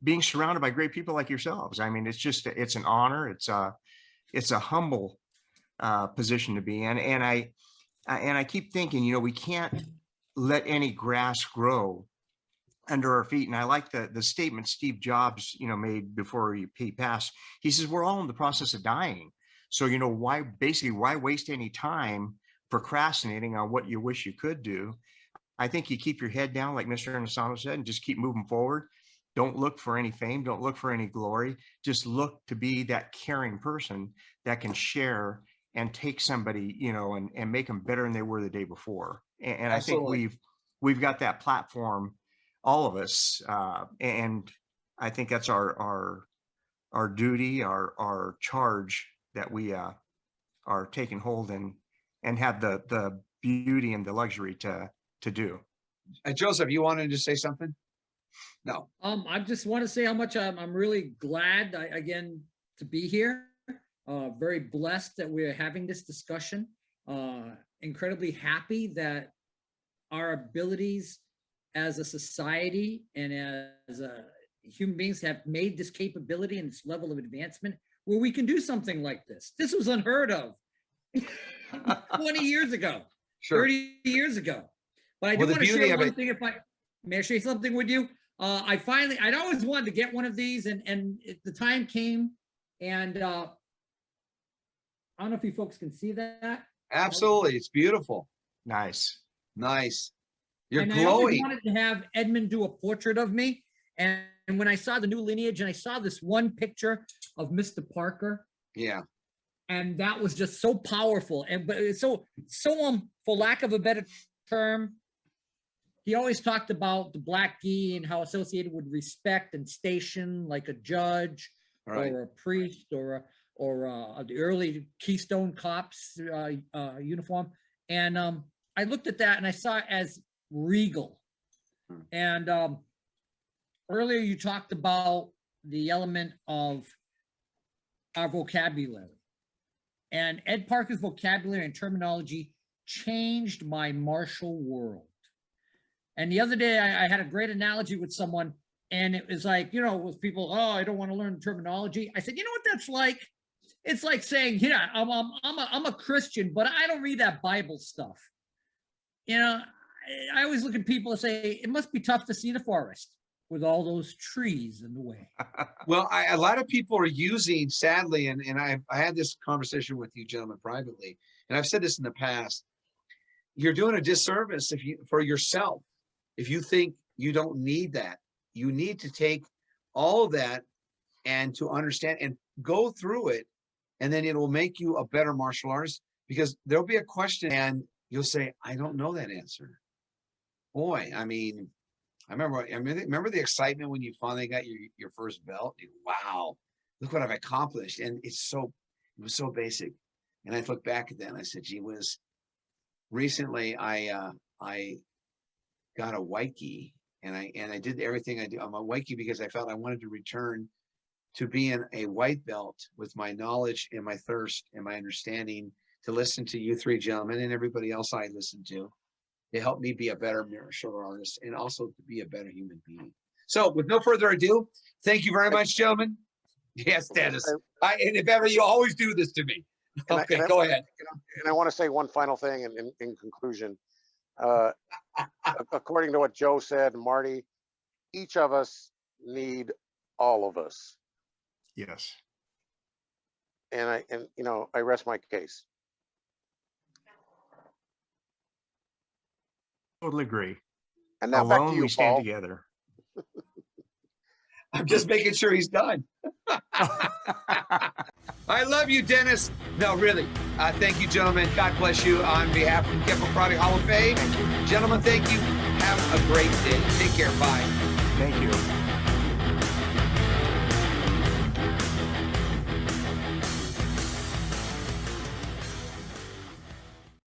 being surrounded by great people like yourselves. I mean, it's an honor. It's a humble position to be in, and I keep thinking, you know, we can't let any grass grow under our feet. And I like the statement Steve Jobs, you know, made before he passed. He says, we're all in the process of dying. So, you know, why waste any time procrastinating on what you wish you could do? I think you keep your head down, like Mr. Inasano said, and just keep moving forward. Don't look for any fame. Don't look for any glory. Just look to be that caring person that can share and take somebody, you know, and make them better than they were the day before. And I think we've got that platform, all of us, and I think that's our duty, our charge, that we are taking hold and have the beauty and the luxury to do. Joseph, you wanted to say something? No. I just want to say how much I'm really glad again to be here. Very blessed that we're having this discussion. Incredibly happy that our abilities as a society and as human beings have made this capability and this level of advancement where we can do something like this. This was unheard of 20 years ago, Sure. 30 years ago. But I do want to share one thing. May I share something with you? I'd always wanted to get one of these, and the time came, and I don't know if you folks can see that. Absolutely. It's beautiful. Nice. Nice. You're And I always glowing. wanted to have Edmund do a portrait of me. And when I saw the new lineage and I saw this one picture of Mr. Parker, Yeah. and that was just so powerful. And but it's so for lack of a better term, he always talked about the black gi and how associated with respect and station, like a judge Right. or a priest or the early Keystone Cops uniform. And I looked at that and I saw it as regal. And earlier you talked about the element of our vocabulary. And Ed Parker's vocabulary and terminology changed my martial world. And the other day I had a great analogy with someone, and it was like, you know, with people, oh, I don't want to learn terminology. I said, you know what that's like? It's like saying, yeah, I'm a Christian, but I don't read that Bible stuff. You know, I always look at people and say, it must be tough to see the forest with all those trees in the way. Well, a lot of people are using, sadly, and I had this conversation with you gentlemen privately, and I've said this in the past, you're doing a disservice for yourself. If you think you don't need that, you need to take all of that and to understand and go through it, and then it will make you a better martial artist, because there'll be a question and you'll say, I don't know that answer. Boy, I mean, I remember the excitement when you finally got your first belt. Wow, look what I've accomplished. And it was so basic. And I look back at that and I said, gee whiz, recently I got a white gi, and I did everything I do. I'm a white gi because I felt I wanted to return to being a white belt with my knowledge and my thirst and my understanding, to listen to you three gentlemen and everybody else I listen to help me be a better martial artist and also to be a better human being. So with no further ado, thank you very much, gentlemen. Yes, Dennis. And if ever you always do this to me. Okay, go ahead. And I want to say one final thing in conclusion. According to what Joe said, Marty, each of us need all of us. Yes. And I rest my case. Totally agree. And now back to Alone you, we stand Paul. together. I'm just making sure he's done. I love you, Dennis. No, really. Thank you, gentlemen. God bless you on behalf of Kenpo Karate Hall of Fame. Gentlemen, thank you. Have a great day. Take care. Bye. Thank you.